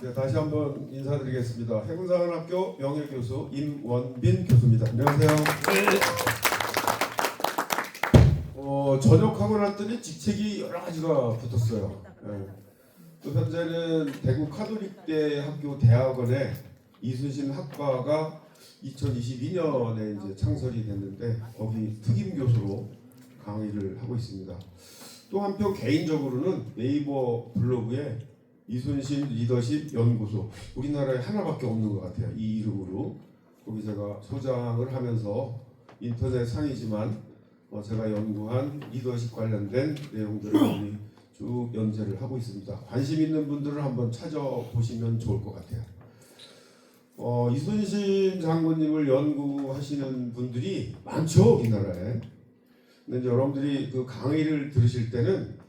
네, 다시 한번 인사드리겠습니다. 해군사관학교 명예교수 임원빈 교수입니다. 안녕하세요. 전역하고 났더니 직책이 여러 가지가 붙었어요. 네. 또 현재는 대구 카톨릭대 학교 대학원에 이순신 학과가 2022년에 이제 창설이 됐는데 거기 특임 교수로 강의를 하고 있습니다. 또 한편 개인적으로는 네이버 블로그에 이순신 리더십 연구소, 우리나라에 하나밖에 없는 것 같아요. 이 이름으로 거기 제가 소장을 하면서 인터넷 상이지만 제가 연구한 리더십 관련된 내용들을 거기 쭉 연재를 하고 있습니다. 관심 있는 분들은 한번 찾아보시면 좋을 것 같아요. 이순신 장군님을 연구하시는 분들이 많죠, 우리나라에. 근데 이제 여러분들이 그 강의를 들으실 때는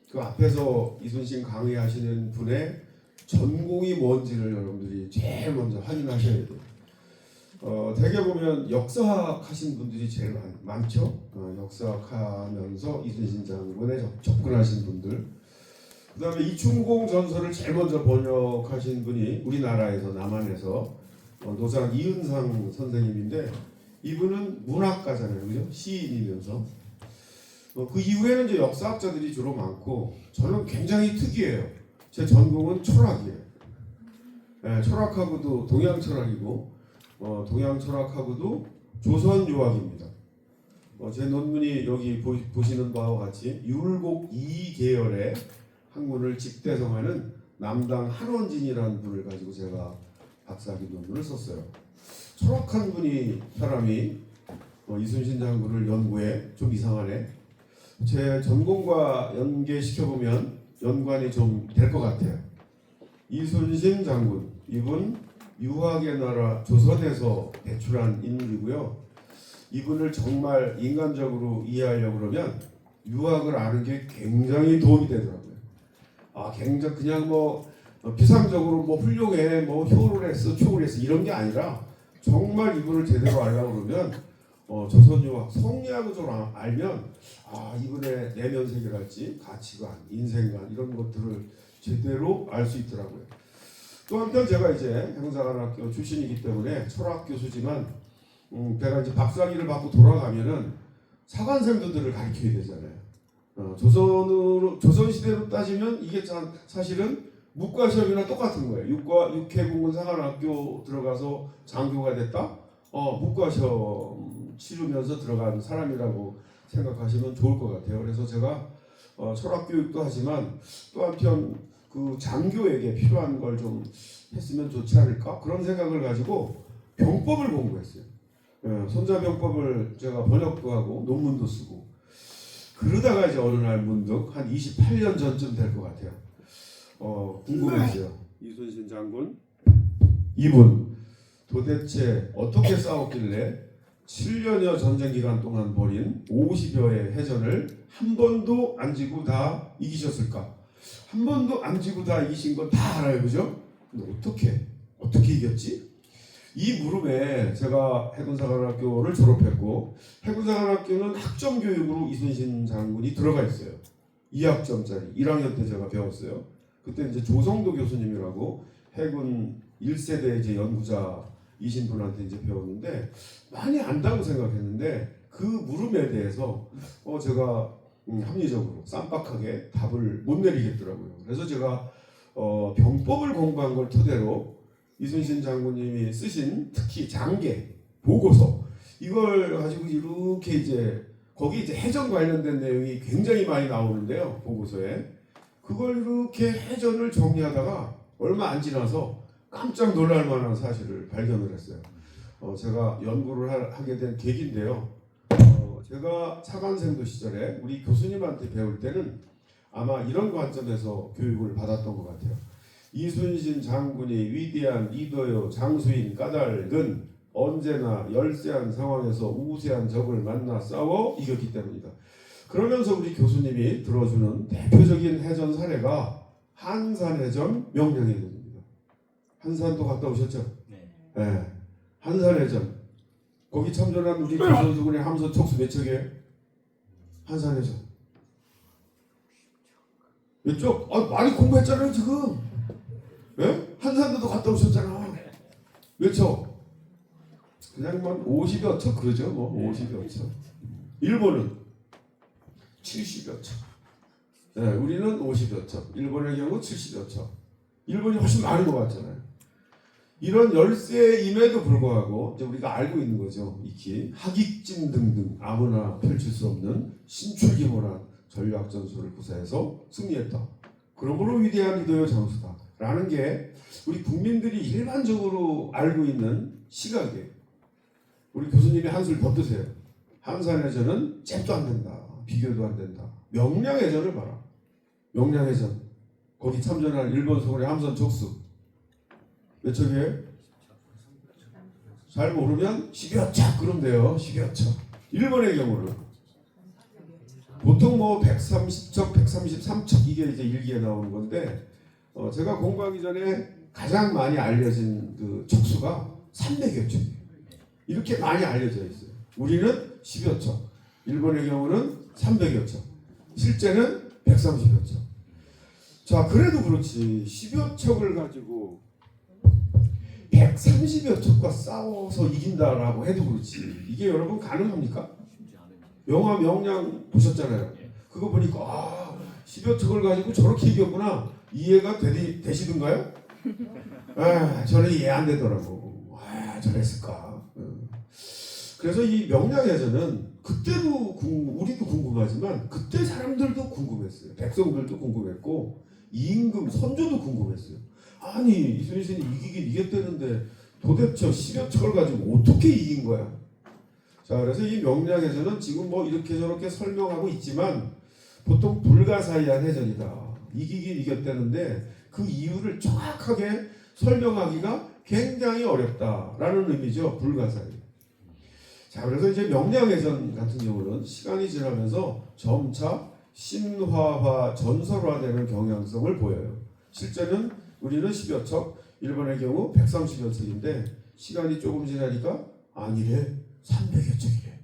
그 앞에서 이순신 강의하시는 분의 전공이 뭔지를 여러분들이 제일 먼저 확인하셔야 돼요. 대개 보면 역사학 하신 분들이 제일 많죠. 역사학 하면서 이순신 장군에 접근하신 분들. 그 다음에 이충공 전설을 제일 먼저 번역하신 분이 우리나라에서 남한에서 노상 이은상 선생님인데 이분은 문학가잖아요. 그죠? 시인이면서. 그 이후에는 이제 역사학자들이 주로 많고 저는 굉장히 특이해요. 제 전공은 철학이에요. 네, 철학하고도 동양 철학이고 동양 철학하고도 조선 유학입니다. 제 논문이 여기 보시는 바와 같이 율곡 2계열의 학문을 집대성하는 남당 한원진이라는 분을 가지고 제가 박사학위 논문을 썼어요. 철학한 사람이 이순신 장군을 연구해. 좀 이상하네. 제 전공과 연계시켜보면 연관이 좀 될 것 같아요. 이순신 장군, 이분 유학의 나라 조선에서 배출한 인물이고요. 이분을 정말 인간적으로 이해하려고 그러면 유학을 아는 게 굉장히 도움이 되더라고요. 굉장히 그냥 피상적으로 훌륭해, 효를 했어, 초를 했어 이런 게 아니라 정말 이분을 제대로 알려고 그러면 조선 유학 성리학을 좀 알면 이분의 내면 세계랄지 가치관, 인생관 이런 것들을 제대로 알 수 있더라고요. 또 한편 제가 이제 해군사관학교 출신이기 때문에 철학 교수지만 제가 이제 박사학위를 받고 돌아가면은 사관생도들을 가르쳐야 되잖아요. 조선 시대로 따지면 이게 사실은 문과 시험이랑 똑같은 거예요. 육해공군 사관학교 들어가서 장교가 됐다. 문과 시험 치르면서 들어간 사람이라고 생각하시면 좋을 것 같아요. 그래서 제가 철학 교육도 하지만 또 한편 그 장교에게 필요한 걸 좀 했으면 좋지 않을까 그런 생각을 가지고 병법을 공부했어요. 손자병법을 제가 번역도 하고 논문도 쓰고 그러다가 이제 어느 날 문득 한 28년 전쯤 될 것 같아요. 궁금했어요. 이순신 장군 이분 도대체 어떻게 싸웠길래 7년여 전쟁 기간 동안 벌인 50여의 해전을 한 번도 안 지고 다 이기셨을까? 한 번도 안 지고 다 이기신 건 다 알아요, 그죠? 근데 어떻게 이겼지? 이 물음에 제가 해군사관학교를 졸업했고 해군사관학교는 학점 교육으로 이순신 장군이 들어가 있어요. 2학점짜리 1학년 때 제가 배웠어요. 그때 이제 조성도 교수님이라고 해군 1세대 이제 연구자이신 분한테 이제 배웠는데 많이 안다고 생각했는데 그 물음에 대해서 제가 합리적으로 쌈박하게 답을 못 내리겠더라고요. 그래서 제가 병법을 공부한 걸 토대로 이순신 장군님이 쓰신 특히 장계 보고서 이걸 가지고 이렇게 이제 거기 이제 해전 관련된 내용이 굉장히 많이 나오는데요. 보고서에 그걸 이렇게 해전을 정리하다가 얼마 안 지나서 깜짝 놀랄 만한 사실을 발견을 했어요. 제가 연구를 하게 된 계기인데요. 제가 사관생도 시절에 우리 교수님한테 배울 때는 아마 이런 관점에서 교육을 받았던 것 같아요. 이순신 장군이 위대한 리더요 장수인 까닭은 언제나 열세한 상황에서 우세한 적을 만나 싸워 이겼기 때문이다. 그러면서 우리 교수님이 들어주는 대표적인 해전 사례가 한산해전 명량해전입니다. 한산도 갔다 오셨죠? 네. 한산해전. 거기 참전한 우리 조선수군의 함선 척수 몇 척이에요? 한산해전. 몇 척? 많이 공부했잖아요 지금. 네? 일본도 갔다 오셨잖아. 몇 척? 그냥 뭐 50여 척 그러죠. 뭐 50여 척. 일본은 70여 척. 네, 우리는 50여 척. 일본의 경우 70여 척. 일본이 훨씬 많은 것 같잖아요. 이런 열세임에도 불구하고 이제 우리가 알고 있는 거죠. 익히 하객진 등등 아무나 펼칠 수 없는 신출귀몰한 전략 전술을 구사해서 승리했다. 그러므로 위대한 리더요 장수다. 라는 게 우리 국민들이 일반적으로 알고 있는 시각이에요. 우리 교수님이 한술 더 뜨세요. 한산해전은 잽도 안 된다. 비교도 안 된다. 명량해전을 봐라. 명량해전. 거기 참전한 일본 소군의 함선 척수. 몇 척이에요? 잘 모르면 10여 척 그러면 돼요. 10여 척. 일본의 경우는 보통 뭐 130척, 133척 이게 이제 일기에 나오는 건데 제가 공부하기 전에 가장 많이 알려진 그 척수가 300여 척이에요. 이렇게 많이 알려져 있어요. 우리는 10여 척, 일본의 경우는 300여 척, 실제는 130여 척. 자, 그래도 그렇지 10여 척을 가지고 130여 척과 싸워서 이긴다라고 해도 그렇지 이게 여러분 가능합니까? 영화 명량 보셨잖아요. 그거 보니까 10여 척을 가지고 저렇게 이겼구나 이해가 되시던가요? 저는 이해 안 되더라고. 저랬을까? 그래서 이 명량해전은 그때도 우리도 궁금하지만 그때 사람들도 궁금했어요. 백성들도 궁금했고 임금 선조도 궁금했어요. 아니 이순신이 이기긴 이겼다는데 도대체 10여 척을 가지고 어떻게 이긴 거야? 자, 그래서 이 명량해전은 지금 뭐 이렇게 저렇게 설명하고 있지만 보통 불가사의한 해전이다. 이기긴 이겼다는데 그 이유를 정확하게 설명하기가 굉장히 어렵다라는 의미죠. 불가사의. 자, 그래서 이제 명량해전 같은 경우는 시간이 지나면서 점차 신화화, 전설화되는 경향성을 보여요. 실제는 우리는 10여 척, 일본의 경우 130여 척인데 시간이 조금 지나니까 아니래 300여 척이래.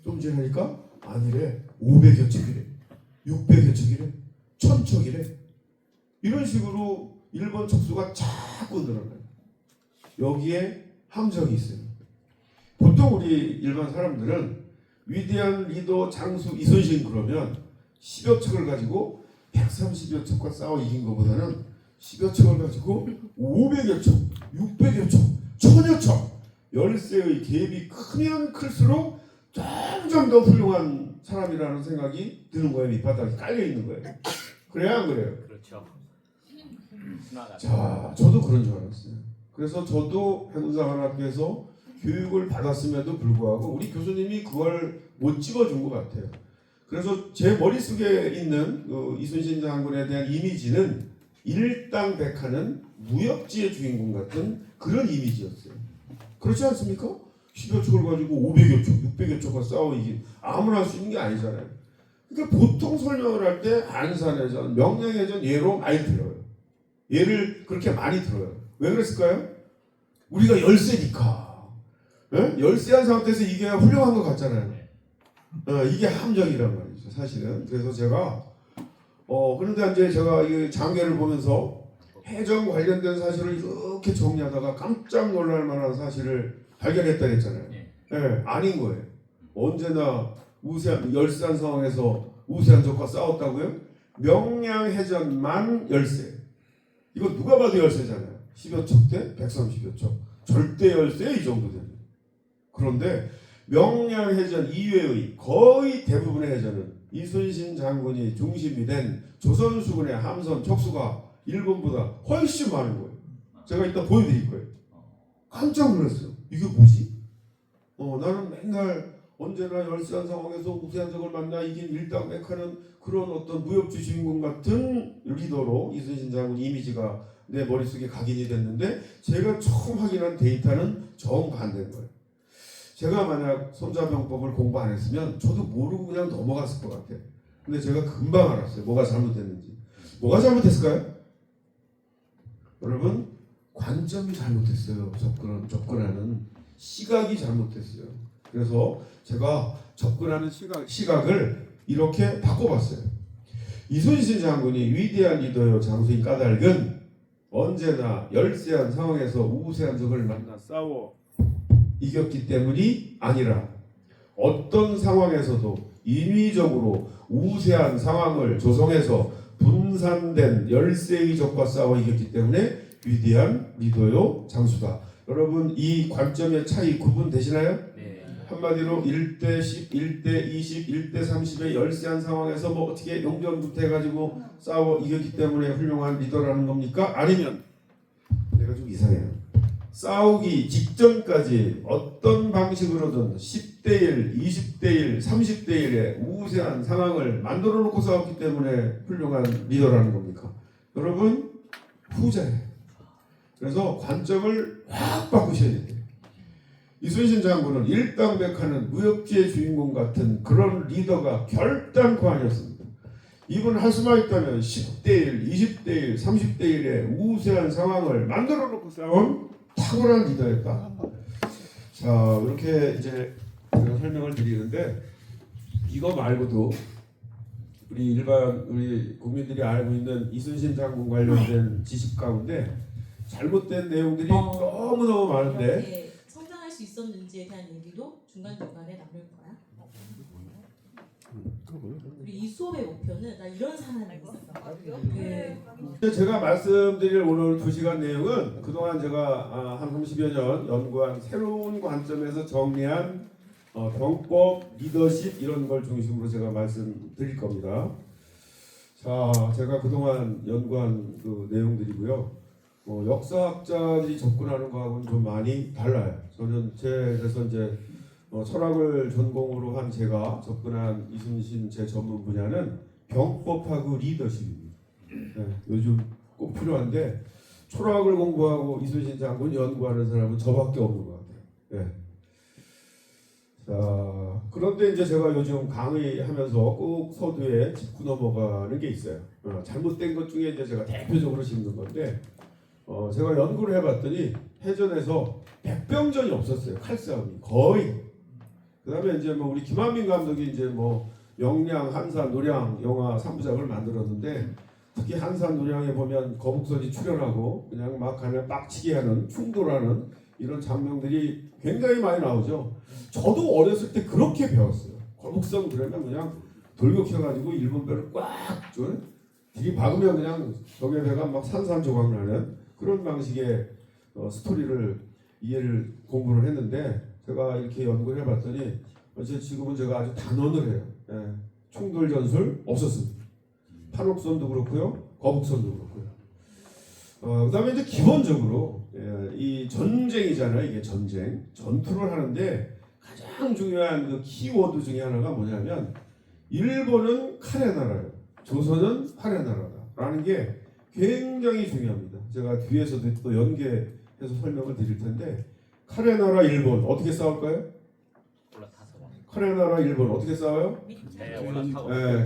좀 지나니까 아니래 500여 척이래. 600여 척이래. 1000척이래. 이런 식으로 일본 척수가 자꾸 늘어나요. 여기에 함정이 있어요. 보통 우리 일반 사람들은 위대한 리더 장수 이순신 그러면 10여 척을 가지고 130여 척과 싸워 이긴 것보다는 10여 척을 가지고 500여 척, 600여 척, 1000여 척 열세의 갭이 크면 클수록 점점 더 훌륭한 사람이라는 생각이 드는 거예요. 밑바닥에 깔려 있는 거예요. 그래야 안 그래요? 그렇죠. 자, 저도 그런 줄 알았어요. 그래서 저도 해군사관학교에서 교육을 받았음에도 불구하고 우리 교수님이 그걸 못 집어준 것 같아요. 그래서 제 머릿속에 있는 이순신 장군에 대한 이미지는 일당백하는 무협지의 주인공 같은 그런 이미지였어요. 그렇지 않습니까? 10여 척을 가지고 500여 척, 600여 척과 싸워 이긴 아무나 할 수 있는 게 아니잖아요. 그러니까 보통 설명을 할 때 안산해전, 명량해전 예로 많이 들어요. 예를 그렇게 많이 들어요. 왜 그랬을까요? 우리가 열세니까. 열세한 상태에서 이겨야 훌륭한 것 같잖아요. 이게 함정이란 말이죠, 사실은. 그래서 제가 그런데 이제 제가 이 장계를 보면서 해전 관련된 사실을 이렇게 정리하다가 깜짝 놀랄 만한 사실을 발견했다 했잖아요. 아닌 거예요. 언제나 우세한 열세한 상황에서 우세한 적과 싸웠다고요? 명량해전만 열세. 이거 누가 봐도 열세잖아요. 10여 척 대 130여 척. 절대 열세 이 정도 됩니다. 그런데 명량해전 이외의 거의 대부분의 해전은 이순신 장군이 중심이 된 조선수군의 함선 척수가 일본보다 훨씬 많은 거예요. 제가 이따 보여드릴 거예요. 깜짝 놀랐어요. 이게 뭐지? 나는 맨날 언제나 열세한 상황에서 우세한 적을 만나 이긴 일당백하는 그런 어떤 무협지 주인공 같은 리더로 이순신 장군 이미지가 내 머릿속에 각인이 됐는데 제가 처음 확인한 데이터는 정반대인 거예요. 제가 만약 손자병법을 공부 안 했으면 저도 모르고 그냥 넘어갔을 것 같아요. 근데 제가 금방 알았어요. 뭐가 잘못됐는지. 뭐가 잘못됐을까요? 여러분, 관점이 잘못됐어요. 접근하는 시각이 잘못됐어요. 그래서 제가 접근하는 시각을 이렇게 바꿔봤어요. 이순신 장군이 위대한 리더요 장수인 까닭은 언제나 열세한 상황에서 우세한 적을 만나 싸워 이겼기 때문이 아니라 어떤 상황에서도 인위적으로 우세한 상황을 조성해서 분산된 열세의 적과 싸워 이겼기 때문에 위대한 리더요 장수다. 여러분 이 관점의 차이 구분되시나요? 네. 한마디로 1대 10, 1대 20, 1대 30의 열세한 상황에서 뭐 어떻게 용병부태해가지고 싸워 이겼기 때문에 훌륭한 리더라는 겁니까? 아니면 내가 좀 이상해요. 싸우기 직전까지 어떤 방식으로든 10대 1, 20대 1, 30대 1의 우세한 상황을 만들어 놓고 싸웠기 때문에 훌륭한 리더라는 겁니까? 여러분 후자예요. 그래서 관점을 확 바꾸셔야 돼요. 이순신 장군은 일당백하는 무협지의 주인공 같은 그런 리더가 결단코 아니었습니다. 이분 할 수만 있다면 10대 1, 20대 1, 30대 1의 우세한 상황을 만들어 놓고 싸운 탁월한 리더였다. 자, 이렇게 이제 제가 설명을 드리는데 이거 말고도 우리 국민들이 알고 있는 이순신 장군 관련된 지식 가운데 잘못된 내용들이 너무너무 많은데 이렇게 성장할 수 있었는지에 대한 얘기도 중간중간에 나눌 거야. 우리 이 수업의 목표는 나 이런 사람이 있어. 제가 말씀드릴 오늘 2시간 내용은 그동안 제가 한 30여 년 연구한 새로운 관점에서 정리한 병법, 리더십 이런 걸 중심으로 제가 말씀드릴 겁니다. 자, 제가 그동안 연구한 그 내용들이고요. 역사학자들이 접근하는 거하고는 좀 많이 달라요. 저는 그래서 이제 철학을 전공으로 한 제가 접근한 이순신 제 전문 분야는 병법하고 리더십입니다. 네, 요즘 꼭 필요한데 철학을 공부하고 이순신 장군 연구하는 사람은 저밖에 없는 것 같아요. 네. 자, 그런데 이제 제가 요즘 강의하면서 꼭 서두에 짚고 넘어가는 게 있어요. 잘못된 것 중에 이제 제가 대표적으로 짚는 건데 제가 연구를 해봤더니 해전에서 백병전이 없었어요. 칼싸움이 거의. 그다음에 이제 뭐 우리 김한민 감독이 이제 뭐 영량, 한산, 노량 영화 3부작을 만들었는데 특히 한산, 노량에 보면 거북선이 출연하고 그냥 막 가면 빡치게 하는 충돌하는 이런 장면들이 굉장히 많이 나오죠. 저도 어렸을 때 그렇게 배웠어요. 거북선 그러면 그냥 돌격해가지고 일본 배를 꽉 들이박으면 그냥 적의 배가 막 산산조각 나는 그런 방식의 스토리를 이해를 공부를 했는데 제가 이렇게 연구를 해봤더니 지금은 제가 아주 단언을 해요. 예, 충돌 전술 없었습니다. 판옥선도 그렇고요, 거북선도 그렇고요. 그다음에 이제 기본적으로 이 전쟁이잖아요. 이게 전투를 하는데 가장 중요한 그 키워드 중에 하나가 뭐냐면 일본은 칼의 나라예요. 조선은 활의 나라다라는 게 굉장히 중요합니다. 제가 뒤에서도 또 연계해서 설명을 드릴 텐데 칼의 나라 일본 어떻게 싸울까요? 칼의 나라 일본 어떻게 싸워요?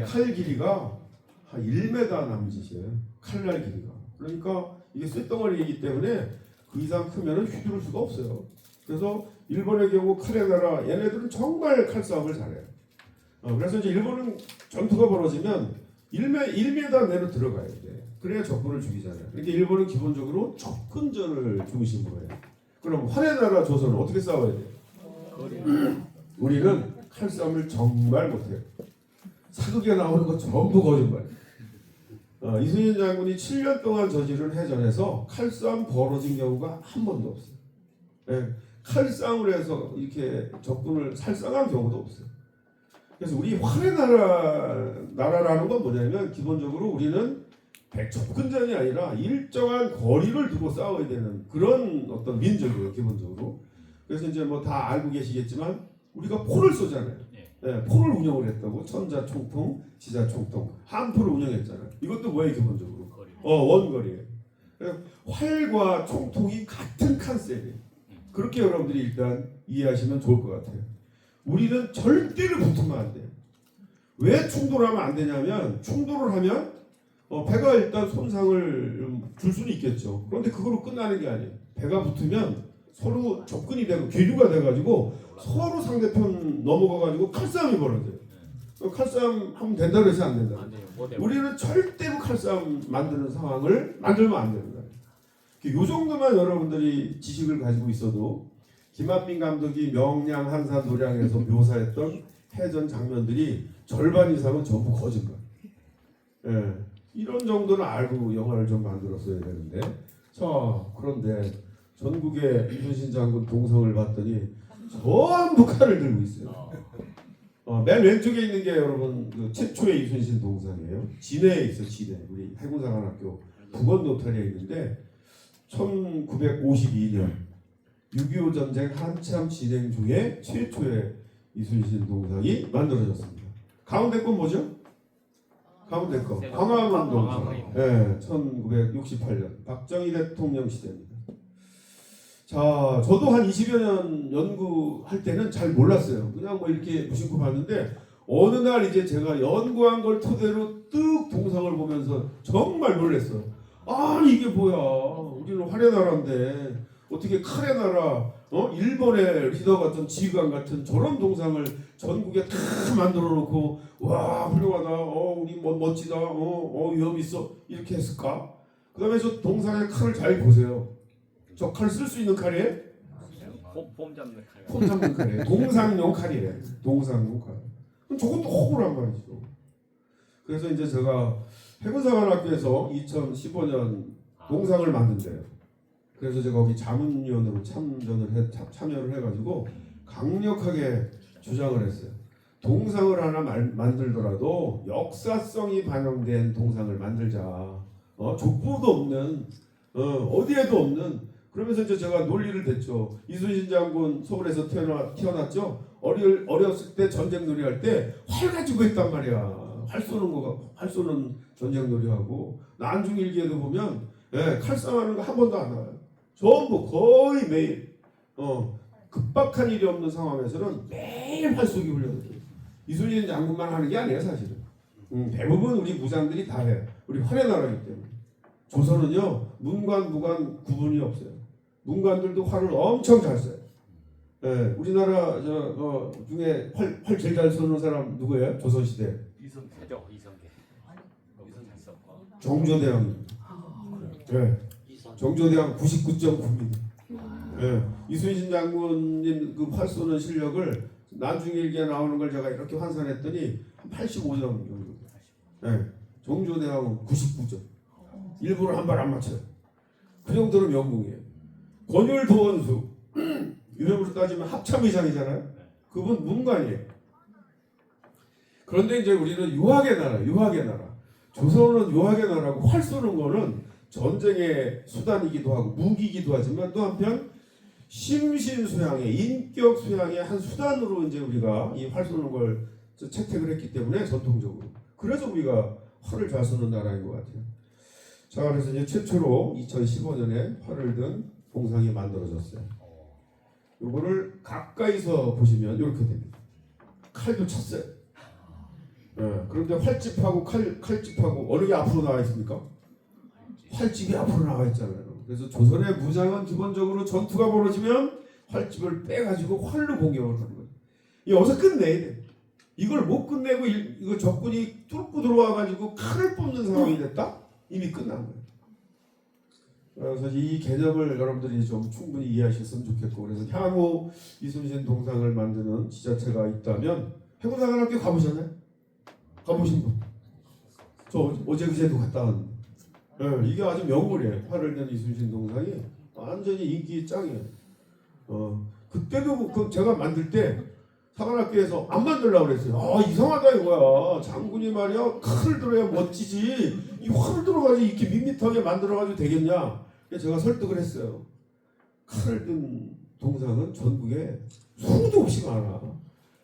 칼 길이가 한 1m 남짓이에요. 칼날 길이가. 그러니까 이게 쇳덩어리이기 때문에 그 이상 크면 휘두를 수가 없어요. 그래서 일본의 경우 칼의 나라 얘네들은 정말 칼싸움을 잘해요. 그래서 이제 일본은 전투가 벌어지면 1m 내로 들어가야 돼. 그래야 적군을 죽이잖아요. 그러니까 일본은 기본적으로 접근전을 중심으로 해요. 그럼 활의 나라 조선은 어떻게 싸워야 돼요? 우리는 칼싸움을 정말 못해요. 사극에 나오는 거 전부 거짓말. 이순신 장군이 7년 동안 저지른 해전에서 칼싸움 벌어진 경우가 한 번도 없어요. 네, 칼싸움을 해서 이렇게 적군을 살상한 경우도 없어요. 그래서 우리 활의 나라라는 건 뭐냐면 기본적으로 우리는 접근전이 아니라 일정한 거리를 두고 싸워야 되는 그런 어떤 민족이에요. 기본적으로. 그래서 이제 뭐 다 알고 계시겠지만 우리가 포를 쏘잖아요. 네, 포를 운영을 했다고. 천자총통, 지자총통, 함포를 운영했잖아요. 이것도 뭐예요 기본적으로? 원거리예요. 활과 총통이 같은 컨셉이에요. 그렇게 여러분들이 일단 이해하시면 좋을 것 같아요. 우리는 절대로 붙으면 안 돼요. 왜 충돌하면 안 되냐면 충돌을 하면 배가 일단 손상을 줄 수는 있겠죠. 그런데 그걸로 끝나는 게 아니에요. 배가 붙으면 서로 접근이 되고 계류가 돼가지고 서로 상대편 넘어가가지고 칼싸움이 벌어져요. 칼싸움 하면 된다고 해서 안 된다. 우리는 절대로 칼싸움 만드는 상황을 만들면 안 된다. 요 정도만 여러분들이 지식을 가지고 있어도 김한민 감독이 명량 한산 노량에서 묘사했던 해전 장면들이 절반 이상은 전부 거짓말. 예, 이런 정도는 알고 영화를 좀 만들었어야 되는데, 자 그런데 전국의 이순신 장군 동상을 봤더니 전부 칼을 들고 있어요. 맨 왼쪽에 있는 게 여러분 그 최초의 이순신 동상이에요. 진해에 있어. 진해 우리 해군사관학교 북원 노탈리에 있는데 1952년 6.25 전쟁 한참 진행 중에 최초의 이순신 동상이 만들어졌습니다. 가운데 건 뭐죠? 가운데 거 광화문 동상. 예, 1968년 박정희 대통령 시대입니다. 자, 저도 한 20여 년 연구할 때는 잘 몰랐어요. 그냥 뭐 이렇게 무심코 봤는데 어느 날 이제 제가 연구한 걸 토대로 뜩 동상을 보면서 정말 놀랐어요. 아니 이게 뭐야? 우리는 활의 나라인데 어떻게 칼의 나라, 일본의 리더 같은 지휘관 같은 저런 동상을 전국에 다 만들어 놓고 와 훌륭하다, 우리 멋지다, 위험 있어 이렇게 했을까? 그다음에 저 동상의 칼을 잘 보세요. 저 칼 쓸 수 있는 칼이에요? 폼 잡는 칼. 폼 잡는 칼이에요. 동상용 칼이에요. 동상용 칼. 그럼 저것도 허구란 말이죠. 그래서 이제 제가 해군사관학교에서 2015년 동상을 만든대요. 그래서 제가 거기 자문위원으로 참여를 해가지고 강력하게 주장을 했어요. 동상을 하나 만들더라도 역사성이 반영된 동상을 만들자. 족보도 없는, 어디에도 없는. 그러면서 이제 제가 논리를 댔죠. 이순신 장군 서울에서 태어났죠. 어렸을 때 전쟁 놀이할 때 활 가지고 했단 말이야. 활 쏘는 전쟁 놀이하고 난중일기에도 보면 칼싸움하는 거 한 번도 안 나와요. 전부 거의 매일 급박한 일이 없는 상황에서는 매일 활쏘기 훈련을 해요. 이순신 장군만 하는 게 아니에요 사실은. 대부분 우리 무장들이 다 해요. 우리 활의 나라이기 때문에. 조선은요 문관 무관 구분이 없어요. 문관들도 활을 엄청 잘 써요. 우리나라 중에 활 제일 잘 쏘는 사람 누구예요? 조선시대 이성계죠. 이성계 잘 썼고. 정조대왕입니다. 정조대왕 99.9입니다. 이순신 장군님 그 활 쏘는 실력을 난중일기에 나오는 걸 제가 이렇게 환산했더니 85점 정도. 정조대왕은 99점. 일부러 한 발 안 맞춰요. 그 정도로 영웅이에요. 권율 도원수 이름으로 따지면 합참의장이잖아요. 그분 문관이에요. 그런데 이제 우리는 유학의 나라. 조선은 유학의 나라고 활 쏘는 거는 전쟁의 수단이기도 하고 무기이기도 하지만 또 한편 심신수양의 인격 수양의 한 수단으로 이제 우리가 이 활 쏘는 걸 채택을 했기 때문에 전통적으로 그래서 우리가 활을 잘 쏘는 나라인 것 같아요. 자, 그래서 이제 최초로 2015년에 활을 든 동상이 만들어졌어요. 요거를 가까이서 보시면 이렇게 됩니다. 칼도 쳤어요. 그런데 활집하고 칼집하고 어느 게 앞으로 나와 있습니까? 활집이 앞으로 나와 있잖아요. 그래서 조선의 무장은 기본적으로 전투가 벌어지면 활집을 빼가지고 활로 공격을 하는 거예요. 여기서 끝내야 돼. 이걸 못 끝내고 이거 적군이 뚫고 들어와가지고 칼을 뽑는 상황이 됐다? 이미 끝난 거예요. 그래서 이 개념을 여러분들이 좀 충분히 이해하셨으면 좋겠고, 그래서 향후 이순신 동상을 만드는 지자체가 있다면 해군사관학교 가보셨나요? 가보신 분? 저 어제 그제도 갔다 왔는데 이게 아주 명물이에요. 활을 든 이순신 동상이 완전히 인기 짱이에요. 그때도 제가 만들 때 사관학교에서 안 만들려고 그랬어요. 이상하다 이거야. 장군이 말이야 칼을 들어야 멋지지. 이 활을 들어가지고 이렇게 밋밋하게 만들어가지고 되겠냐. 그래서 제가 설득을 했어요. 칼을 든 동상은 전국에 수도 없이 많아.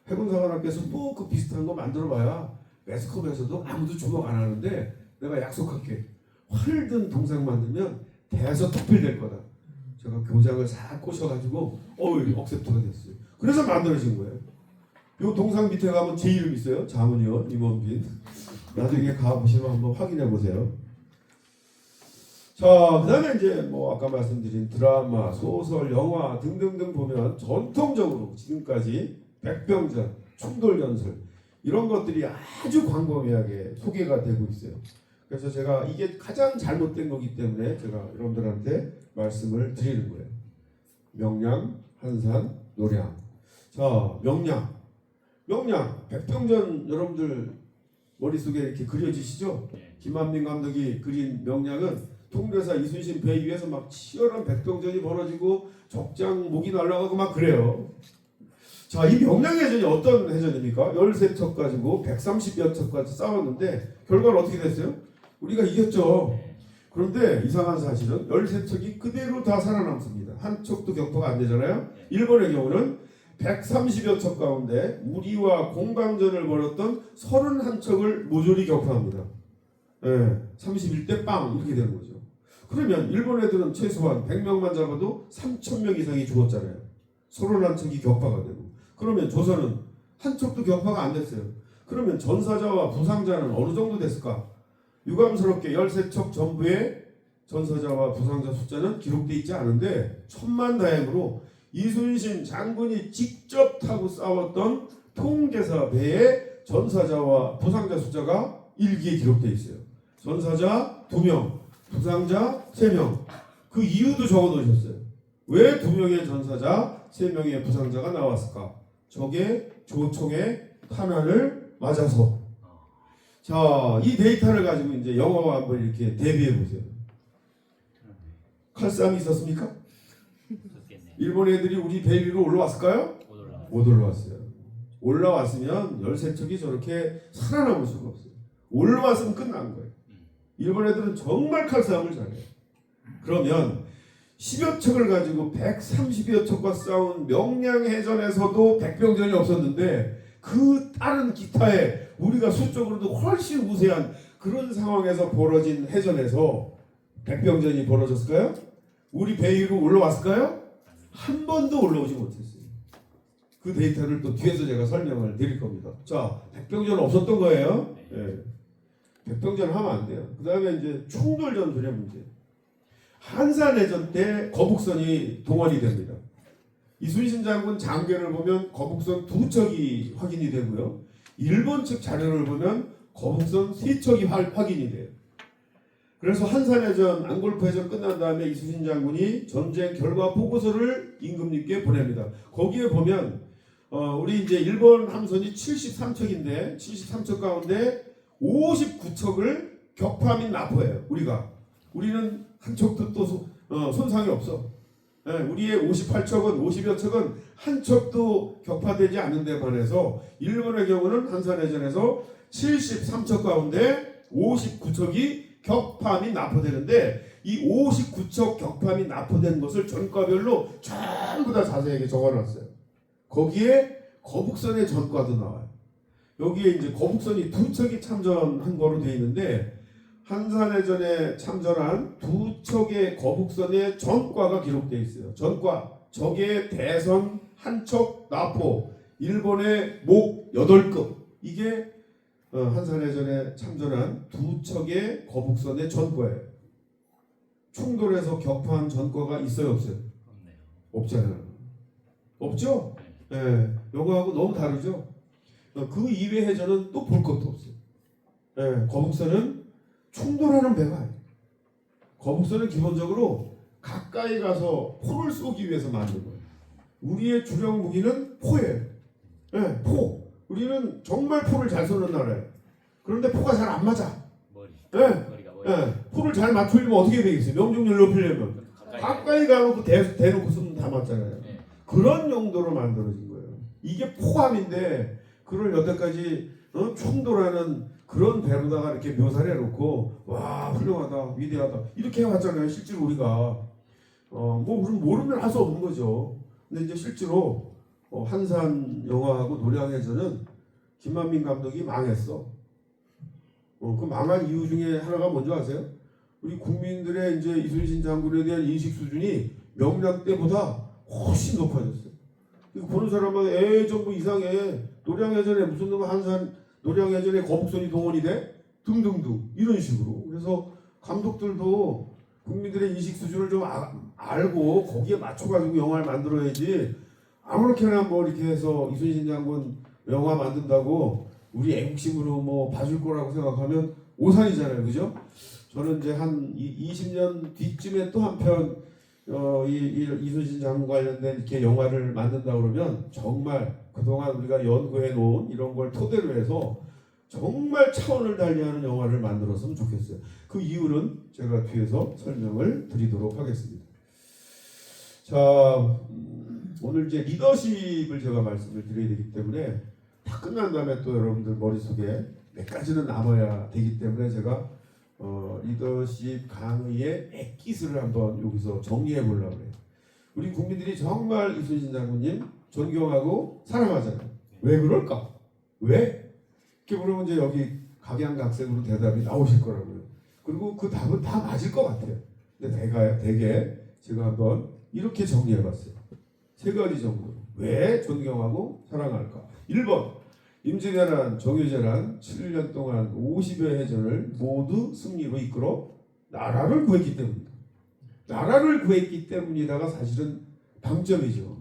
해군사관학교에서 뭐 그 비슷한 거 만들어봐야 매스컴에서도 아무도 주목 안 하는데 내가 약속할게. 활을 든 동상 만들면 대서특필 될 거다. 제가 교장을 싹 꼬셔가지고 억셉트가 됐어요. 그래서 만들어진 거예요. 요 동상 밑에 가면 제 이름 있어요. 자문위원 임원빈. 나중에 가보시면 한번 확인해 보세요. 자, 그다음에 이제 뭐 아까 말씀드린 드라마, 소설, 영화 등등등 보면 전통적으로 지금까지 백병전, 충돌연설 이런 것들이 아주 광범위하게 소개가 되고 있어요. 그래서 제가 이게 가장 잘못된 거기 때문에 제가 여러분들한테 말씀을 드리는 거예요. 명량, 한산, 노량. 자, 명량. 백병전 여러분들 머릿속에 이렇게 그려지시죠? 네. 김한민 감독이 그린 명량은 통대사 이순신 배 위에서 막 치열한 백병전이 벌어지고 적장 목이 날아가고 막 그래요. 자, 이 명량해전이 어떤 해전입니까? 13척 가지고 130여 척까지 싸웠는데 결과는 어떻게 됐어요? 우리가 이겼죠. 그런데 이상한 사실은 13척이 그대로 다 살아남습니다. 한 척도 격파가 안 되잖아요. 일본의 경우는 130여 척 가운데 우리와 공방전을 벌였던 31척을 모조리 격파합니다. 31대 빵 이렇게 되는 거죠. 그러면 일본 애들은 최소한 100명만 잡아도 3,000명 이상이 죽었잖아요. 31척이 격파가 되고. 그러면 조선은 한 척도 격파가 안 됐어요. 그러면 전사자와 부상자는 어느 정도 됐을까? 유감스럽게 13척 전부의 전사자와 부상자 숫자는 기록되어 있지 않은데 천만다행으로 이순신 장군이 직접 타고 싸웠던 통계사 배의 전사자와 부상자 숫자가 일기에 기록되어 있어요. 전사자 2명, 부상자 3명. 그 이유도 적어 놓으셨어요. 왜 2명의 전사자, 3명의 부상자가 나왔을까? 적의 조총의 탄환을 맞아서. 자, 이 데이터를 가지고 이제 영화와 한번 이렇게 대비해 보세요. 칼싸움이 있었습니까? 좋겠네요. 일본 애들이 우리 배 위로 올라왔을까요? 못 올라가요. 못 올라왔어요. 올라왔으면 13척이 저렇게 살아남을 수가 없어요. 올라왔으면 끝난 거예요. 일본 애들은 정말 칼싸움을 잘해요. 그러면 10여 척을 가지고 130여 척과 싸운 명량해전에서도 백병전이 없었는데 그 다른 기타에 우리가 수적으로도 훨씬 우세한 그런 상황에서 벌어진 해전에서 백병전이 벌어졌을까요? 우리 배 위로 올라왔을까요? 한 번도 올라오지 못했어요. 그 데이터를 또 뒤에서 제가 설명을 드릴 겁니다. 자, 백병전 없었던 거예요. 예. 백병전 하면 안 돼요. 그 다음에 이제 충돌전술의 문제. 한산해전 때 거북선이 동원이 됩니다. 이순신 장군 장계를 보면 거북선 2척이 확인이 되고요. 일본 측 자료를 보면 거북선 3척이 확인이 돼요. 그래서 한산해전, 안골프해전 끝난 다음에 이순신 장군이 전쟁 결과 보고서를 임금님께 보냅니다. 거기에 보면 우리 이제 일본 함선이 73척인데 73척 가운데 59척을 격파 및 납포해요. 우리는 한 척도 또 손상이 없어. 예, 우리의 58척은 50여 척은 한 척도 격파되지 않는 데 반해서 일본의 경우는 한산해전에서 73척 가운데 59척이 격파 및 납포되는데 이 59척 격파 및 납포된 것을 전과별로 전부 다 자세하게 적어놨어요. 거기에 거북선의 전과도 나와요. 여기에 이제 거북선이 2척이 참전한 거로 되어 있는데 한산해전에 참전한 2척의 거북선의 전과가 기록되어 있어요. 전과, 적의 대선 한척 납포, 일본의 목 8급. 이게 한산해전에 참전한 2척의 거북선의 전과예요. 충돌해서 격파한 전과가 있어요, 없어요? 없네요. 없잖아요. 없죠? 예, 요거하고 너무 다르죠? 그 이외 해전은 또 볼 것도 없어요. 예, 거북선은 충돌하는 배가 아니에요. 거북선은 기본적으로 가까이 가서 포를 쏘기 위해서 만든 거예요. 우리의 주력 무기는 포예요. 예, 포. 우리는 정말 포를 잘 쏘는 나라예요. 그런데 포가 잘 안 맞아. 머리. 예, 머리가 머리. 예, 포를 잘 맞추려면 어떻게 되겠어요? 명중률 높이려면 가까이 가놓고 대놓고 쏘면 다 맞잖아요. 네. 그런 용도로 만들어진 거예요. 이게 포함인데 그걸 여태까지 충돌하는 그런 배로다가 이렇게 묘사를 해놓고 와 훌륭하다 위대하다 이렇게 해왔잖아요. 실제로 우리가 뭐 우리는 모르면 할 수 없는 거죠. 근데 이제 실제로 한산 영화하고 노량해전은 김만민 감독이 망했어. 그 망한 이유 중에 하나가 뭔지 아세요? 우리 국민들의 이제 이순신 장군에 대한 인식 수준이 명량 때보다 훨씬 높아졌어요. 이거 보는 사람은 전부 이상해. 노량해전에 무슨 놈 한산 노량해전에 거북선이 동원이 돼? 등등등 이런 식으로. 그래서 감독들도 국민들의 인식 수준을 좀 알고 거기에 맞춰가지고 영화를 만들어야지 아무렇게나 뭐 이렇게 해서 이순신 장군 영화 만든다고 우리 애국심으로 뭐 봐줄 거라고 생각하면 오산이잖아요. 그죠? 저는 이제 한 20년 뒤쯤에 또 한편 이순신 장군 관련된 이렇게 영화를 만든다 그러면 정말 그동안 우리가 연구해 놓은 이런 걸 토대로 해서 정말 차원을 달리하는 영화를 만들었으면 좋겠어요. 그 이유는 제가 뒤에서 설명을 드리도록 하겠습니다. 자, 오늘 이제 리더십을 제가 말씀을 드려야 되기 때문에 다 끝난 다음에 또 여러분들 머릿속에 몇 가지는 남아야 되기 때문에 제가 리더십 강의의 엑기스를 한번 여기서 정리해 보려고 해요. 우리 국민들이 정말 이순신 장군님 존경하고 사랑하잖아요. 왜 그럴까? 왜? 이렇게 물으면 이제 여기 각양각색으로 대답이 나오실 거라고요. 그리고 그 답은 다 맞을 것 같아요. 근데 대개 제가 한번 이렇게 정리해 봤어요. 세 가지 정도. 왜 존경하고 사랑할까? 1번. 임진왜란, 정유재란 7년 동안 50여 해전을 모두 승리로 이끌어 나라를 구했기 때문입니다. 나라를 구했기 때문이다가 사실은 방점이죠.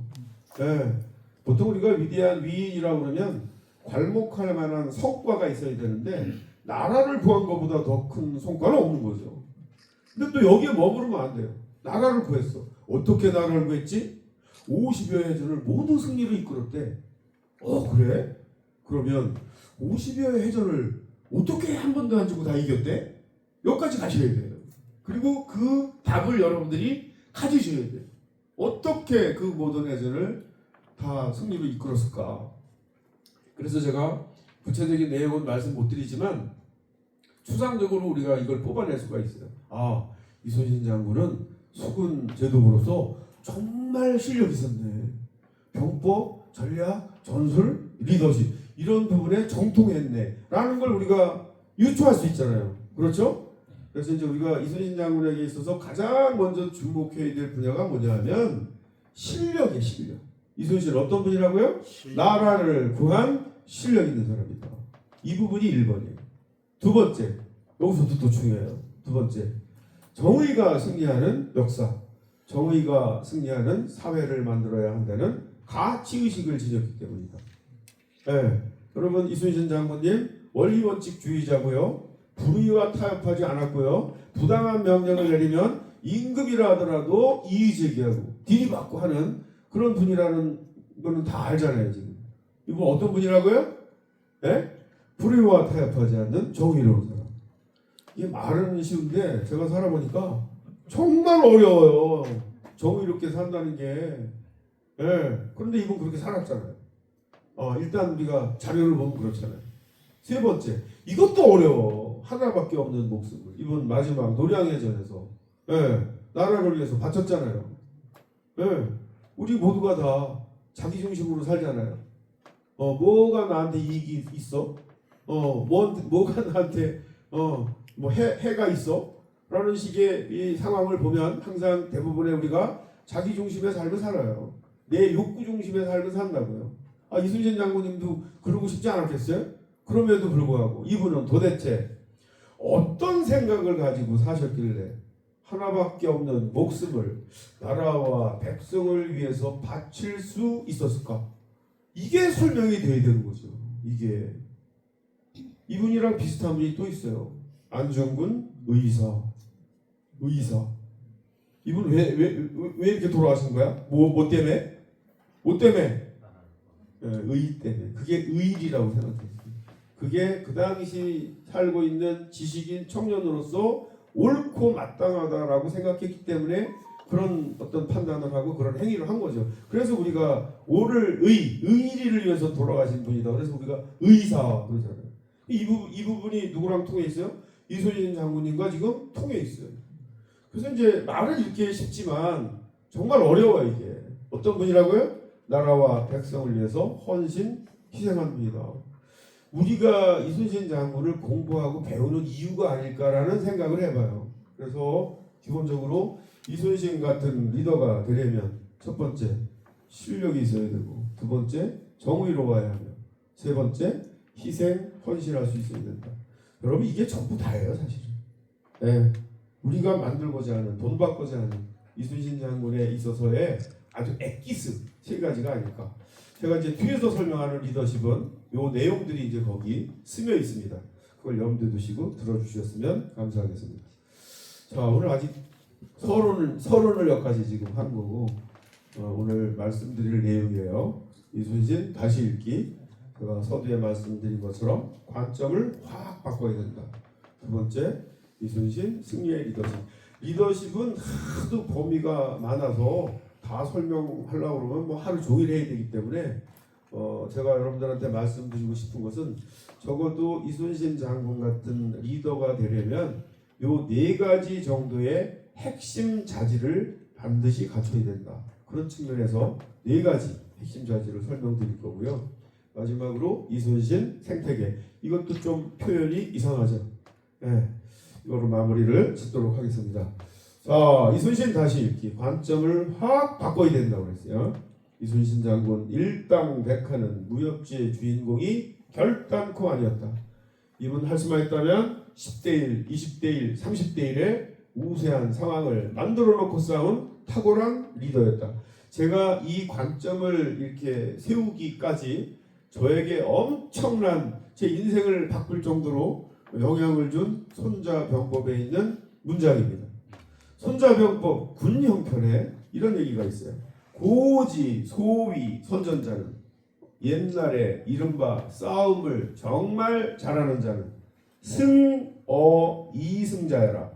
네. 보통 우리가 위대한 위인이라고 그러면 괄목할 만한 성과가 있어야 되는데 나라를 구한 것보다 더 큰 성과는 없는 거죠. 근데 또 여기에 머무르면 안 돼요. 나라를 구했어. 어떻게 나라를 구했지? 50여 해전을 모두 승리로 이끌었대. 그래? 그러면 50여 해전을 어떻게 한 번도 안 주고 다 이겼대? 여기까지 가셔야 돼요. 그리고 그 답을 여러분들이 가지셔야 돼요. 어떻게 그 모든 해전을 다 승리로 이끌었을까? 그래서 제가 구체적인 내용은 말씀 못 드리지만 추상적으로 우리가 이걸 뽑아낼 수가 있어요. 이순신 장군은 수군 제독으로서 정말 실력이 있었네. 병법, 전략, 전술, 리더십 이런 부분에 정통했네 라는 걸 우리가 유추할 수 있잖아요. 그렇죠? 그래서 이제 우리가 이순신 장군에게 있어서 가장 먼저 주목해야 될 분야가 뭐냐면 실력이에요. 실력. 이순신은 어떤 분이라고요? 나라를 구한 실력 있는 사람이다. 이 부분이 1번이에요. 두 번째, 여기서도 또 중요해요. 두 번째, 정의가 승리하는 역사, 정의가 승리하는 사회를 만들어야 한다는 가치의식을 지녔기 때문이다. 네. 여러분 이순신 장군님 원리원칙주의자고요. 불의와 타협하지 않았고요. 부당한 명령을 내리면 임금이라 하더라도 이의제기하고 디리받고 하는 그런 분이라는 거는 다 알잖아요. 지금 이분 어떤 분이라고요? 네? 불의와 타협하지 않는 정의로운 사람. 이게 말은 쉬운데 제가 살아보니까 정말 어려워요. 정의롭게 산다는 게. 네. 그런데 이분 그렇게 살았잖아요. 일단 우리가 자료를 보면 그렇잖아요. 세 번째, 이것도 어려워. 하나밖에 없는 목숨을 이번 마지막 노량해전에서 나라를 위해서 바쳤잖아요. 우리 모두가 다 자기 중심으로 살잖아요. 뭐가 나한테 이익이 있어? 뭐가 나한테 뭐 해가 있어? 라는 식의 이 상황을 보면 항상 대부분의 우리가 자기 중심의 삶을 살아요. 내 욕구 중심의 삶을 산다고요. 이순신 장군님도 그러고 싶지 않았겠어요? 그럼에도 불구하고 이분은 도대체 어떤 생각을 가지고 사셨길래 하나밖에 없는 목숨을 나라와 백성을 위해서 바칠 수 있었을까? 이게 설명이 돼야 되는 거죠. 이게 이분이랑 비슷한 분이 또 있어요. 안중근 의사. 이분 왜 이렇게 돌아가신 거야? 뭐 때문에? 뭐 때문에? 의 때문에. 그게 의일이라고 생각했어요. 그게 그 당시 살고 있는 지식인 청년으로서 옳고 마땅하다라고 생각했기 때문에 그런 어떤 판단을 하고 그런 행위를 한 거죠. 그래서 우리가 옳을 의리를 위해서 돌아가신 분이다. 그래서 우리가 의사 그러잖아요. 이 부분이 누구랑 통해 있어요? 이순신 장군님과 지금 통해 있어요. 그래서 이제 말은 읽기 쉽지만 정말 어려워요. 이게 어떤 분이라고요? 나라와 백성을 위해서 헌신 희생한 분이다. 우리가 이순신 장군을 공부하고 배우는 이유가 아닐까라는 생각을 해봐요. 그래서 기본적으로 이순신 같은 리더가 되려면 첫 번째 실력이 있어야 되고, 두 번째 정의로워야 하며, 세 번째 희생 헌신할 수 있어야 된다. 여러분 이게 전부 다예요 사실은. 네. 우리가 만들고자 하는, 돈 받고자 하는 이순신 장군에 있어서의 아주 엑기스 세 가지가 아닐까. 제가 이제 뒤에서 설명하는 리더십은 요 내용들이 이제 거기 스며 있습니다. 그걸 염두에 두시고 들어주셨으면 감사하겠습니다. 자, 오늘 아직 서론을 여기까지 지금 한 거고 오늘 말씀드릴 내용이에요. 이순신 다시 읽기. 제가 서두에 말씀드린 것처럼 관점을 확 바꿔야 된다. 두 번째, 이순신 승리의 리더십. 리더십은 하도 범위가 많아서 다 설명하려고 그러면 뭐 하루 종일 해야 되기 때문에 제가 여러분들한테 말씀드리고 싶은 것은 적어도 이순신 장군 같은 리더가 되려면 요 4가지 정도의 핵심 자질을 반드시 갖춰야 된다. 그런 측면에서 4가지 핵심 자질을 설명드릴 거고요. 마지막으로 이순신 생태계. 이것도 좀 표현이 이상하죠. 네, 이거로 마무리를 짓도록 하겠습니다. 자, 이순신 다시 읽기. 관점을 확 바꿔야 된다고 그랬어요. 이순신 장군 일당백하는 무협지의 주인공이 결단코 아니었다. 이분 할 수만 있다면 10대1, 20대1, 30대1의 우세한 상황을 만들어 놓고 싸운 탁월한 리더였다. 제가 이 관점을 이렇게 세우기까지 저에게 엄청난 제 인생을 바꿀 정도로 영향을 준 손자병법에 있는 문장입니다. 손자병법 군 형편에 이런 얘기가 있어요. 고지 소위 선전자는 옛날에 이른바 싸움을 정말 잘하는 자는 승어 이승자여라.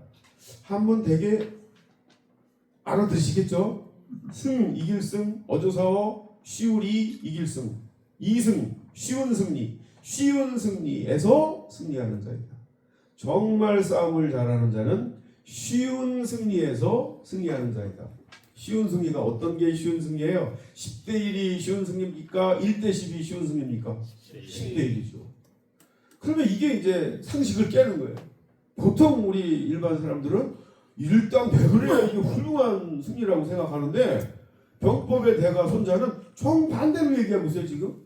한번 되게 알아들으시겠죠? 승 이길 승 어조사어 쉬우리 이길 승 이승 쉬운 승리 쉬운 승리에서 승리하는 자이다. 정말 싸움을 잘하는 자는 쉬운 승리에서 승리하는 자이다. 쉬운 승리가 어떤 게 쉬운 승리예요? 10대 1이 쉬운 승리입니까? 1대 10이 쉬운 승리입니까? 10대 1이죠. 그러면 이게 이제 상식을 깨는 거예요. 보통 우리 일반 사람들은 일당백을 이게 훌륭한 승리라고 생각하는데 병법의 대가 손자는 정반대로 얘기하고 있어요 지금.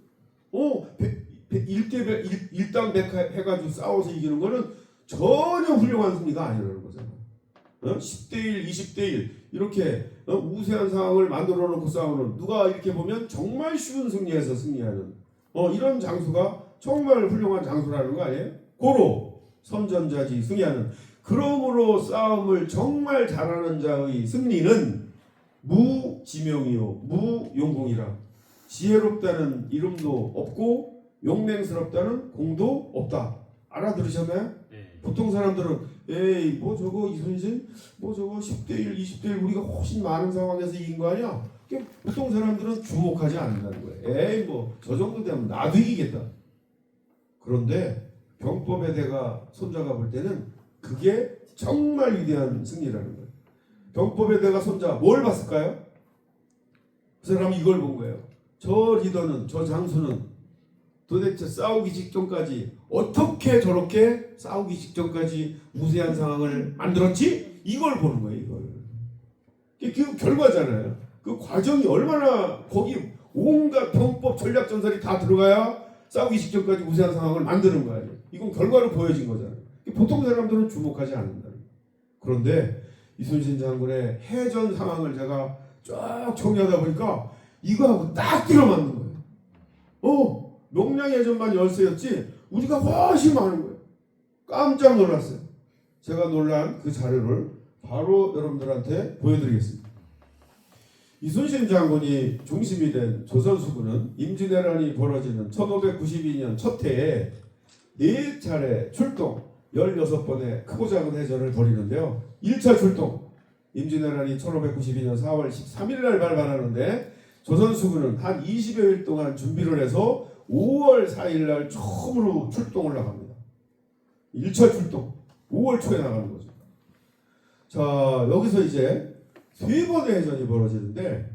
일당백 해가지고 싸워서 이기는 거는 전혀 훌륭한 승리가 아니라는 거잖아. 10대 1, 20대 1 이렇게 우세한 상황을 만들어 놓고 싸우는 누가 이렇게 보면 정말 쉬운 승리에서 승리하는 이런 장수가 정말 훌륭한 장수라는 거 아니에요? 고로 선전자지 승리하는. 그러므로 싸움을 정말 잘하는 자의 승리는 무지명이요 무용공이라. 지혜롭다는 이름도 없고 용맹스럽다는 공도 없다. 알아들으셨나요? 네. 보통 사람들은 에이 뭐 저거 이순신 뭐 저거 10대 1, 20대 1 우리가 훨씬 많은 상황에서 이긴 거 아니야? 보통 사람들은 주목하지 않는다는 거예요. 에이 뭐 저 정도 되면 나도 이기겠다. 그런데 병법의 대가 손자가 볼 때는 그게 정말 위대한 승리라는 거예요. 병법의 대가 손자 뭘 봤을까요? 그 사람은 이걸 본 거예요. 저 리더는 저 장수는 도대체 싸우기 직전까지 어떻게 저렇게 싸우기 직전까지 우세한 상황을 만들었지? 이걸 보는 거예요. 이걸. 그 결과잖아요. 그 과정이 얼마나 거기 온갖 병법 전략 전설이 다 들어가야 싸우기 직전까지 우세한 상황을 만드는 거예요. 이건 결과로 보여진 거잖아요. 보통 사람들은 주목하지 않는다. 그런데 이순신 장군의 해전 상황을 제가 쭉 정리하다 보니까 이거하고 딱 들어맞는 거예요. 명량해전만 열세였지 우리가 훨씬 많은 거예요. 깜짝 놀랐어요. 제가 놀란 그 자료를 바로 여러분들한테 보여드리겠습니다. 이순신 장군이 중심이 된 조선수군은 임진왜란이 벌어지는 1592년 첫 해에 4차례 출동 16번의 크고 작은 해전을 벌이는데요. 1차 출동 임진왜란이 1592년 4월 13일 날 발발하는데 조선수군은 한 20여일 동안 준비를 해서 5월 4일 날 처음으로 출동을 나갑니다. 1차 출동 5월 초에 나가는 거죠. 자 여기서 이제 3번의 해전이 벌어지는데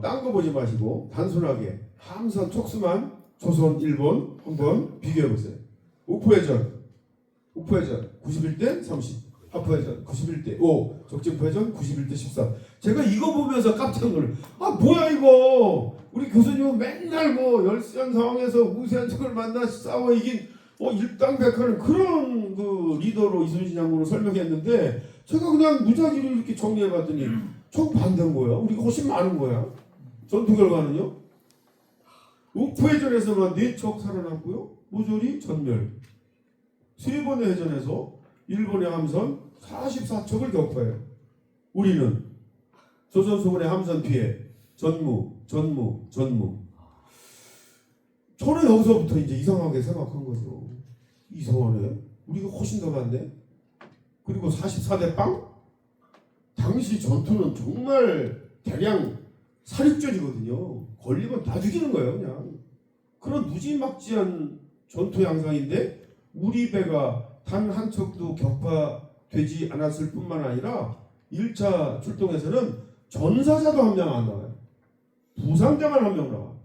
딴 거 보지 마시고 단순하게 함선 촉수만 조선 일본 한번 비교해 보세요. 옥포해전 91대 30, 하포해전 91대 5, 적진포해전 91대 14. 제가 이거 보면서 깜짝 놀래. 뭐야 이거? 우리 교수님은 맨날 뭐 열세한 상황에서 우세한 적을 만나 싸워 이긴 일당백하는 그런 그 리더로 이순신 장군을 설명했는데 제가 그냥 무작위로 이렇게 정리해봤더니 정반대인 거야. 우리가 훨씬 많은 거야. 전투 결과는요. 옥포해전에서만 4척 살아났고요. 모조리 전멸. 3번의 해전에서 일본의 함선 44척을 격파해요. 우리는 조선수군의 함선 피해 전무. 저는 여기서부터 이제 이상하게 생각한 거죠. 이상하네. 우리가 훨씬 더 많네. 그리고 44대 빵? 당시 전투는 정말 대량 사륙전이거든요. 걸리면 다 죽이는 거예요, 그냥. 그런 무지막지한 전투 양상인데 우리 배가 단 한 척도 격파되지 않았을 뿐만 아니라 1차 출동에서는 전사자도 한 명 안 나와요. 부상자만 한 명 나와요.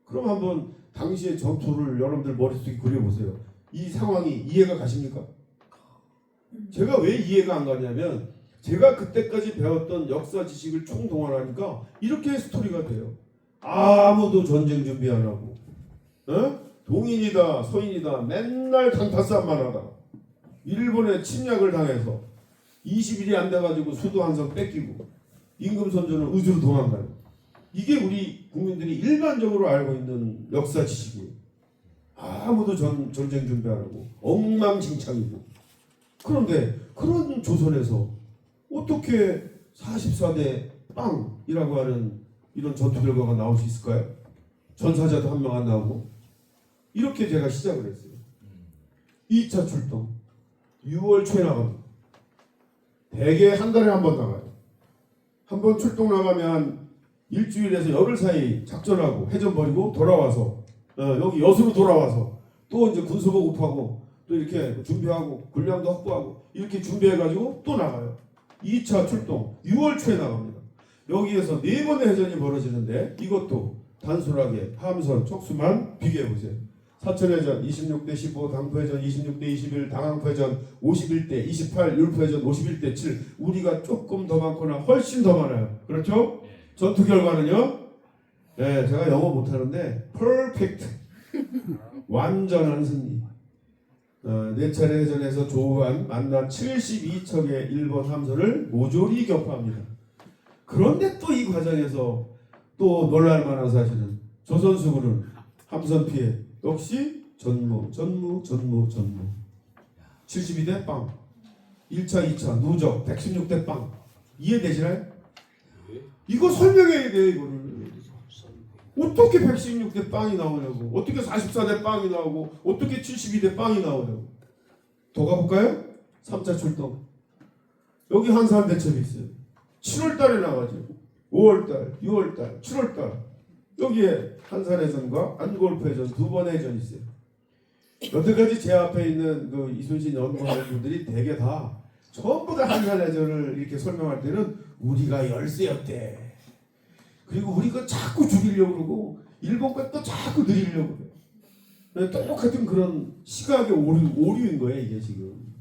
그럼 한번 당시의 전투를 여러분들 머릿속에 그려보세요. 이 상황이 이해가 가십니까? 제가 왜 이해가 안 가냐면 제가 그때까지 배웠던 역사 지식을 총동원하니까 이렇게 스토리가 돼요. 아무도 전쟁 준비 안 하고 동인이다 서인이다 맨날 강타싸움만 하다가 일본에 침략을 당해서 20일이 안 돼가지고 수도 한 성 뺏기고 임금선조는 의주로 도망가요. 이게 우리 국민들이 일반적으로 알고 있는 역사 지식이에요. 아무도 전쟁 준비 안 하고 엉망진창이고. 그런데 그런 조선에서 어떻게 44대 빵이라고 하는 이런 전투 결과가 나올 수 있을까요? 전사자도 한 명 안 나오고. 이렇게 제가 시작을 했어요. 2차 출동 6월 초에 나갑니다. 대개 한 달에 한 번 나가요. 한 번 출동 나가면 일주일에서 열흘 사이 작전하고 해전 벌이고 돌아와서 여기 여수로 돌아와서 또 이제 군수 보급하고 또 이렇게 준비하고 군량도 확보하고 이렇게 준비해가지고 또 나가요. 2차 출동 6월 초에 나갑니다. 여기에서 4번의 해전이 벌어지는데 이것도 단순하게 함선, 척수만 비교해보세요. 사천해전 26대 15, 당포해전 26대 21, 당항포해전 51대 28, 율포해전 51대 7. 우리가 조금 더 많거나 훨씬 더 많아요. 그렇죠? 전투 결과는요. 네, 제가 영어 못하는데 퍼펙트 완전한 승리. 4차례 해전에서 조우한 만나 72척의 일본 함선을 모조리 격파합니다. 그런데 또 이 과정에서 또 놀랄만한 사실은 조선수군은 함선 피해 역시 전무 72대 빵. 1차 2차 누적 116대 빵. 이해되시나요? 이거 설명해야 돼. 이거를 어떻게 116대 빵이 나오냐고, 어떻게 44대 빵이 나오고, 어떻게 72대 빵이 나오냐고. 더 가볼까요? 3차 출동. 여기 한산 대첩이 있어요. 7월달에 나가죠. 5월달, 6월달, 7월달. 여기에 한산해전과 안골포해전 두 번의 해전이 있어요. 여태까지 제 앞에 있는 그 이순신 연구하는 분들이 대개 다 전부 다 한산해전을 이렇게 설명할 때는 우리가 열세였대. 그리고 우리가 자꾸 죽이려고 그러고 일본과 또 자꾸 늘리려고 그래요. 똑같은 그런 시각의 오류인 거예요 이게 지금.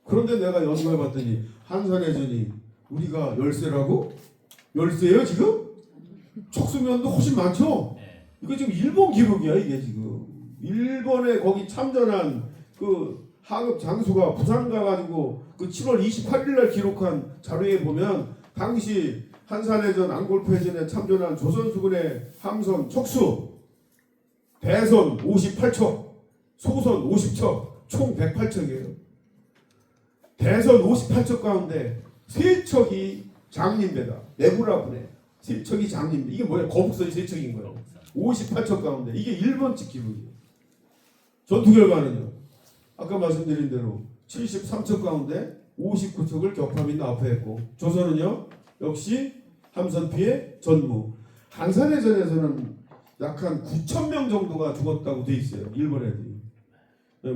그런데 내가 연구해봤더니 한산해전이 우리가 열세라고? 열세예요 지금? 척수면도 훨씬 많죠? 이거 지금 일본 기록이야 이게 지금. 일본에 거기 참전한 그 하급 장수가 부산 가가지고 그 7월 28일 날 기록한 자료에 보면 당시 한산해전 안골포해전에 참전한 조선수군의 함선 척수 대선 58척, 소선 50척, 총 108척이에요. 대선 58척 가운데 3척이 장림배다. 네구라분에 3척이 장림배. 이게 뭐야? 거북선이 3척인 거예요. 58척 가운데 이게 일본 측 기록이에요. 전투 결과는요. 아까 말씀드린 대로 73척 가운데 59척을 격파 및 납포했고 조선은요. 역시 함선 피해 전무. 한산해전에서는 약 한 9,000명 정도가 죽었다고 돼 있어요. 일본 애들이.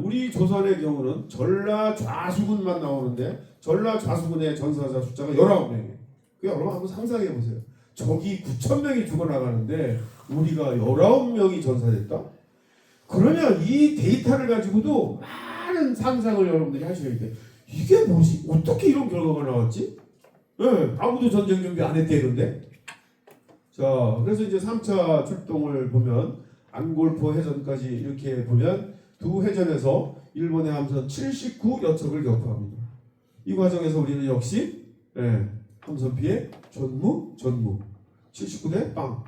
우리 조선의 경우는 전라 좌수군만 나오는데 전라 좌수군의 전사자 숫자가 19명이에요. 여러분 한번 상상해 보세요. 저기 9,000명이 죽어나가는데 우리가 19명이 전사됐다? 그러면 이 데이터를 가지고도 많은 상상을 여러분들이 하셔야 돼요. 이게 뭐지? 어떻게 이런 결과가 나왔지? 아무도 전쟁 준비 안 했대는데. 자, 그래서 이제 3차 출동을 보면 안골포 해전까지 이렇게 보면 두 해전에서 일본의 함선 79여 척을 격파합니다. 이 과정에서 우리는 역시 함선 피해 전무 79대 빵.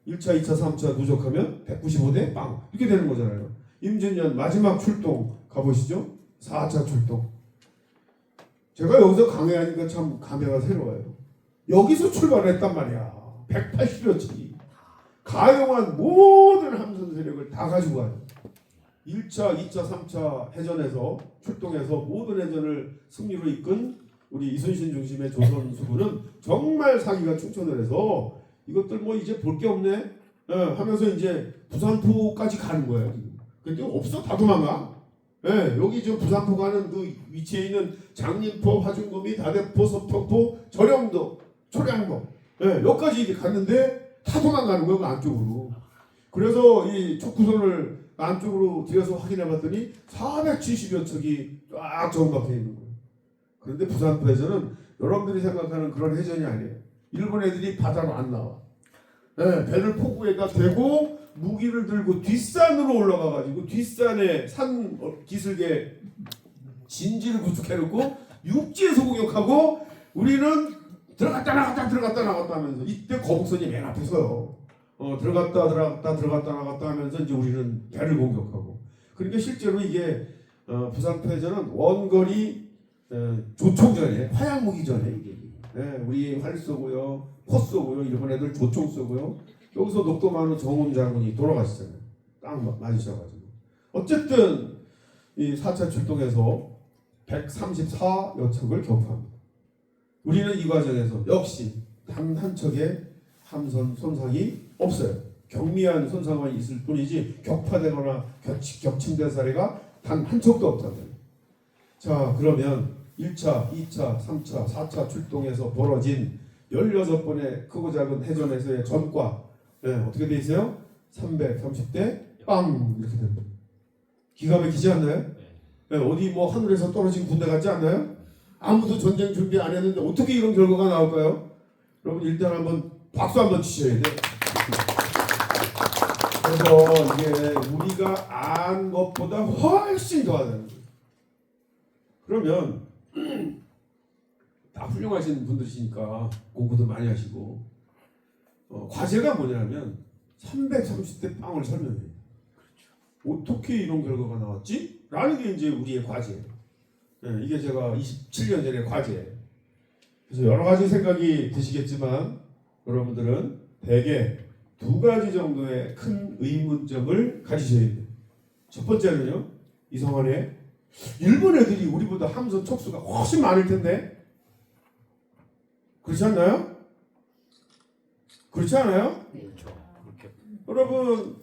1차, 2차, 3차 누적하면 195대 빵. 이렇게 되는 거잖아요. 임진년 마지막 출동 가보시죠. 4차 출동. 제가 여기서 강해하니까 참 감회가 새로워요. 여기서 출발했단 말이야. 180여 척이 가용한 모든 함선 세력을 다 가지고 와요. 1차, 2차, 3차 해전에서 출동해서 모든 해전을 승리로 이끈 우리 이순신 중심의 조선 수군은 정말 사기가 충천을 해서 이것들 뭐 이제 볼 게 없네 하면서 이제 부산포까지 가는 거예요. 근데 없어, 다 도망가. 여기 저 부산포 가는 그 위치에 있는 장림포, 화중금이, 다대포, 서평포, 절영도, 초량도 여기까지 이제 갔는데 다 도망가는 거예요, 그 안쪽으로. 그래서 이 촉구선을 안쪽으로 들여서 확인해봤더니 470여 척이 쫙 정박해 있는 거예요. 그런데 부산포에서는 여러분들이 생각하는 그런 해전이 아니에요. 일본 애들이 바다로 안 나와. 배를 포구에다 대고 무기를 들고 뒷산으로 올라가가지고 뒷산에 산 기슭에 진지를 구축해놓고 육지에서 공격하고 우리는 들어갔다 나갔다 하면서 이때 거북선이 맨 앞에 서요. 들어갔다 나갔다 하면서 이제 우리는 배를 공격하고. 그러니까 실제로 이게 부산포해전은 원거리 조총전이에요. 화약무기전이에요. 이게. 우리 활 쏘고요, 포 쏘고요, 일본 애들 조총 쏘고요. 여기서 녹도만우 정훈 장군이 돌아가시잖아요. 딱 맞으셔가지고. 어쨌든 이 4차 출동해서 134여 척을 격파합니다. 우리는 이 과정에서 역시 단 한 척의 함선 손상이 없어요. 경미한 손상만 있을 뿐이지 격파되거나 격침된 사례가 단 한 척도 없다고요. 자, 그러면 1차, 2차, 3차, 4차 출동에서 벌어진 16번의 크고 작은 해전에서의 전과 어떻게 돼 있어요? 330대 빵 이렇게 됩니다. 기가 막히지 않나요? 어디 뭐 하늘에서 떨어진 군대 같지 않나요? 아무도 전쟁 준비 안 했는데 어떻게 이런 결과가 나올까요? 여러분 일단 한번 박수 한번 치셔야 돼요. 그래서 이게 우리가 안 것보다 훨씬 더하다는 거예요. 그러면 다 훌륭하신 분들이시니까 공부도 많이 하시고 과제가 뭐냐면 330대 빵을 설명해요. 어떻게 이런 결과가 나왔지? 라는 게 이제 우리의 과제예요. 이게 제가 27년 전의 과제예요. 그래서 여러 가지 생각이 드시겠지만 여러분들은 대개 두 가지 정도의 큰 의문점을 가지셔야 돼요. 첫 번째는요, 이성환의 일본 애들이 우리보다 함선 척수가 훨씬 많을 텐데 그렇지 않나요? 그렇지 않아요? 그렇죠. 그렇게 여러분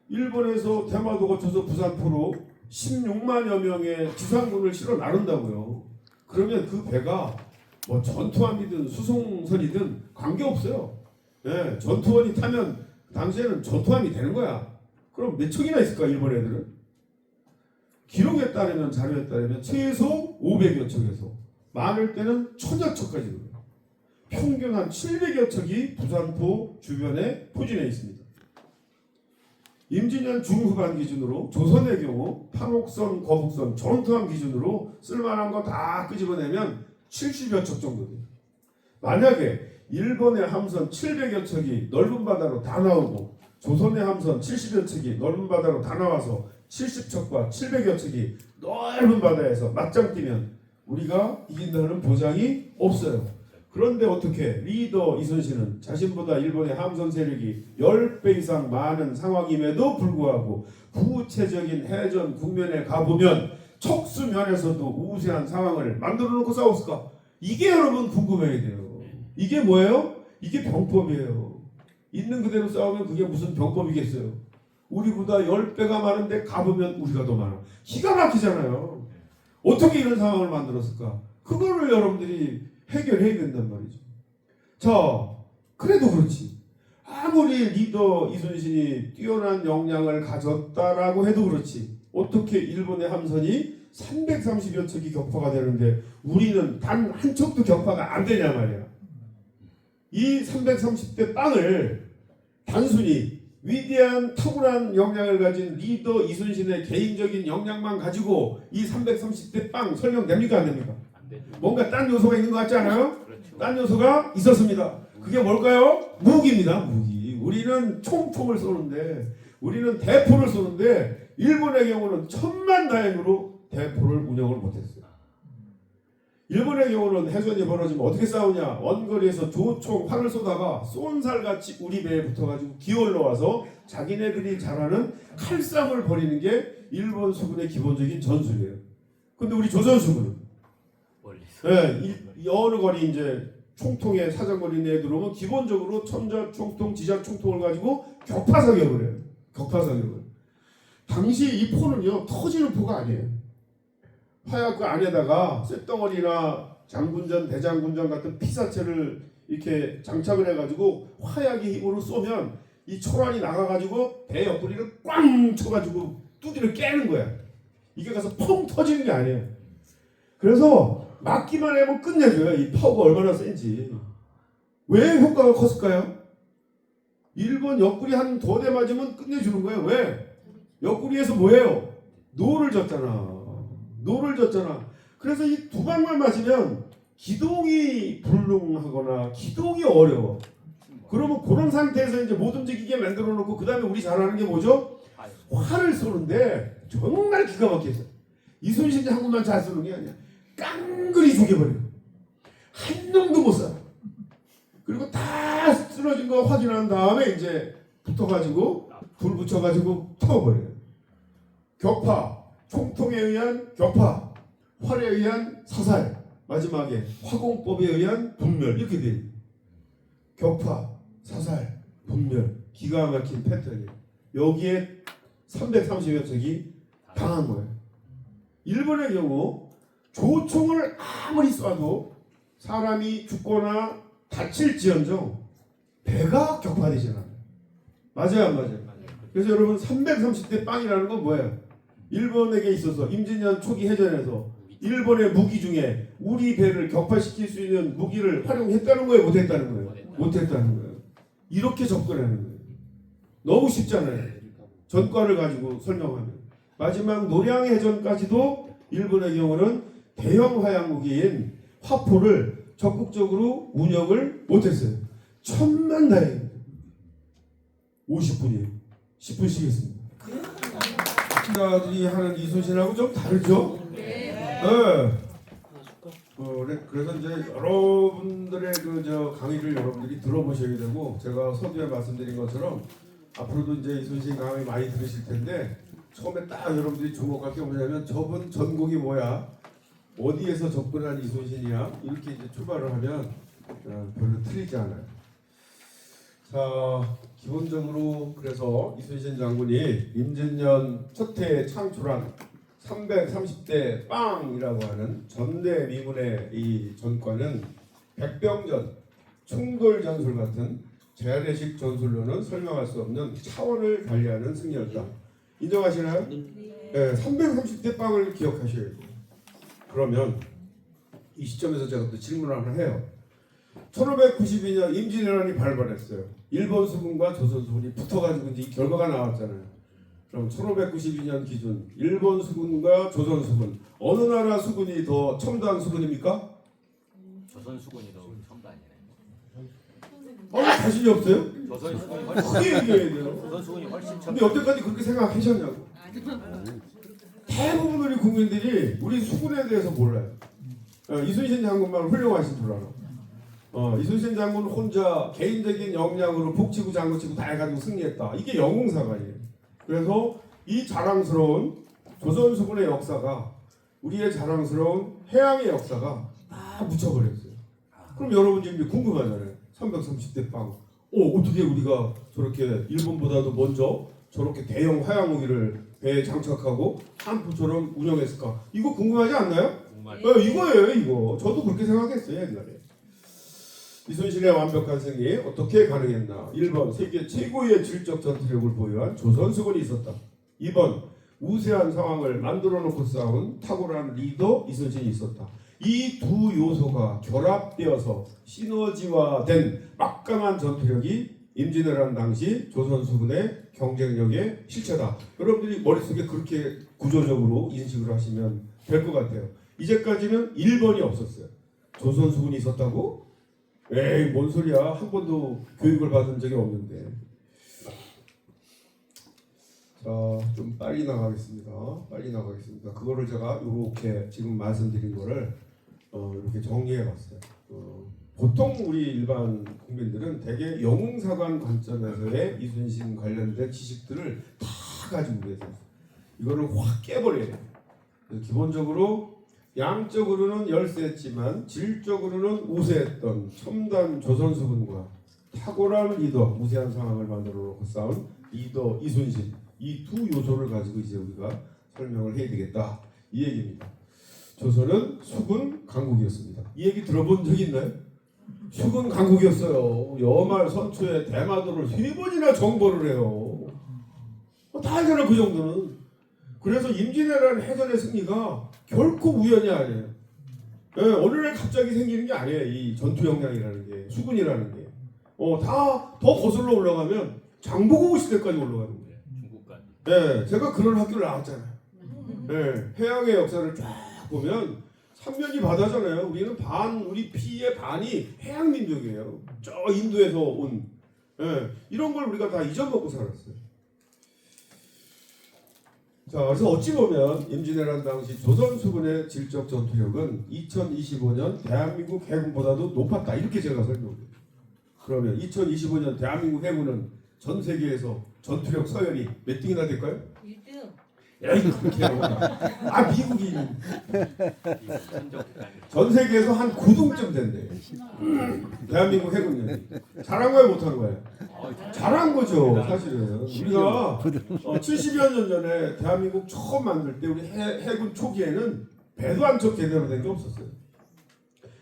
일본에서 대마도 거쳐서 부산포로 16만여 명의 지상군을 실어 나른다고요. 그러면 그 배가 뭐 전투함이든 수송선이든 관계없어요. 전투원이 타면 당시에는 전투함이 되는 거야. 그럼 몇 척이나 있을까 일본 애들은? 기록에 따르면 자료에 따르면 최소 500여 척에서 많을 때는 1000여 척까지 돼요. 평균 한 700여 척이 부산포 주변에 포진해 있습니다. 임진년 중후반 기준으로 조선의 경우 판옥선, 거북선, 전투함 기준으로 쓸만한 거 다 끄집어내면 70여 척 정도 돼요. 만약에 일본의 함선 700여 척이 넓은 바다로 다 나오고 조선의 함선 70여 척이 넓은 바다로 다 나와서 70척과 700여 척이 넓은 바다에서 맞짱 뛰면 우리가 이긴다는 보장이 없어요. 그런데 어떻게 리더 이순신은 자신보다 일본의 함선 세력이 10배 이상 많은 상황임에도 불구하고 구체적인 해전 국면에 가보면 척수면에서도 우세한 상황을 만들어 놓고 싸웠을까? 이게 여러분 궁금해야 돼요. 이게 뭐예요? 이게 병법이에요. 있는 그대로 싸우면 그게 무슨 병법이겠어요? 우리보다 10배가 많은데 가보면 우리가 더 많아. 기가 막히잖아요. 어떻게 이런 상황을 만들었을까? 그거를 여러분들이 해결해야 된단 말이죠. 자, 그래도 그렇지. 아무리 리더 이순신이 뛰어난 역량을 가졌다라고 해도 그렇지. 어떻게 일본의 함선이 330여 척이 격파가 되는데 우리는 단 한 척도 격파가 안 되냐 말이야. 이 330대 빵을 단순히 위대한 탁월한 역량을 가진 리더 이순신의 개인적인 역량만 가지고 이 330대 빵 설명됩니까 안 됩니까? 안 되죠. 뭔가 딴 요소가 있는 것 같지 않아요? 그렇죠. 딴 요소가 있었습니다. 그게 뭘까요? 무기입니다. 무기. 우리는 총을 쏘는데 우리는 대포를 쏘는데 일본의 경우는 천만다행으로 대포를 운영을 못했어요. 일본의 경우는 해전이 벌어지면 어떻게 싸우냐? 원거리에서 조총 활을 쏘다가 쏜살같이 우리 배에 붙어가지고 기어올라와서 자기네들이 잘하는 칼싸움을 벌이는 게 일본 수군의 기본적인 전술이에요. 근데 우리 조선 수군은 멀리서. 이 어느 거리 이제 총통에 사정거리 내에 들어오면 기본적으로 천자 총통, 지자 총통을 가지고 격파 사격을 해요. 격파 사격을. 당시 이 포는요 터지는 포가 아니에요. 화약 그 안에다가 쇳덩어리나 장군전, 대장군전 같은 피사체를 이렇게 장착을 해가지고 화약의 힘으로 쏘면 이 초란이 나가가지고 배 옆구리를 꽝 쳐가지고 뚜디를 깨는 거야. 이게 가서 펑 터지는 게 아니에요. 그래서 맞기만 하면 끝내줘요. 이 파워가 얼마나 센지. 왜 효과가 컸을까요? 일본 옆구리 한 2대 맞으면 끝내주는 거예요. 왜? 옆구리에서 뭐예요? 노를 졌잖아. 노를 졌잖아. 그래서 이 2방만 맞으면 기동이 불능하거나 기동이 어려워. 그러면 그런 상태에서 이제 못 움직이게 만들어 놓고 그 다음에 우리 잘하는 게 뭐죠? 활을 쏘는데 정말 기가 막혀요. 이순신이 한 군만 잘 쏘는 게 아니야. 깡그리 죽여버려. 한 놈도 못 살아. 그리고 다 쓰러진 거 확인한 다음에 이제 붙어가지고 불 붙여가지고 태워버려요. 격파, 총통에 의한 격파, 활에 의한 사살, 마지막에 화공법에 의한 분멸 이렇게 돼요. 격파, 사살, 분멸 기가 막힌 패턴이에요. 여기에 330여 척이 당한 거예요. 일본의 경우 조총을 아무리 쏴도 사람이 죽거나 다칠지언정 배가 격파되지 않아요. 맞아요, 안 맞아요? 그래서 여러분 330대 빵이라는 건 뭐예요? 일본에게 있어서 임진년 초기 해전에서 일본의 무기 중에 우리 배를 격파시킬 수 있는 무기를 활용했다는 거예요? 못했다는 거예요? 못했다는 거예요. 이렇게 접근하는 거예요. 너무 쉽잖아요. 전과를 가지고 설명하면. 마지막 노량해전까지도 일본의 경우는 대형 화약 무기인 화포를 적극적으로 운영을 못했어요. 천만다행입니다. 50분이에요. 10분 쉬겠습니다. 자들이 하는 이순신하고 좀 다르죠? 네. 그래서 이제 여러분들의 강의를 여러분들이 들어보셔야 되고, 제가 서두에 말씀드린 것처럼 앞으로도 이제 이순신 강의 많이 들으실 텐데, 처음에 딱 여러분들이 주목할 게 뭐냐면 저분 전공이 뭐야? 어디에서 접근한 이순신이야? 이렇게 이제 출발을 하면 별로 틀리지 않아요. 자, 기본적으로 그래서 이순신 장군이 임진년 첫 해에 창출한 330대 빵이라고 하는 전대미문의 이 전과는 백병전, 충돌전술 같은 재래식 전술로는 설명할 수 없는 차원을 달리하는 승리였다. 인정하시나요? 네, 330대 빵을 기억하셔야 돼요. 그러면 이 시점에서 제가 또 질문을 하나 해요. 1592년 임진왜란이 발발했어요. 일본 수군과 조선 수군이 붙어가지고 이제 이 결과가 나왔잖아요. 그럼 1592년 기준 일본 수군과 조선 수군 어느 나라 수군이 더 첨단 수군입니까? 조선 수군이 더 첨단이네. 자신이 없어요? 조선 수군이 훨씬 크게 얘기해야 돼요. 조선 수군이 훨씬 근데 첨단. 여태까지 그렇게 생각하셨냐고. 대부분 우리 국민들이 우리 수군에 대해서 몰라요. 이순신 장군만 훌륭하신 줄 알아. 이순신 장군 혼자 개인적인 역량으로 북치고 장구치고 다 해가지고 승리했다. 이게 영웅사관이에요. 그래서 이 자랑스러운 조선 수군의 역사가 우리의 자랑스러운 해양의 역사가 다 묻혀버렸어요. 그럼 여러분 지금 궁금하잖아요. 330대 빵. 어떻게 우리가 저렇게 일본보다도 먼저 저렇게 대형 화약 무기를 배에 장착하고 한포처럼 운영했을까? 이거 궁금하지 않나요? 이거예요, 이거. 저도 그렇게 생각했어요, 옛날에. 이순신의 완벽한 승리 어떻게 가능했나? 1번 세계 최고의 질적 전투력을 보유한 조선 수군이 있었다. 2번 우세한 상황을 만들어 놓고 싸운 탁월한 리더 이순신이 있었다. 이 두 요소가 결합되어서 시너지화된 막강한 전투력이 임진왜란 당시 조선 수군의 경쟁력의 실체다. 여러분들이 머릿속에 그렇게 구조적으로 인식을 하시면 될 것 같아요. 이제까지는 1번이 없었어요. 조선 수군이 있었다고? 에이, 뭔 소리야. 한 번도 교육을 받은 적이 없는데. 자, 좀 빨리 나가겠습니다. 그거를 제가 이렇게 지금 말씀드린 거를 이렇게 정리해봤어요. 보통 우리 일반 국민들은 대개 영웅사관 관점에서의 이순신 관련된 지식들을 다 가지고 계세요. 이거를 확 깨버려야 돼요. 기본적으로 양적으로는 열세했지만 질적으로는 우세했던 첨단 조선수군과 탁월한 리더, 무세한 상황을 만들어 놓고 싸운 리더 이순신, 이 두 요소를 가지고 이제 우리가 설명을 해야 되겠다, 이 얘기입니다. 조선은 수군 강국이었습니다. 이 얘기 들어본 적 있나요? 수군 강국이었어요. 여말 선초에 대마도를 3번이나 정벌을 해요. 다 알잖아, 그 정도는. 그래서 임진왜란 해전의 승리가 결코 우연이 아니에요. 예, 어느 날 갑자기 생기는 게 아니에요. 이 전투 역량이라는 게, 수군이라는 게. 다 더 거슬러 올라가면 장보고 시대까지 올라가는 거예요. 중국까지. 예, 제가 그런 학교를 나왔잖아요. 예, 해양의 역사를 쫙 보면 삼면이 바다잖아요. 우리는 우리 피의 반이 해양 민족이에요. 저 인도에서 온. 예, 이런 걸 우리가 다 잊어먹고 살았어요. 자, 그래서 어찌 보면 임진왜란 당시 조선 수군의 질적 전투력은 2025년 대한민국 해군보다도 높았다, 이렇게 제가 설명드려요. 그러면 2025년 대한민국 해군은 전 세계에서 전투력 서열이 몇 등이나 될까요? 1등. 에이, 그렇게 하고. 미국이 선적 전 세계에서 한 9등쯤 된대. 대한민국 해군이 잘한 거야, 못한 거야? 잘한 거죠, 사실은. 우리가 70여 년 전에 대한민국 처음 만들 때 우리 해군 초기에는 배도 한척 제대로 된 게 없었어요.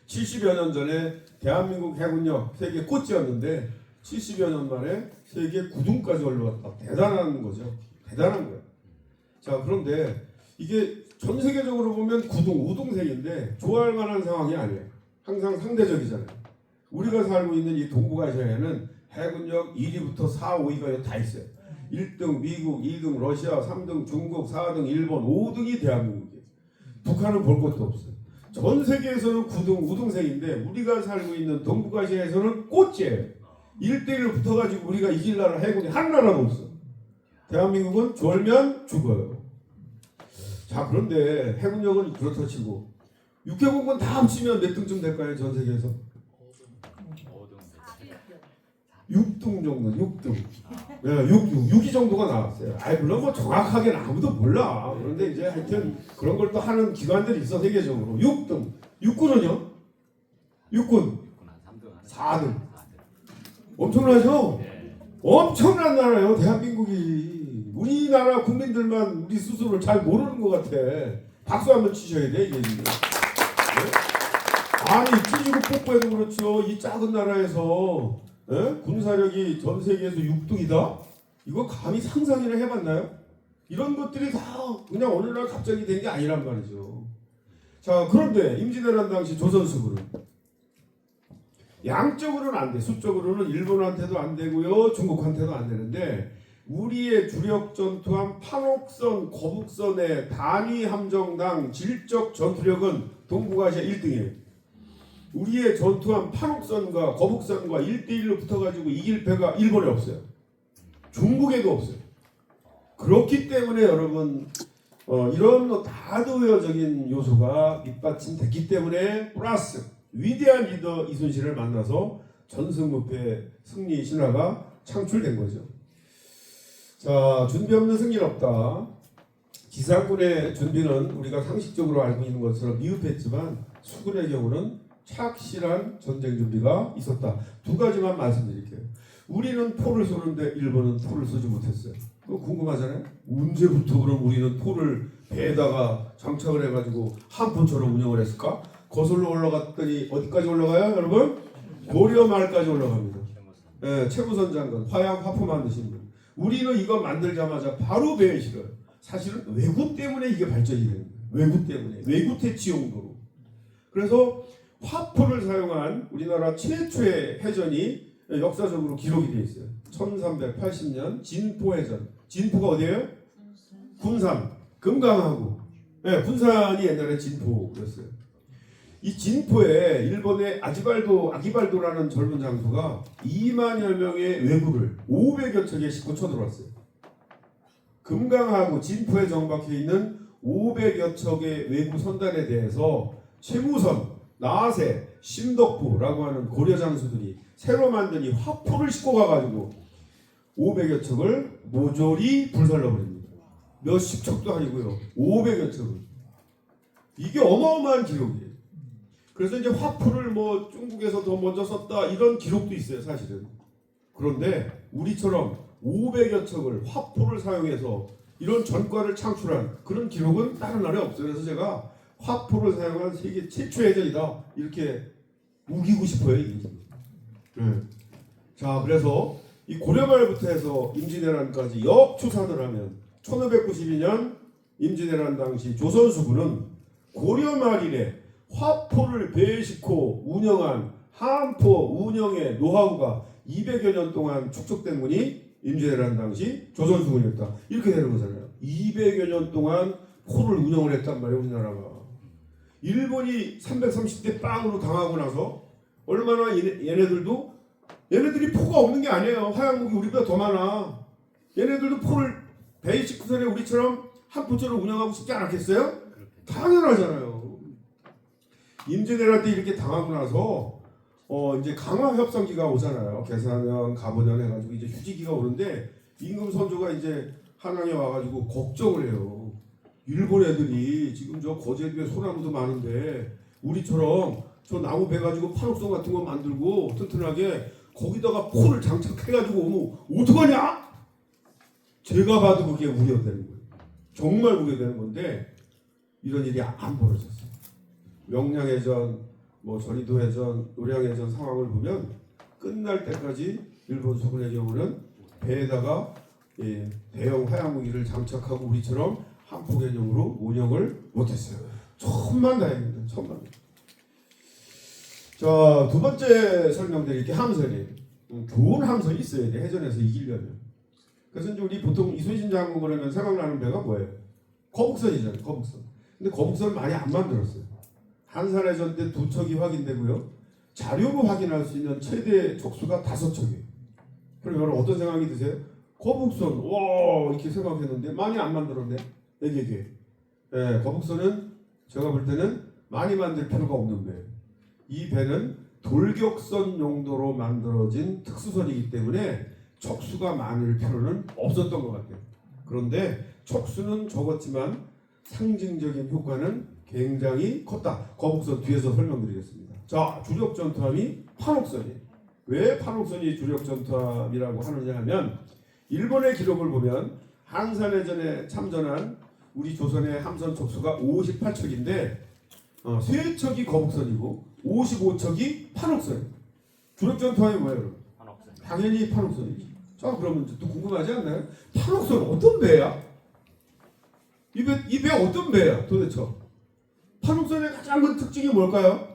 70여 년 전에 대한민국 해군력 세계 꼴찌였는데 70여 년 만에 세계 9등까지 올라왔다. 대단한 거죠. 대단한 거예요. 자, 그런데 이게 전 세계적으로 보면 9등, 5등생인데 좋아할 만한 상황이 아니에요. 항상 상대적이잖아요. 우리가 살고 있는 이 동북아시아에는 해군력 1위부터 4, 5위가 다 있어요. 1등 미국, 2등 러시아, 3등 중국, 4등 일본, 5등이 대한민국이에요. 북한은 볼 것도 없어요. 전 세계에서는 9등, 5등생인데 우리가 살고 있는 동북아시아에서는 꼴찌예요. 1대1로 붙어가지고 우리가 이길 나라 해군이 한 나라도 없어. 대한민국은 졸면 죽어요. 자, 그런데 해군력은 그렇다 치고 육해공군 다 합치면 몇 등쯤 될까요? 전 세계에서? 6등 정도, 6등. 네, 6위 정도가 나왔어요. 물론 뭐 정확하게는 아무도 몰라. 그런데 이제 하여튼 그런 걸 또 하는 기관들이 있어, 세계적으로. 6등. 육군은요? 육군 4등. 엄청나죠? 엄청난 나라예요, 대한민국이. 우리나라 국민들만 우리 스스로를 잘 모르는 것 같아. 박수 한번 치셔야 돼, 이게. 네? 아니, 찌지고 뽀뽀해도 그렇죠. 이 작은 나라에서 군사력이 전 세계에서 6등이다? 이거 감히 상상이나 해봤나요? 이런 것들이 다 그냥 어느 날 갑자기 된 게 아니란 말이죠. 자, 그런데 임진왜란 당시 조선수군은 양적으로는 안 돼. 수적으로는 일본한테도 안 되고요, 중국한테도 안 되는데 우리의 주력 전투함 판옥선, 거북선의 단위 함정당 질적 전투력은 동북아시아 1등이에요. 우리의 전투함 판옥선과 거북선과 1대1로 붙어가지고 이길 배가 일본에 없어요. 중국에도 없어요. 그렇기 때문에 여러분 이런 다도여적인 요소가 밑받침됐기 때문에 플러스 위대한 리더 이순신을 만나서 전승무패 승리 신화가 창출된 거죠. 자, 준비 없는 승리는 없다. 지상군의 준비는 우리가 상식적으로 알고 있는 것처럼 미흡했지만 수군의 경우는 착실한 전쟁 준비가 있었다. 두 가지만 말씀드릴게요. 우리는 포를 쏘는데 일본은 포를 쏘지 못했어요. 그거 궁금하잖아요. 언제부터 그럼 우리는 포를 배에다가 장착을 해가지고 한포처럼 운영을 했을까? 거슬러 올라갔더니 어디까지 올라가요, 여러분? 고려 말까지 올라갑니다. 최무선 장관 화양 화포 만드신 분. 우리는 이거 만들자마자 바로 배에 실어요. 사실은 외구 때문에 이게 발전이 되는 거예요. 외구 때문에. 외구 퇴치 용도로. 그래서 화포를 사용한 우리나라 최초의 해전이 역사적으로 기록이 되어 있어요. 1380년 진포해전. 진포가 어디예요? 군산. 금강하고. 군산이 옛날에 진포였어요. 이 진포에 일본의 아기발도라는 젊은 장수가 2만여 명의 왜구를 500여 척에 싣고 쳐들어왔어요. 금강하고 진포에 정박해 있는 500여 척의 왜구 선단에 대해서 최무선 나세, 심덕부라고 하는 고려 장수들이 새로 만든 이 화포를 싣고 가가지고 500여 척을 모조리 불살라버립니다. 몇십 척도 아니고요. 500여 척을. 이게 어마어마한 기록이에요. 그래서 이제 화포를 뭐 중국에서 더 먼저 썼다 이런 기록도 있어요, 사실은. 그런데 우리처럼 500여 척을 화포를 사용해서 이런 전과를 창출한 그런 기록은 다른 나라에 없어요. 그래서 제가 화포를 사용한 세계 최초의 해전이다 이렇게 우기고 싶어요. 이게. 네. 자, 그래서 이 고려 말부터 해서 임진왜란까지 역추산을 하면 1592년 임진왜란 당시 조선수군은 고려 말 이래 화포를 배식호 운영한 함포 운영의 노하우가 200여 년 동안 축적된 분이 임진왜란 당시 조선수군이었다. 이렇게 되는 거잖아요. 200여 년 동안 포를 운영을 했단 말이에요. 우리나라가. 일본이 330대 빵으로 당하고 나서 얼마나 얘네들이 포가 없는 게 아니에요. 화약무기 우리보다 더 많아. 얘네들도 포를 베이식후선에 우리처럼 한 포처럼 운영하고 싶지 않았겠어요? 당연하잖아요. 임진왜란 때 이렇게 당하고 나서 이제 강화 협상기가 오잖아요. 개사년, 가보년 해가지고 이제 휴지기가 오는데 임금 선조가 이제 한양에 와가지고 걱정을 해요. 일본 애들이 지금 저 거제도에 소나무도 많은데 우리처럼 저 나무 베가지고 판옥선 같은 거 만들고 튼튼하게 거기다가 포를 장착해가지고 오면 어떡하냐? 제가 봐도 그게 우려되는 거예요. 정말 우려되는 건데 이런 일이 안 벌어졌어요. 명량해전, 뭐 전이도해전, 노량해전 상황을 보면 끝날 때까지 일본 수군의 경우는 배에다가 대형 화약무기를 장착하고 우리처럼 함포 개념으로 운영을 못했어요. 천만다행입니다. 천만다행. 자, 두 번째 설명드릴게 함선이. 좋은 함선이 있어야 돼. 해전에서 이기려면. 그래서 이제 우리 보통 이순신 장군 그러면 생각나는 배가 뭐예요? 거북선이잖아요. 거북선. 근데 거북선을 많이 안 만들었어요. 한산해전 때 2척이 확인되고요. 자료로 확인할 수 있는 최대 척수가 5척이에요. 그럼 여러분 어떤 생각이 드세요? 거북선, 와 이렇게 생각했는데 많이 안 만들었네. 네. 거북선은 제가 볼 때는 많이 만들 필요가 없는 배예요. 이 배는 돌격선 용도로 만들어진 특수선이기 때문에 척수가 많을 필요는 없었던 것 같아요. 그런데 척수는 적었지만 상징적인 효과는 굉장히 컸다. 거북선 뒤에서 설명드리겠습니다. 자, 주력 전투함이 판옥선이에요. 왜 판옥선이 주력 전투함이라고 하느냐 하면 일본의 기록을 보면 한산해전에 참전한 우리 조선의 함선 척수가 58척인데 3척이 거북선이고 55척이 판옥선이에요. 주력 전투함이 뭐예요? 판옥선. 당연히 판옥선이죠. 자, 그러면 또 궁금하지 않나요? 판옥선 어떤 배야? 이 배 어떤 배야 도대체? 판옥선의 가장 큰 특징이 뭘까요?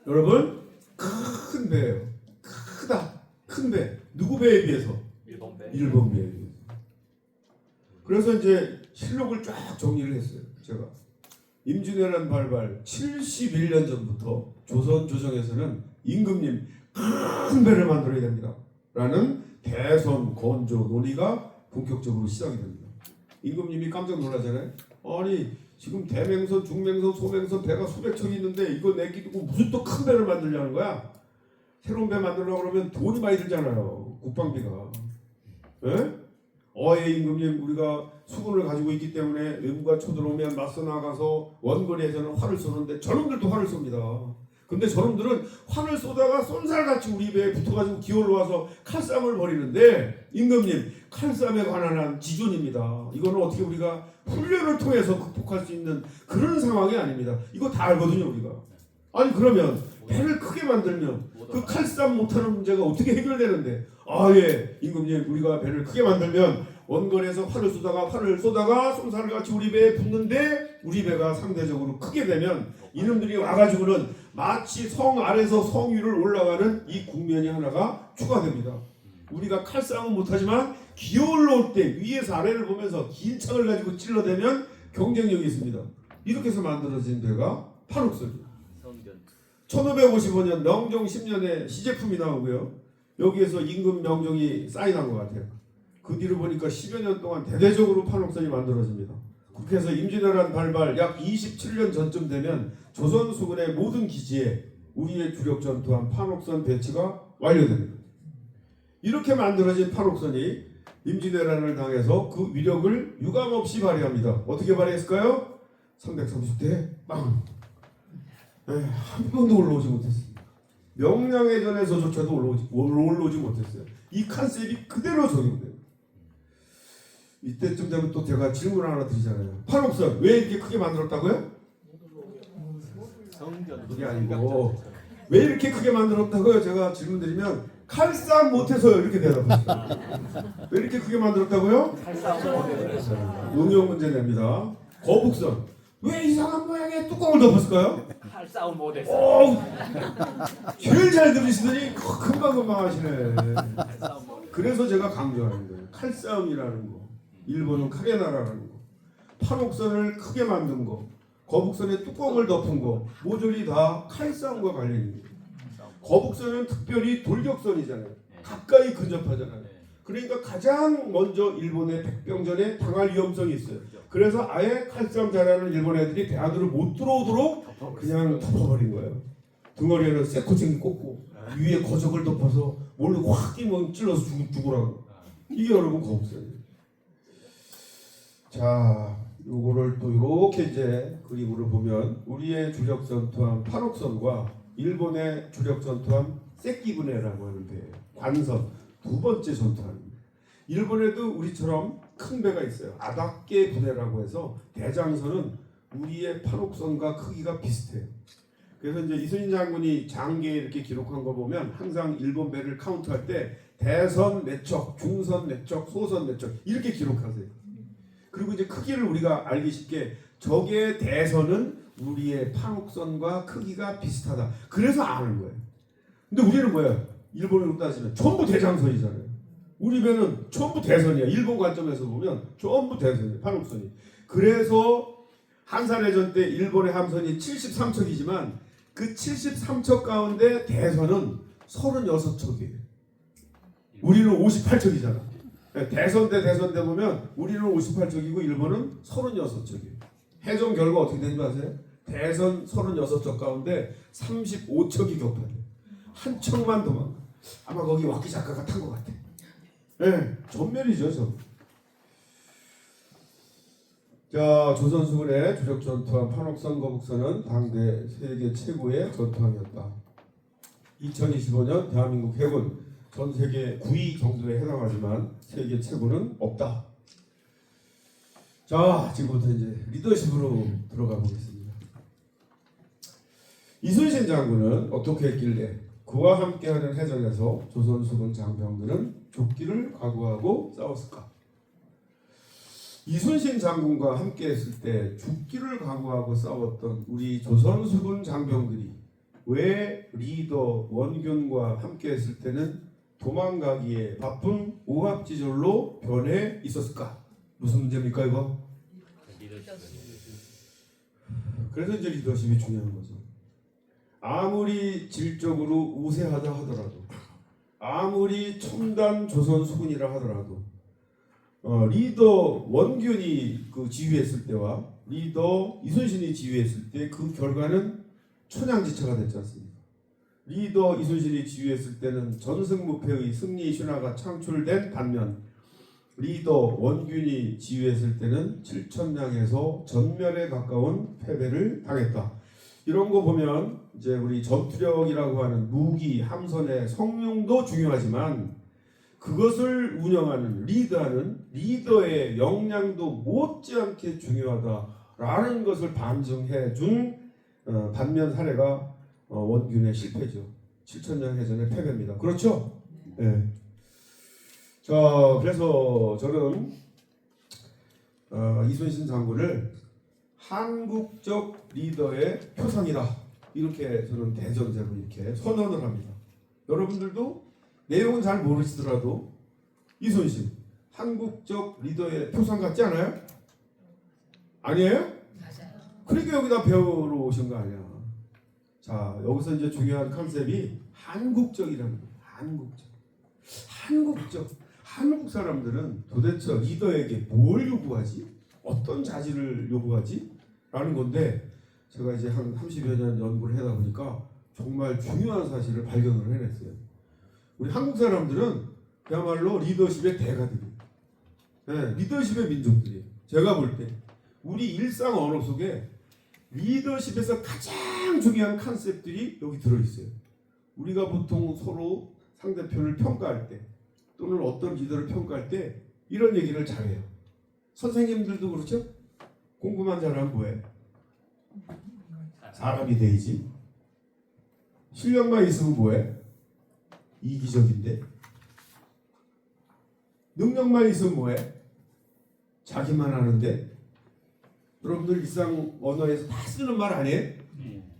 여러분, 큰 배예요. 크다. 큰 배. 누구 배에 비해서? 일본 배. 일본 배에 비해서. 그래서 이제 실록을 쫙 정리를 했어요. 제가. 임진왜란 발발 71년 전부터 조선 조정에서는 임금님 큰 배를 만들어야 됩니다. 라는 대선 건조 논의가 본격적으로 시작이 됩니다. 임금님이 깜짝 놀라잖아요. 아니 지금 대맹선, 중맹선, 소맹선 배가 수백 척이 있는데 이거 내기두고 무슨 또 큰 배를 만들려는 거야? 새로운 배 만들려고 그러면 돈이 많이 들잖아요. 국방비가. 예? 임금님 우리가 수군을 가지고 있기 때문에 외부가 쳐들어오면 맞서 나가서 원거리에서는 활을 쏘는데 저놈들도 활을 쏩니다. 근데 저놈들은 활을 쏘다가 쏜살같이 우리 배에 붙어가지고 기어올라 와서 칼싸움을 벌이는데 임금님 칼싸움에 관한 한 지존입니다. 이거는 어떻게 우리가 훈련을 통해서 극복할 수 있는 그런 상황이 아닙니다. 이거 다 알거든요 우리가. 아니 그러면 배를 크게 만들면 그 칼싸움 못하는 문제가 어떻게 해결되는데 임금님 우리가 배를 크게 만들면 원거리에서 활을 쏘다가 쏜살같이 우리 배에 붙는데 우리 배가 상대적으로 크게 되면 이놈들이 와가지고는 마치 성 아래서 성 위를 올라가는 이 국면이 하나가 추가됩니다. 우리가 칼싸움은 못하지만 기어올라올 때 위에서 아래를 보면서 긴 창을 가지고 찔러대면 경쟁력이 있습니다. 이렇게 해서 만들어진 배가 판옥선이에요. 1555년 명종 10년에 시제품이 나오고요. 여기에서 임금 명종이 사인한 것 같아요. 그 뒤로 보니까 10여 년 동안 대대적으로 판옥선이 만들어집니다. 국회에서 임진왜란 발발 약 27년 전쯤 되면 조선수군의 모든 기지에 우리의 주력 전투함 판옥선 배치가 완료됩니다. 이렇게 만들어진 판옥선이 임진왜란을 당해서 그 위력을 유감없이 발휘합니다. 어떻게 발휘했을까요? 330대 빵. 한 번도 올라오지 못했습니다. 명량해전에서조차도 올라오지 못했어요. 이 컨셉이 그대로 적용돼요. 이때쯤 되면 또 제가 질문 하나 드리잖아요. 판옥선 왜 이렇게 크게 만들었다고요? 성전 그게 아니고 왜 이렇게 크게 만들었다고요? 제가 질문 드리면 칼싸움 못해서요 이렇게 대답하세요. 왜 이렇게 크게 만들었다고요? 용역 문제 냅니다. 거북선 왜 이상한 모양의 뚜껑을 덮었을까요? 칼싸움 못했어. 제일 잘 들으시더니 금방금방 하시네. 칼싸움 못했어. 그래서 제가 강조하는 거예요. 칼싸움이라는 거, 일본은 카게나라는 거, 판옥선을 크게 만든 거, 거북선에 뚜껑을 덮은 거 모조리 다 칼싸움과 관련이 있는 거예요. 거북선은 특별히 돌격선이잖아요. 가까이 근접하잖아요. 그러니까 가장 먼저 일본의 백병전에 당할 위험성이 있어요. 그래서 아예 칼싸움 잘하는 일본 애들이 대안으로 못 들어오도록 그냥 덮어버린 거예요. 등어리에는 세코챙이 꽂고 위에 거적을 덮어서 뭘로 확 끼면 찔러서 죽으라고. 이게 여러분 거북선이에요. 자, 요거를 또 이렇게 이제 그림으로 보면 우리의 주력 전투함 판옥선과 일본의 주력 전투함 세끼부네라고 하는 배예요. 관선 두 번째 전투함입니다. 일본에도 우리처럼 큰 배가 있어요. 아다케 부대라고 해서 대장선은 우리의 판옥선과 크기가 비슷해요. 그래서 이제 이순신 장군이 장계에 이렇게 기록한 거 보면 항상 일본 배를 카운트할 때 대선 몇 척, 중선 몇 척, 소선 몇 척 이렇게 기록하세요. 그리고 이제 크기를 우리가 알기 쉽게 적의 대선은 우리의 판옥선과 크기가 비슷하다. 그래서 아는 거예요. 근데 우리는 뭐예요? 일본으로 따지면 전부 대장선이잖아요. 우리 배는 전부 대선이야. 일본 관점에서 보면 전부 대선이에요. 판옥선이. 그래서 한산해전 때 일본의 함선이 73척이지만 그 73척 가운데 대선은 36척이에요. 우리는 58척이잖아. 대선대 대선대 보면 우리는 58척이고 일본은 36척이에요. 해전 결과 어떻게 되는지 아세요? 대선 36척 가운데 35척이 격파돼요. 한 척만 도망가. 아마 거기 와키 작가가 탄 것 같아. 네, 전멸이죠, 전. 자, 조선수군의 주력 전투함 판옥선 거북선은 당대 세계 최고의 전투함이었다. 2025년 대한민국 해군 전 세계 9위 정도에 해당하지만 세계 최고는 없다. 자, 지금부터 이제 리더십으로 들어가 보겠습니다. 이순신 장군은 어떻게 했길래 그와 함께하는 해전에서 조선수군 장병들은 죽기를 각오하고 싸웠을까? 이순신 장군과 함께했을 때 죽기를 각오하고 싸웠던 우리 조선수군 장병들이 왜 리더 원균과 함께했을 때는 도망가기에 바쁜 오합지졸로 변해 있었을까? 무슨 문제입니까 이거? 그래서 이제 리더십이 중요한 거죠. 아무리 질적으로 우세하다 하더라도, 아무리 첨단 조선 수군이라 하더라도, 리더 원균이 그 지휘했을 때와 리더 이순신이 지휘했을 때 그 결과는 천양지차가 됐지 않습니까? 리더 이순신이 지휘했을 때는 전승무패의 승리 신화가 창출된 반면 리더 원균이 지휘했을 때는 7천량에서 전멸에 가까운 패배를 당했다. 이런 거 보면 이제 우리 전투력이라고 하는 무기, 함선의 성능도 중요하지만 그것을 운영하는 리더하는 리더의 역량도 못지않게 중요하다라는 것을 반증해 준 반면 사례가 원균의 실패죠. 7천량 해전의 패배입니다. 그렇죠? 네. 자, 그래서 저는 이순신 장군을 한국적 리더의 표상이다. 이렇게 저는 대전제로 이렇게 선언을 합니다. 여러분들도 내용은 잘 모르시더라도 이순신 한국적 리더의 표상 같지 않아요? 아니에요? 맞아요. 그러니까 여기다 배우러 오신 거 아니야. 자, 여기서 이제 중요한 컨셉이 한국적이라는 거예요. 한국적. 한국 사람들은 도대체 리더에게 뭘 요구하지? 어떤 자질을 요구하지? 라는 건데 제가 이제 한 30여 년 연구를 하다 보니까 정말 중요한 사실을 발견을 해냈어요. 우리 한국 사람들은 그야말로 리더십의 대가들이에요. 네, 리더십의 민족들이에요. 제가 볼 때 우리 일상 언어 속에 리더십에서 가장 중요한 컨셉들이 여기 들어있어요. 우리가 보통 서로 상대편을 평가할 때 또는 어떤 리더를 평가할 때 이런 얘기를 잘해요. 선생님들도 그렇죠? 공부만 잘하면 뭐해? 사람이 되지. 실력만 있으면 뭐해? 이기적인데. 능력만 있으면 뭐해? 자기만 하는데. 여러분들 일상 언어에서 다 쓰는 말 아니에요?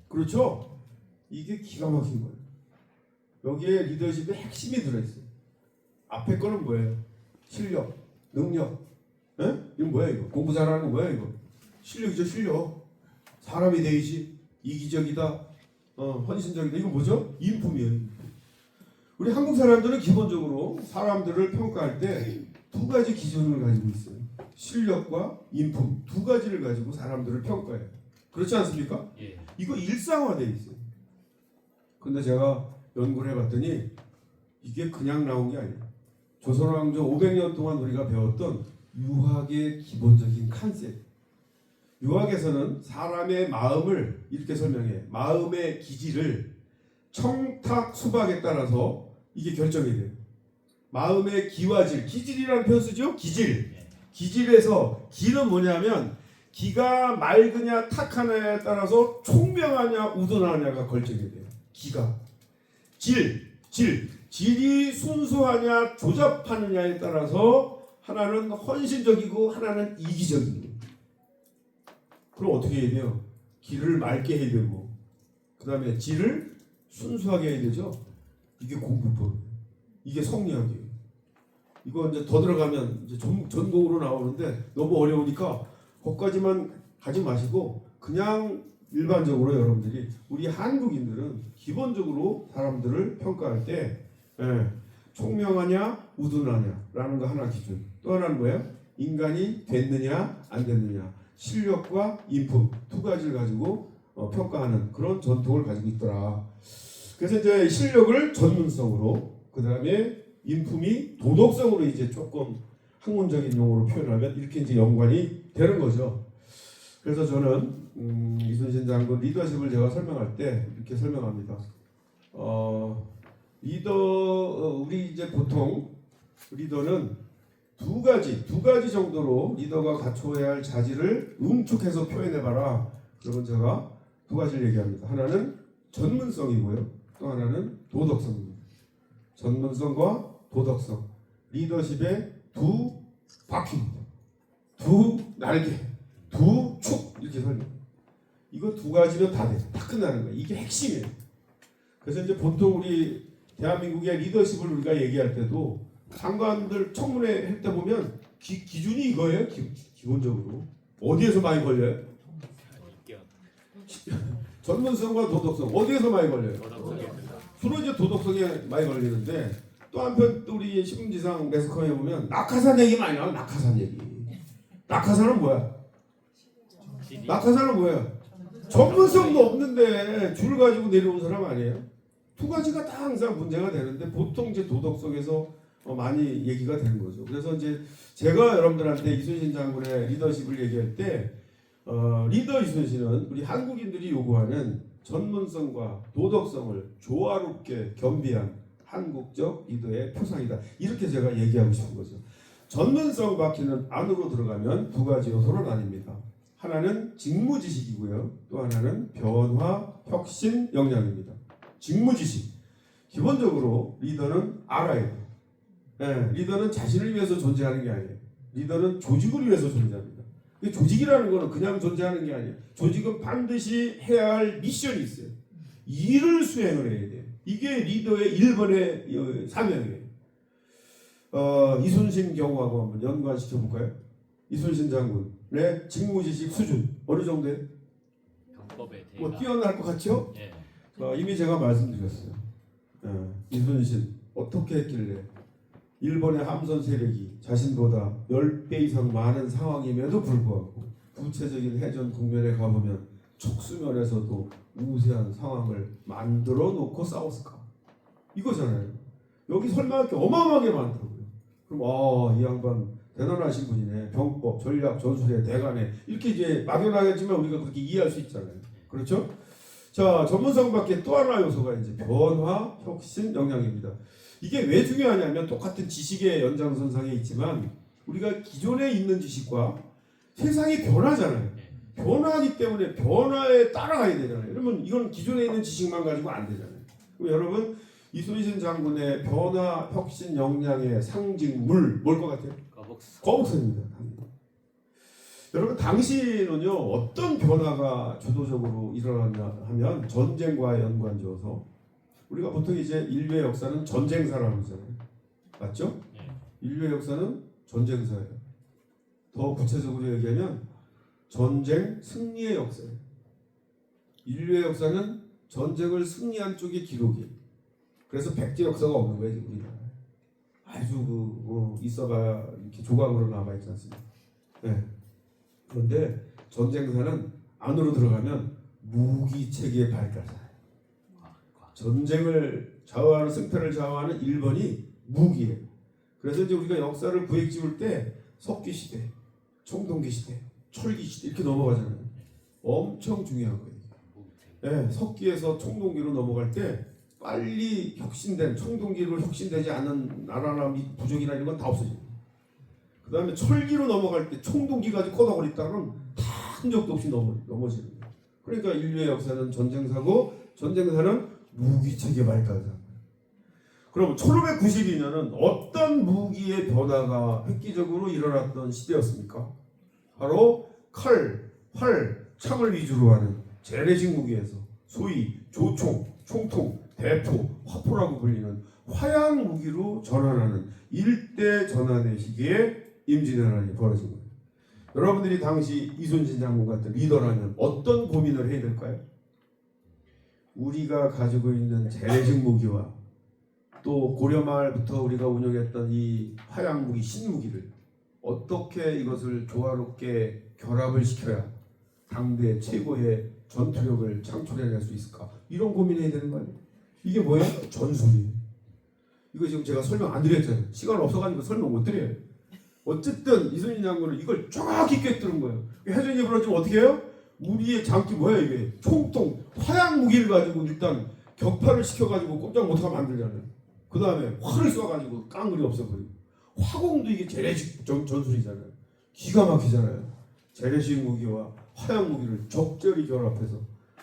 그렇죠? 이게 기가 막힌 거예요. 여기에 리더십의 핵심이 들어있어요. 앞에 거는 뭐예요? 실력, 능력. 에? 이건 뭐야 이거? 공부 잘하는 거 뭐야 이거? 실력이죠, 실력. 사람이 되지. 이기적이다. 헌신적이다. 이거 뭐죠? 인품이에요. 우리 한국 사람들은 기본적으로 사람들을 평가할 때 두 가지 기준을 가지고 있어요. 실력과 인품 두 가지를 가지고 사람들을 평가해요. 그렇지 않습니까? 예. 이거 일상화되어 있어요. 근데 제가 연구를 해봤더니 이게 그냥 나온 게 아니에요. 조선왕조 500년 동안 우리가 배웠던 유학의 기본적인 컨셉. 유학에서는 사람의 마음을 이렇게 설명해. 마음의 기질을 청탁 수박에 따라서 이게 결정이 돼요. 마음의 기와질, 기질이라는 표현 쓰죠? 기질. 기질에서 기는 뭐냐면 기가 맑으냐 탁하냐에 따라서 총명하냐 우둔하냐가 결정이 돼요. 기가. 질이 순수하냐 조잡하느냐에 따라서 하나는 헌신적이고 하나는 이기적이고. 그럼 어떻게 해야 돼요? 기를 맑게 해야 되고 그 다음에 질을 순수하게 해야 되죠. 이게 공부법. 이게 성리학이에요. 이거 이제 더 들어가면 이제 전공으로 나오는데 너무 어려우니까 거기까지만 가지 마시고 그냥 일반적으로 여러분들이 우리 한국인들은 기본적으로 사람들을 평가할 때 총명하냐 우둔하냐라는 거 하나 기준. 또 하나는 뭐예요? 인간이 됐느냐 안 됐느냐. 실력과 인품 두 가지를 가지고 평가하는 그런 전통을 가지고 있더라. 그래서 이제 실력을 전문성으로 그 다음에 인품이 도덕성으로 이제 조금 학문적인 용어로 표현하면 이렇게 이제 연관이 되는 거죠. 그래서 저는 이순신 장군 리더십을 제가 설명할 때 이렇게 설명합니다. 우리 이제 보통 리더는 두 가지 정도로 리더가 갖춰야 할 자질을 응축해서 표현해봐라. 그러면 제가 두 가지를 얘기합니다. 하나는 전문성이고요. 또 하나는 도덕성입니다. 전문성과 도덕성. 리더십의 두 바퀴입니다. 두 날개, 두 축 이렇게 설명. 이거 두 가지면 다 돼. 다 끝나는 거예요. 이게 핵심이에요. 그래서 이제 보통 우리 대한민국의 리더십을 우리가 얘기할 때도 장관들 청문회 할 때 보면 기준이 이거예요. 기본적으로 어디에서 많이 걸려요? 전문성과 도덕성 어디에서 많이 걸려요? 주로 이제 도덕성에 많이 걸리는데 또 한편 또 우리 신문지상 매스컴에 보면 낙하산 얘기 많이 나와요. 낙하산 얘기. 낙하산은 뭐야? 낙하산은 뭐야? 전문성도 없는데 줄 가지고 내려온 사람 아니에요? 두 가지가 다 항상 문제가 되는데 보통 이제 도덕성에서 많이 얘기가 되는 거죠. 그래서 이제 제가 여러분들한테 이순신 장군의 리더십을 얘기할 때 리더 이순신은 우리 한국인들이 요구하는 전문성과 도덕성을 조화롭게 겸비한 한국적 리더의 표상이다. 이렇게 제가 얘기하고 싶은 거죠. 전문성 바퀴는 안으로 들어가면 두 가지 요소로 나뉩니다. 하나는 직무지식이고요. 또 하나는 변화, 혁신, 역량입니다. 직무지식. 기본적으로 리더는 알아야 돼요. 리더는 자신을 위해서 존재하는 게 아니에요. 리더는 조직을 위해서 존재합니다. 조직이라는 거는 그냥 존재하는 게 아니에요. 조직은 반드시 해야 할 미션이 있어요. 일을 수행을 해야 돼요. 이게 리더의 1번의 사명이에요. 이순신 경우하고 한번 연관시켜 볼까요? 이순신 장군의 직무지식 수준 어느 정도예요? 뭐 뛰어날 것 같죠? 예. 이미 제가 말씀드렸어요. 이순신 어떻게 했길래 일본의 함선 세력이 자신보다 10배 이상 많은 상황임에도 불구하고 구체적인 해전 국면에 가보면 촉수면에서도 우세한 상황을 만들어 놓고 싸웠을까? 이거잖아요. 여기 설명할 게 어마어마하게 많다고요. 그럼 이 양반 대단하신 분이네. 병법, 전략, 전술의 대가네. 이렇게 이제 막연하겠지만 우리가 그렇게 이해할 수 있잖아요. 그렇죠? 자, 전문성 밖에 또 하나 요소가 이제 변화, 혁신, 역량입니다. 이게 왜 중요하냐면 똑같은 지식의 연장선상에 있지만 우리가 기존에 있는 지식과 세상이 변하잖아요. 변화하기 때문에 변화에 따라가야 되잖아요. 그러면 이건 기존에 있는 지식만 가지고 안 되잖아요. 그럼 여러분 이순신 장군의 변화, 혁신, 역량의 상징물 뭘 것 같아요? 거북선입니다. 여러분 당시는요 어떤 변화가 주도적으로 일어났냐 하면 전쟁과 연관지어서 우리가 보통 이제 인류의 역사는 전쟁사라고 하잖아요. 맞죠? 인류의 역사는 전쟁사예요. 더 구체적으로 얘기하면 전쟁 승리의 역사예요. 인류의 역사는 전쟁을 승리한 쪽의 기록이에요. 그래서 백제 역사가 없는 거예요, 우리나라에. 아주 있어봐야 이렇게 조각으로 남아 있지 않습니까? 네. 그런데 전쟁사는 안으로 들어가면 무기 체계의 발달사예요. 전쟁을 좌우하는 승패를 좌우하는 1번이 무기예요. 그래서 이제 우리가 역사를 구획 지을 때 석기 시대, 청동기 시대, 철기 시대 이렇게 넘어가잖아요. 엄청 중요한 거예요. 네, 석기에서 청동기로 넘어갈 때 빨리 혁신된 청동기로 혁신되지 않은 나라나 부족이나 이런 건 다 없어져요. 그 다음에 철기로 넘어갈 때 청동기 가지고 꺼다버렸다가는 다 흔적도 없이 넘어지는 거예요. 그러니까 인류의 역사는 전쟁사고 전쟁사는 무기체계 발달사. 그럼 1592년은 어떤 무기의 변화가 획기적으로 일어났던 시대였습니까? 바로 칼, 활, 창을 위주로 하는 재래식 무기에서 소위 조총, 총통, 대포, 화포라고 불리는 화약 무기로 전환하는 일대 전환의 시기에 임진왜란이 벌어진 거예요. 여러분들이 당시 이순신 장군 같은 리더라면 어떤 고민을 해야 될까요? 우리가 가지고 있는 재래식 무기와 또 고려 말부터 우리가 운영했던 이 화약 무기, 신무기를 어떻게 이것을 조화롭게 결합을 시켜야 당대 최고의 전투력을 창출해낼 수 있을까? 이런 고민해야 되는 거 아니에요? 이게 뭐예요? 전술이에요. 이거 지금 제가 설명 안 드렸잖아요. 시간 없어가지고 설명 못 드려요. 어쨌든 이순신 장군은 이걸 정확히 꿰뚫은 거예요. 해전이 벌어지면 어떻게 해요? 우리의 장기 뭐야 이게? 총통, 화약 무기를 가지고 일단 격파를 시켜가지고 꼼짝 못하게 만들잖아요. 그 다음에 활을 쏴가지고 깡그리 없애버리고 화공도 이게 재래식 전술이잖아요. 기가 막히잖아요. 재래식 무기와 화약 무기를 적절히 결합해서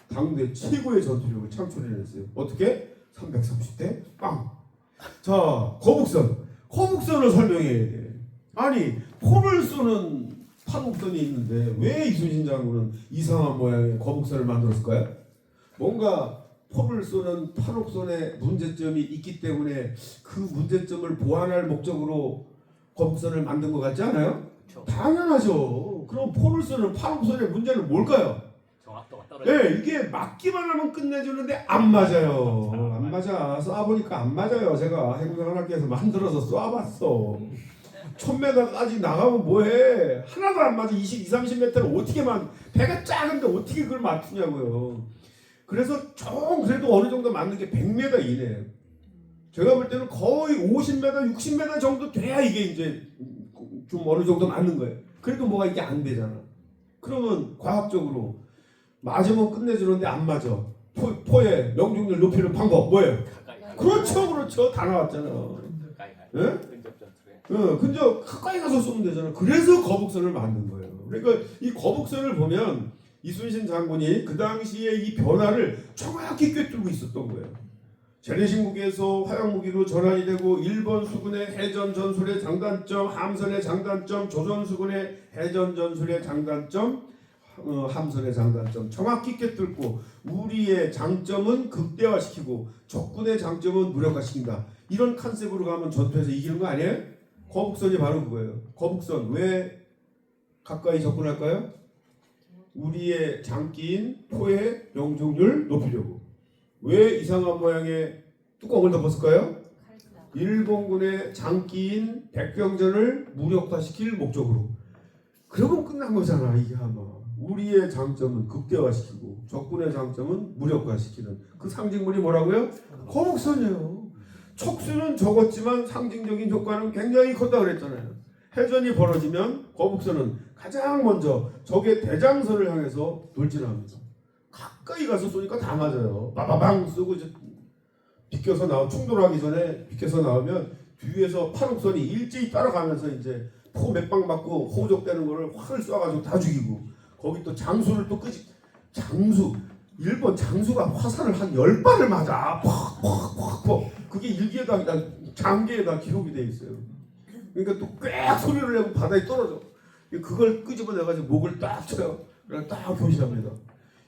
당대 최고의 전투력을 창출해냈어요. 어떻게? 330대 빵. 자, 거북선을 설명해야 돼. 아니 포를 쏘는 판옥선이 있는데 왜 이순신 장군은 이상한 모양의 거북선을 만들었을까요? 뭔가 포를 쏘는 판옥선에 문제점이 있기 때문에 그 문제점을 보완할 목적으로 거북선을 만든 것 같지 않아요? 그렇죠. 당연하죠. 그럼 포를 쏘는 판옥선의 문제는 뭘까요? 정확도가 떨어져. 네, 이게 맞기만 하면 끝내주는데 안 맞아요. 안 맞아. 쏴보니까 안 맞아요. 제가 해군사관학교에서 만들어서 쏴봤어. 1000m까지 나가면 뭐해? 하나도 안 맞아. 20-30m를 어떻게만 배가 작은데 어떻게 그걸 맞추냐고요. 그래서 그래도 어느 정도 맞는 게 100m 이내예요. 제가 볼 때는 거의 50m, 60m 정도 돼야 이게 이제 좀 어느 정도 맞는 거예요. 그래도 뭐가 이게 안 되잖아. 그러면 과학적으로 맞으면 끝내주는데 안 맞아. 포의 명중률 높이는 방법 뭐예요? 그렇죠. 다 나왔잖아. 예? 근접 가까이 가서 쏘면 되잖아. 그래서 거북선을 만든 거예요. 그러니까 이 거북선을 보면 이순신 장군이 그 당시에 이 변화를 정확히 꿰뚫고 있었던 거예요. 재래식 무기에서 화약 무기로 전환이 되고 일본 수군의 해전 전술의 장단점, 함선의 장단점, 조선 수군의 해전 전술의 장단점, 함선의 장단점 정확히 꿰뚫고 우리의 장점은 극대화시키고 적군의 장점은 무력화시킨다. 이런 컨셉으로 가면 전투에서 이기는 거 아니에요? 거북선이 바로 그거예요. 거북선 왜 가까이 접근할까요? 우리의 장기인 포의 명중률 높이려고. 왜 이상한 모양의 뚜껑을 덮었을까요? 일본군의 장기인 백병전을 무력화시킬 목적으로. 그러면 끝난 거잖아. 이게 아마 우리의 장점은 극대화시키고 적군의 장점은 무력화시키는 그 상징물이 뭐라고요? 거북선이에요. 척수는 적었지만 상징적인 효과는 굉장히 컸다 그랬잖아요. 해전이 벌어지면 거북선은 가장 먼저 적의 대장선을 향해서 돌진합니다. 가까이 가서 쏘니까 다 맞아요. 빠바방 쏘고 이제 비껴서 충돌하기 전에 비껴서 나오면 뒤에서 판옥선이 일제히 따라가면서 이제 포 몇 방 맞고 호적되는 거를 확을 쏴가지고 다 죽이고, 거기 또 장수를 또 일본 장수가 화살을 한 10발을 맞아. 퍽. 그게 일기에다 장계에다 기록이 돼 있어요. 그러니까 또 꽥 소리를 내고 바다에 떨어져. 그걸 끄집어내가지고 목을 딱 쳐요. 그냥 딱 표시합니다.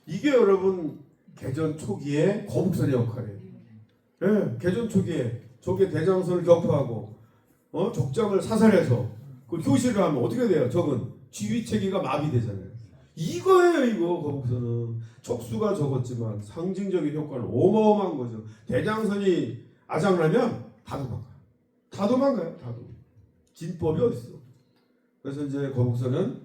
이게 여러분 개전 초기에 거북선의 역할이에요. 예, 개전 초기에 적의 대장선을 격파하고 적장을 사살해서 그걸 교시를 하면 어떻게 돼요? 적은 지휘 체계가 마비되잖아요. 이거예요, 이거 거북선은. 척수가 적었지만 상징적인 효과는 어마어마한 거죠. 대장선이 아작나면 다 도망가요. 진법이 어딨어. 그래서 이제 거북선은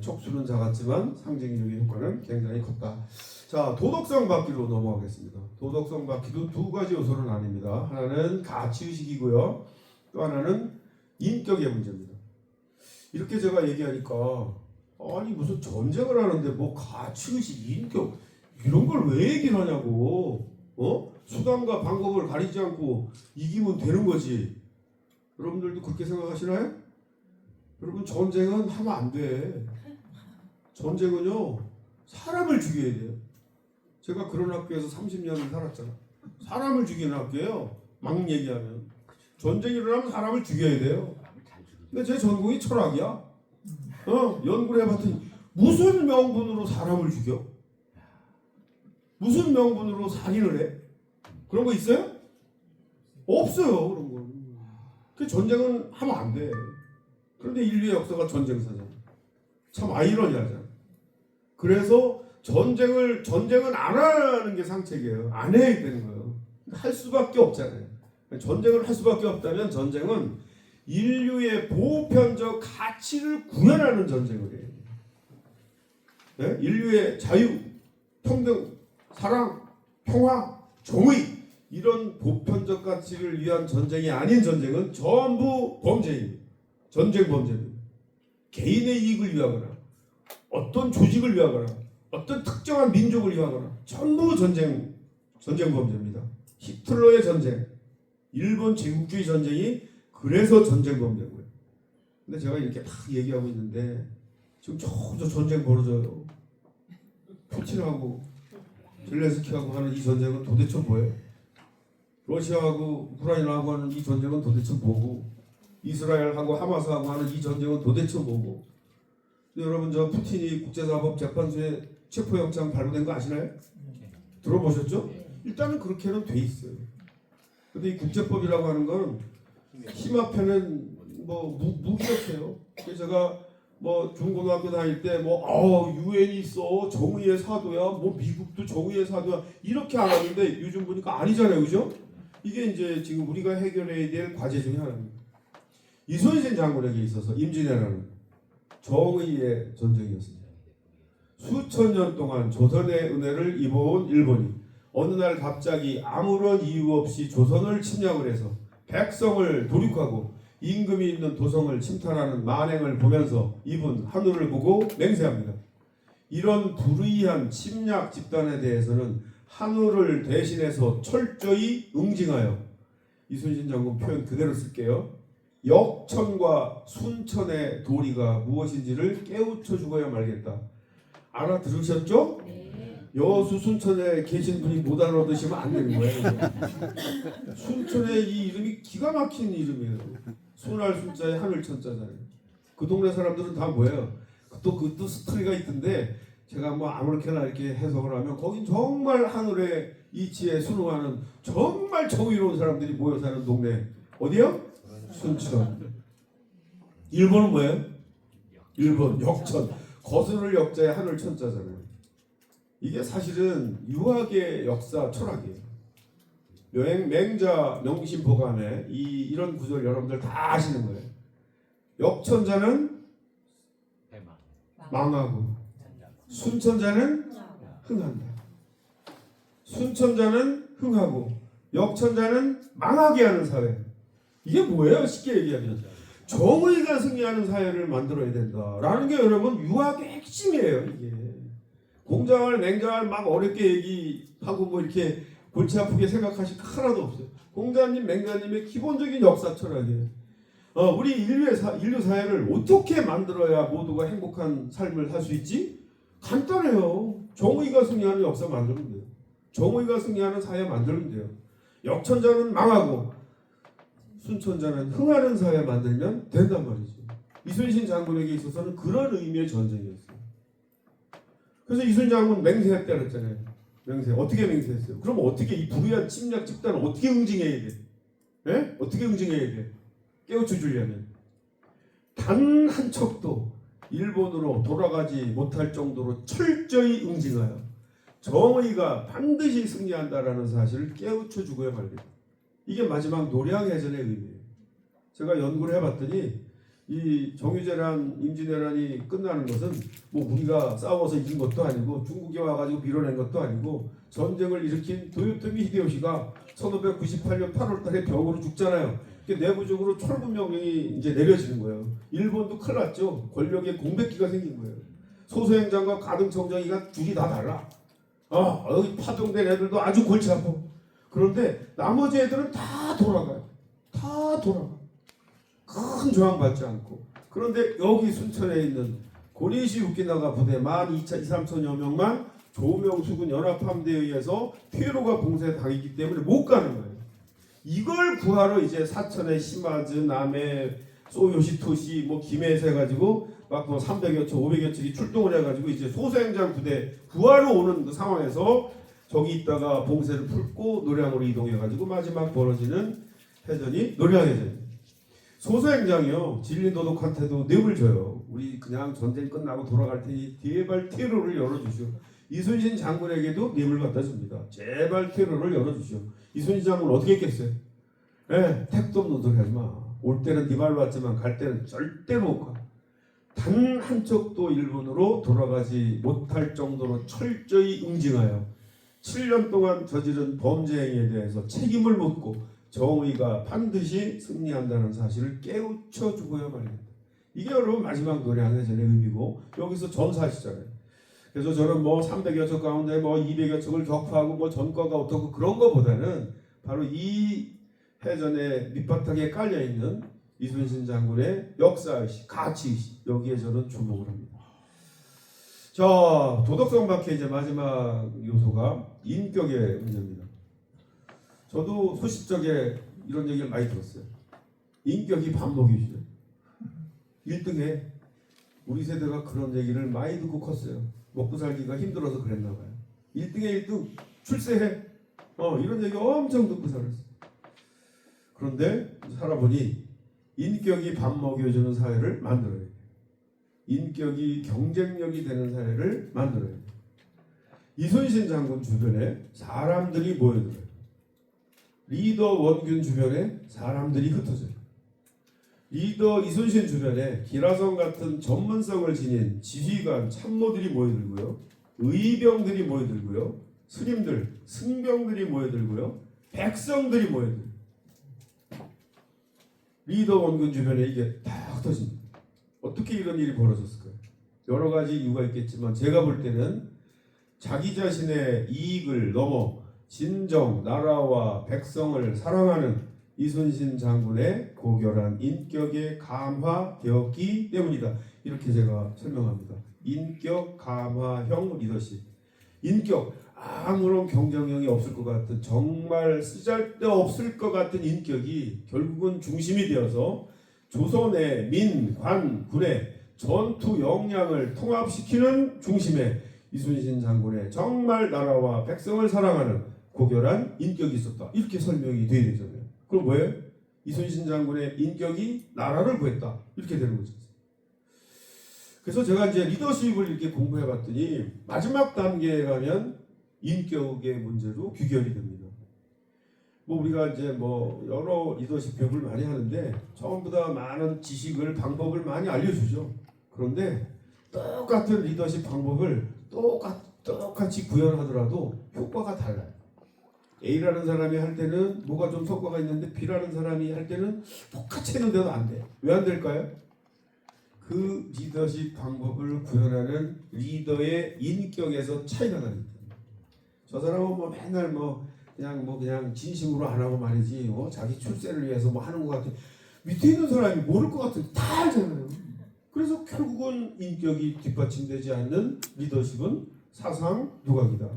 척수는 작았지만 상징적인 효과는 굉장히 컸다. 자, 도덕성 바퀴로 넘어가겠습니다. 도덕성 바퀴도 두 가지 요소로 나뉩니다. 하나는 가치의식이고요. 또 하나는 인격의 문제입니다. 이렇게 제가 얘기하니까 아니 무슨 전쟁을 하는데 뭐 가치의식, 인격 이런 걸 왜 얘기를 하냐고. 수단과 방법을 가리지 않고 이기면 되는 거지. 여러분들도 그렇게 생각하시나요? 여러분 전쟁은 하면 안 돼. 전쟁은요 사람을 죽여야 돼요. 제가 그런 학교에서 30년을 살았잖아. 사람을 죽이는 학교예요. 막 얘기하면 전쟁이 일어나면 사람을 죽여야 돼요. 근데 제 전공이 철학이야. 연구를 해봤더니 무슨 명분으로 사람을 죽여? 무슨 명분으로 살인을 해? 그런 거 있어요? 없어요. 그런 거. 그 전쟁은 하면 안 돼. 그런데 인류의 역사가 전쟁사잖아. 참 아이러니하잖아. 그래서 전쟁은 안 하는 게 상책이에요. 안 해야 되는 거예요. 할 수밖에 없잖아요. 전쟁을 할 수밖에 없다면 전쟁은 인류의 보편적 가치를 구현하는 전쟁을 해요. 네? 인류의 자유, 평등, 사랑, 평화, 정의 이런 보편적 가치를 위한 전쟁이 아닌 전쟁은 전부 범죄입니다. 전쟁 범죄입니다. 개인의 이익을 위하거나 어떤 조직을 위하거나 어떤 특정한 민족을 위하거나 전부 전쟁 범죄입니다. 히틀러의 전쟁, 일본 제국주의 전쟁이 그래서 전쟁 범죄고요. 근데 제가 이렇게 막 얘기하고 있는데 지금 저 전쟁 벌어져요. 푸틴하고 젤렌스키하고 하는 이 전쟁은 도대체 뭐예요? 러시아하고 우크라이나하고 하는 이 전쟁은 도대체 뭐고, 이스라엘하고 하마스하고 하는 이 전쟁은 도대체 뭐고. 근데 여러분 저 푸틴이 국제사법재판소에 체포영장 발부된 거 아시나요? 들어보셨죠? 일단은 그렇게는 돼 있어요. 근데 이 국제법이라고 하는 건 힘 앞에는 뭐 무기력해요. 그래서 제가 뭐 중고등학교 다닐 때 뭐 유엔이 있어, 정의의 사도야, 뭐 미국도 정의의 사도야 이렇게 알았는데 요즘 보니까 아니잖아요, 그죠? 이게 이제 지금 우리가 해결해야 될 과제 중에 하나입니다. 이순신 장군에게 있어서 임진왜란은 정의의 전쟁이었습니다. 수천 년 동안 조선의 은혜를 입어온 일본이 어느 날 갑자기 아무런 이유 없이 조선을 침략을 해서 백성을 도륙하고 임금이 있는 도성을 침탈하는 만행을 보면서 이분 하늘을 보고 맹세합니다. 이런 불의한 침략 집단에 대해서는 하늘을 대신해서 철저히 응징하여, 이순신 장군 표현 그대로 쓸게요. 역천과 순천의 도리가 무엇인지를 깨우쳐 주어야 말겠다. 알아들으셨죠? 여수 순천에 계신 분이 못 알아듣으시면 안 되는 거예요. 순천의 이 이름이 기가 막힌 이름이에요. 순할 순자에 하늘 천자잖아요. 그 동네 사람들은 다 뭐예요? 또 스토리가 있던데 제가 뭐 아무렇게나 이렇게 해석을 하면 거긴 정말 하늘의 이치에 순응하는 정말 정의로운 사람들이 모여 사는 동네. 어디요? 순천. 일본은 뭐예요? 일본 역천. 거스를 역자에 하늘 천자잖아요. 이게 사실은 유학의 역사 철학이에요. 맹자 명심보감에 이런 구절 여러분들 다 아시는 거예요. 역천자는 대만. 망하고 순천자는 흥한다. 순천자는 흥하고 역천자는 망하게 하는 사회. 이게 뭐예요? 쉽게 얘기하면 정의가 승리하는 사회를 만들어야 된다라는 게 여러분 유학의 핵심이에요. 이게 공자말 맹자말 막 어렵게 얘기하고 뭐 이렇게 골치 아프게 생각하실 거 하나도 없어요. 공자님 맹자님의 기본적인 역사 철학이에요. 우리 인류 사회를 어떻게 만들어야 모두가 행복한 삶을 살 수 있지? 간단해요. 정의가 승리하는 역사 만들면 돼요. 정의가 승리하는 사회 만들면 돼요. 역천자는 망하고 순천자는 흥하는 사회 만들면 된단 말이죠. 이순신 장군에게 있어서는 그런 의미의 전쟁이었어요. 그래서 이순신 장군 맹세했다 그랬잖아요. 맹세. 어떻게 맹세했어요? 그럼 어떻게 이 불의한 침략 집단을 어떻게 응징해야 돼? 예? 어떻게 응징해야 돼? 깨우쳐 주려면 단 한 척도 일본으로 돌아가지 못할 정도로 철저히 응징하여 정의가 반드시 승리한다라는 사실을 깨우쳐 주고야 말입니다. 이게 마지막 노량해전의 의미예요. 제가 연구를 해봤더니 이 정유재란, 임진왜란이 끝나는 것은 뭐 우리가 싸워서 이긴 것도 아니고 중국이 와가지고 밀어낸 것도 아니고 전쟁을 일으킨 도요토미 히데요시가 1598년 8월달에 병으로 죽잖아요. 내부적으로 철분 명령이 이제 내려지는 거예요. 일본도 큰일 났죠. 권력의 공백기가 생긴 거예요. 소수행장과 가등청정이가 둘이 다 달라. 여기 파병된 애들도 아주 골치 아파. 그런데 나머지 애들은 다 돌아가요. 다 돌아가. 큰 저항받지 않고. 그런데 여기 순천에 있는 고니시 우키나가 부대 12,3천여 명만 조명수군 연합함대에 의해서 퇴로가 봉쇄당했기 때문에 못 가는 거예요. 이걸 구하러 이제 사천의 시마즈, 남해, 소요시토시, 뭐 김해에서 해가지고 막 300여 척, 500여 척이 출동을 해가지고 이제 소수행장 부대 구하러 오는 그 상황에서 저기 있다가 봉쇄를 풀고 노량으로 이동해가지고 마지막 벌어지는 해전이 노량해전. 소수행장이요 진리도독한테도 뇌물 줘요. 우리 그냥 전쟁 끝나고 돌아갈 테니 제발 퇴로를 열어주시오. 이순신 장군에게도 뇌물 갖다 줍니다. 제발 퇴로를 열어주시오. 이순신 장군 어떻게 했겠어요? 택도 없는 소리 하지 마. 올 때는 네 말 왔지만 갈 때는 절대로 못 가. 단 한 척도 일본으로 돌아가지 못할 정도로 철저히 응징하여 7년 동안 저지른 범죄 행위에 대해서 책임을 묻고 정의가 반드시 승리한다는 사실을 깨우쳐 주고야 말입니다. 이게 여러분 마지막 노량해전의 의미고 여기서 전사하시잖아요. 그래서 저는 뭐 300여 척 가운데 뭐 200여 척을 격파하고 뭐 전과가 어떻고 그런 거보다는 바로 이 해전의 밑바탕에 깔려 있는 이순신 장군의 역사의식, 가치의식 여기에 저는 주목을 합니다. 자, 도덕성 밖에 이제 마지막 요소가 인격의 문제입니다. 저도 소식적에 이런 얘기를 많이 들었어요. 인격이 밥 먹이죠. 1등에 우리 세대가 그런 얘기를 많이 듣고 컸어요. 먹고 살기가 힘들어서 그랬나 봐요. 1등에 1등 출세해. 이런 얘기 엄청 듣고 살았어요. 그런데 살아보니 인격이 밥 먹여주는 사회를 만들어야 돼요. 인격이 경쟁력이 되는 사회를 만들어야 돼요. 이순신 장군 주변에 사람들이 모여들어요. 리더 원균 주변에 사람들이 흩어져요. 리더 이순신 주변에 기라성 같은 전문성을 지닌 지휘관, 참모들이 모여들고요. 의병들이 모여들고요. 스님들, 승병들이 모여들고요. 백성들이 모여들어요. 리더 원군 주변에 이게 다 흩어집니다. 어떻게 이런 일이 벌어졌을까요? 여러 가지 이유가 있겠지만 제가 볼 때는 자기 자신의 이익을 넘어 진정, 나라와 백성을 사랑하는 이순신 장군의 고결한 인격에 감화되었기 때문이다. 이렇게 제가 설명합니다. 인격 감화형 리더십. 인격, 아무런 경쟁력이 없을 것 같은 정말 쓰잘데없을 것 같은 인격이 결국은 중심이 되어서 조선의 민, 관, 군의 전투 역량을 통합시키는 중심에 이순신 장군의 정말 나라와 백성을 사랑하는 고결한 인격이 있었다. 이렇게 설명이 돼야 되잖아요. 그럼 뭐예요? 이순신 장군의 인격이 나라를 구했다. 이렇게 되는 거죠. 그래서 제가 이제 리더십을 이렇게 공부해 봤더니 마지막 단계에 가면 인격의 문제로 귀결이 됩니다. 뭐 우리가 이제 뭐 여러 리더십 교육을 많이 하는데 전부 다 많은 지식을 방법을 많이 알려주죠. 그런데 똑같은 리더십 방법을 똑같이 구현하더라도 효과가 달라요. A라는 사람이 할 때는 뭐가 좀 성과가 있는데 B라는 사람이 할 때는 똑같이 했는데도 안 돼. 왜 안 될까요? 그 리더십 방법을 구현하는 리더의 인격에서 차이가 나기 때문에. 저 사람은 뭐 맨날 그냥 진심으로 안 하고 말이지 자기 출세를 위해서 뭐 하는 것 같아. 밑에 있는 사람이 모를 것 같은데 다 알잖아요. 그래서 결국은 인격이 뒷받침되지 않는 리더십은 사상 누각이다.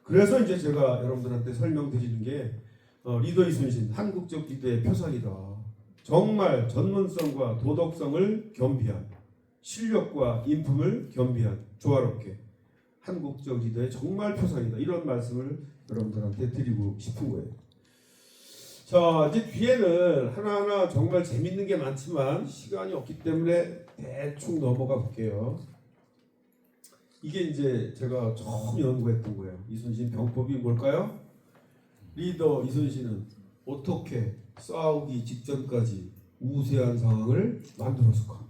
그래서 이제 제가 여러분들한테 설명드리는 게 리더 이순신 한국적 리더의 표상이다. 정말 전문성과 도덕성을 겸비한 실력과 인품을 겸비한 조화롭게 한국적 리더의 정말 표상이다. 이런 말씀을 여러분들한테 드리고 싶은 거예요. 자, 이제 뒤에는 하나하나 정말 재밌는 게 많지만 시간이 없기 때문에 대충 넘어가 볼게요. 이게 이제 제가 처음 연구했던 거예요. 이순신 병법이 뭘까요? 리더 이순신은 어떻게 싸우기 직전까지 우세한 상황을 만들었을까?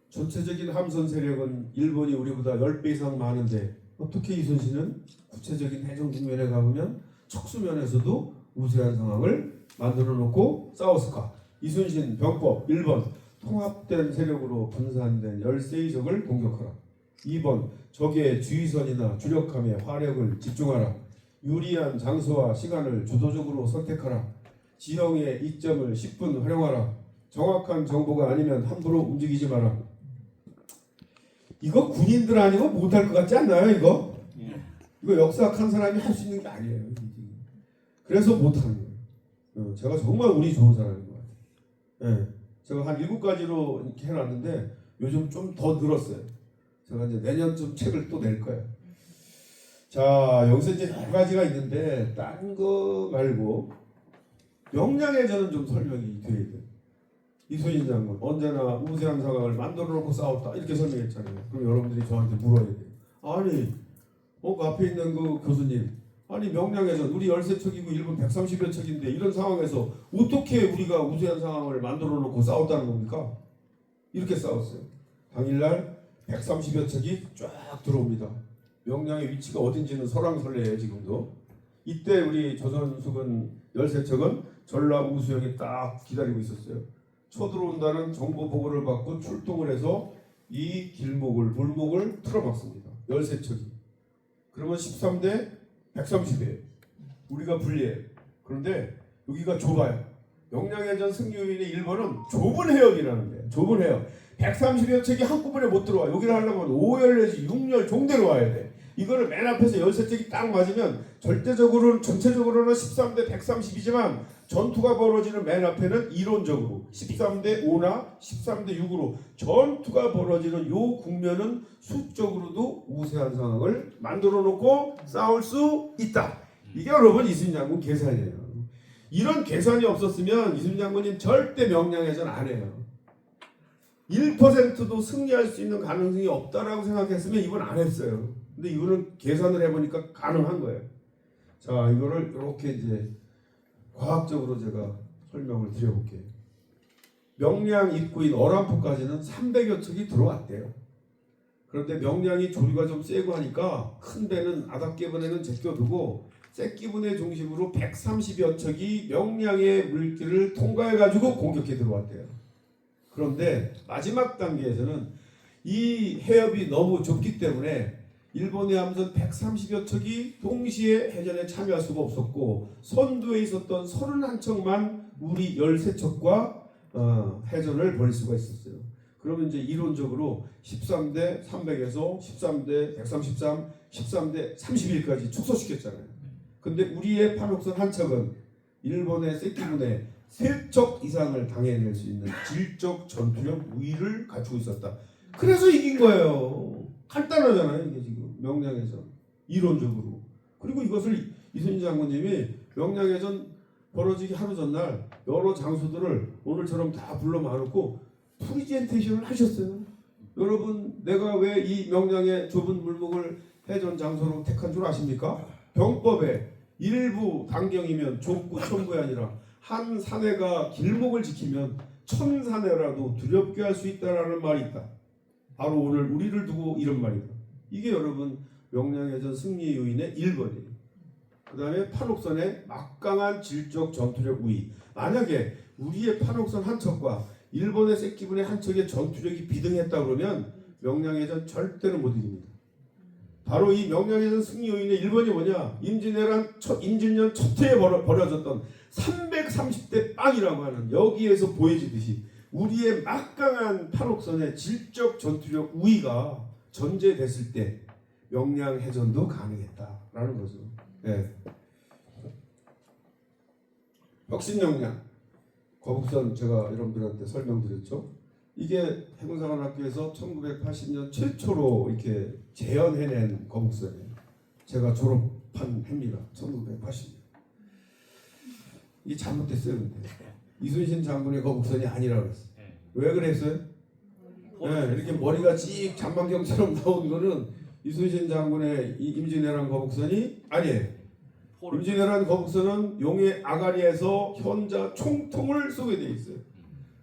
전체적인 함선 세력은 일본이 우리보다 10배 이상 많은데 어떻게 이순신은 구체적인 해전 국면에 가보면 척수면에서도 우세한 상황을 만들어 놓고 싸웠을까? 이순신 병법 1번 통합된 세력으로 분산된 열세의 적을 공격하라. 2번 적의 주의선이나 주력함에 화력을 집중하라. 유리한 장소와 시간을 주도적으로 선택하라. 지형의 이점을 10분 활용하라. 정확한 정보가 아니면 함부로 움직이지 마라. 이거 군인들 아니고 못할 것 같지 않나요? 이거 역사학한 사람이 할 수 있는 게 아니에요. 그래서 못하는 거예요. 제가 정말 운이 좋은 사람인 것 같아요. 제가 한 7가지로 이렇게 해놨는데 요즘 좀 더 늘었어요. 제가 이제 내년쯤 책을 또 낼 거예요. 자, 여기서 이제 몇 가지가 있는데 딴 거 말고 명량에 저는 좀 설명이 돼야 돼요. 이순신 장군 언제나 우세한 상황을 만들어 놓고 싸웠다 이렇게 설명했잖아요. 그럼 여러분들이 저한테 물어야 돼요. 아니, 그 앞에 있는 그 교수님, 아니 명량해전 우리 13척이고 일본 130여 척인데 이런 상황에서 어떻게 우리가 우세한 상황을 만들어 놓고 싸웠다는 겁니까? 이렇게 싸웠어요. 당일날 130여 척이 쫙 들어옵니다. 명량의 위치가 어딘지는 설왕설래예요. 지금도. 이때 우리 조선수군 13척은 전라 우수영에 딱 기다리고 있었어요. 쳐들어온다는 정보 보고를 받고 출동을 해서 이 길목을 골목을 틀어막습니다. 13척이. 그러면 13대 130이에요. 우리가 불리해요. 그런데 여기가 좁아요. 명량해전 승리요인의 1번은 좁은 해역이라는 거예요. 좁은 해역. 130여 척이 한꺼번에 못 들어와. 여기를 하려면 5열 내지 6열 종대로 와야 돼. 이거를 맨 앞에서 13척이 딱 맞으면 전체적으로는 13대 130이지만 전투가 벌어지는 맨 앞에는 이론적으로 13대 5나 13대 6으로 전투가 벌어지는 요 국면은 수적으로도 우세한 상황을 만들어 놓고 싸울 수 있다. 이게 여러분 이순신 장군 계산이에요. 이런 계산이 없었으면 이순신 장군님 절대 명량해전 안 해요. 1%도 승리할 수 있는 가능성이 없다라고 생각했으면 이건 안 했어요. 근데 이거는 계산을 해보니까 가능한 거예요. 자, 이거를 이렇게 이제 과학적으로 제가 설명을 드려볼게요. 명량 입구인 어람포까지는 300여 척이 들어왔대요. 그런데 명량이 조류가 좀 세고 하니까 큰 배는 아닥개분에는 제껴두고 새끼분의 중심으로 130여 척이 명량의 물길을 통과해가지고 공격해 들어왔대요. 그런데 마지막 단계에서는 이 해협이 너무 좁기 때문에 일본의 함선 130여 척이 동시에 해전에 참여할 수가 없었고 선두에 있었던 31척만 우리 13척과 해전을 벌일 수가 있었어요. 그러면 이제 이론적으로 13대 300에서 13대 133, 13대 31까지 축소시켰잖아요. 근데 우리의 판옥선 한 척은 일본의 새끼분의 3척 이상을 당해낼 수 있는 질적 전투력 우위를 갖추고 있었다. 그래서 이긴 거예요. 간단하잖아요. 이게 지금 명량해전 이론적으로. 그리고 이것을 이순신 장군님이 명량해전 벌어지기 하루 전날 여러 장소들을 오늘처럼 다 불러 모아놓고 프리젠테이션을 하셨어요. 여러분, 내가 왜 이 명량의 좁은 물목을 해전 장소로 택한 줄 아십니까? 병법에 일부 단경이면 좁고 천부이 아니라 한 사내가 길목을 지키면 천 사내라도 두렵게 할 수 있다라는 말이 있다. 바로 오늘 우리를 두고 이런 말이다. 이게 여러분 명량해전 승리 요인의 1번이에요. 그 다음에 판옥선의 막강한 질적 전투력 우위. 만약에 우리의 판옥선 한 척과 일본의 새끼분의 한 척의 전투력이 비등했다 그러면 명량해전 절대로 못 이깁니다. 바로 이 명량해전 승리 요인의 1번이 뭐냐? 임진년 첫 해에 벌어졌던 330대 빵이라고 하는 여기에서 보여지듯이 우리의 막강한 판옥선의 질적 전투력 우위가 전제됐을 때 명량해전도 가능했다라는 거죠. 네. 혁신영량 거북선 제가 여러분들한테 설명드렸죠. 이게 해군사관학교에서 1980년 최초로 이렇게 재현해낸 거북선이에요. 제가 졸업한 해입니다. 1980년. 이게 잘못됐어요. 근데 이순신 장군의 거북선이 아니라고 그랬어요. 왜 그랬어요? 네, 이렇게 머리가 찍 잔망경처럼 나온 거는 이순신 장군의 이 임진왜란 거북선이 아니에요. 임진왜란 거북선은 용의 아가리에서 현자 총통을 쏘게 돼 있어요.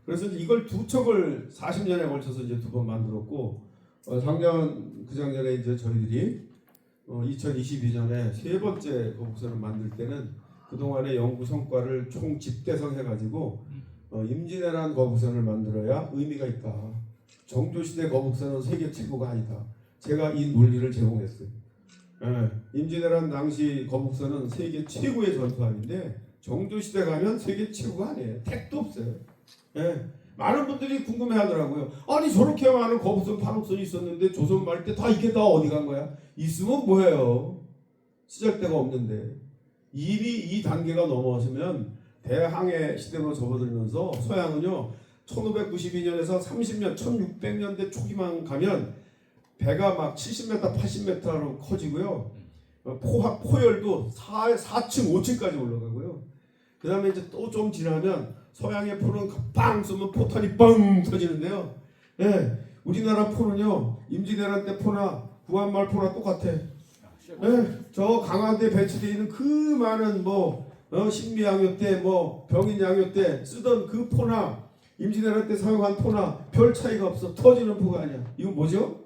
그래서 이걸 두 척을 40년에 걸쳐서 이제 두 번 만들었고 그작년에 이제 저희들이 2022년에 세 번째 거북선을 만들 때는 그동안의 연구 성과를 총 집대성해가지고 임진왜란 거북선을 만들어야 의미가 있다. 정조시대 거북선은 세계 최고가 아니다. 제가 이 논리를 제공했어요. 임진왜란 당시 거북선은 세계 최고의 전투함인데 정조시대 가면 세계 최고가 아니에요. 택도 없어요. 많은 분들이 궁금해하더라고요. 아니 저렇게 많은 거북선 판옥선이 있었는데 조선 말 때 다 이게 다 어디 간 거야? 있으면 뭐예요? 쓰잘데가 없는데 이미 이 단계가 넘어서면 대항해 시대로 접어들면서 서양은요 1592년에서 30년 1600년대 초기만 가면 배가 막 70m 80m로 커지고요 포열도 4층 5층까지 올라가고요 그 다음에 이제 또 좀 지나면 서양의 포는 빵 쏘면 포탄이 뻥 터지는데요 우리나라 포는요 임진왜란 때 포나 구한말 포나 똑같아. 저 강화도에 배치되어 있는 그 많은 신미양요 때 병인양요 때 쓰던 그 포나 임진왜란 때 사용한 포나 별 차이가 없어. 터지는 포가 아니야. 이건 뭐죠?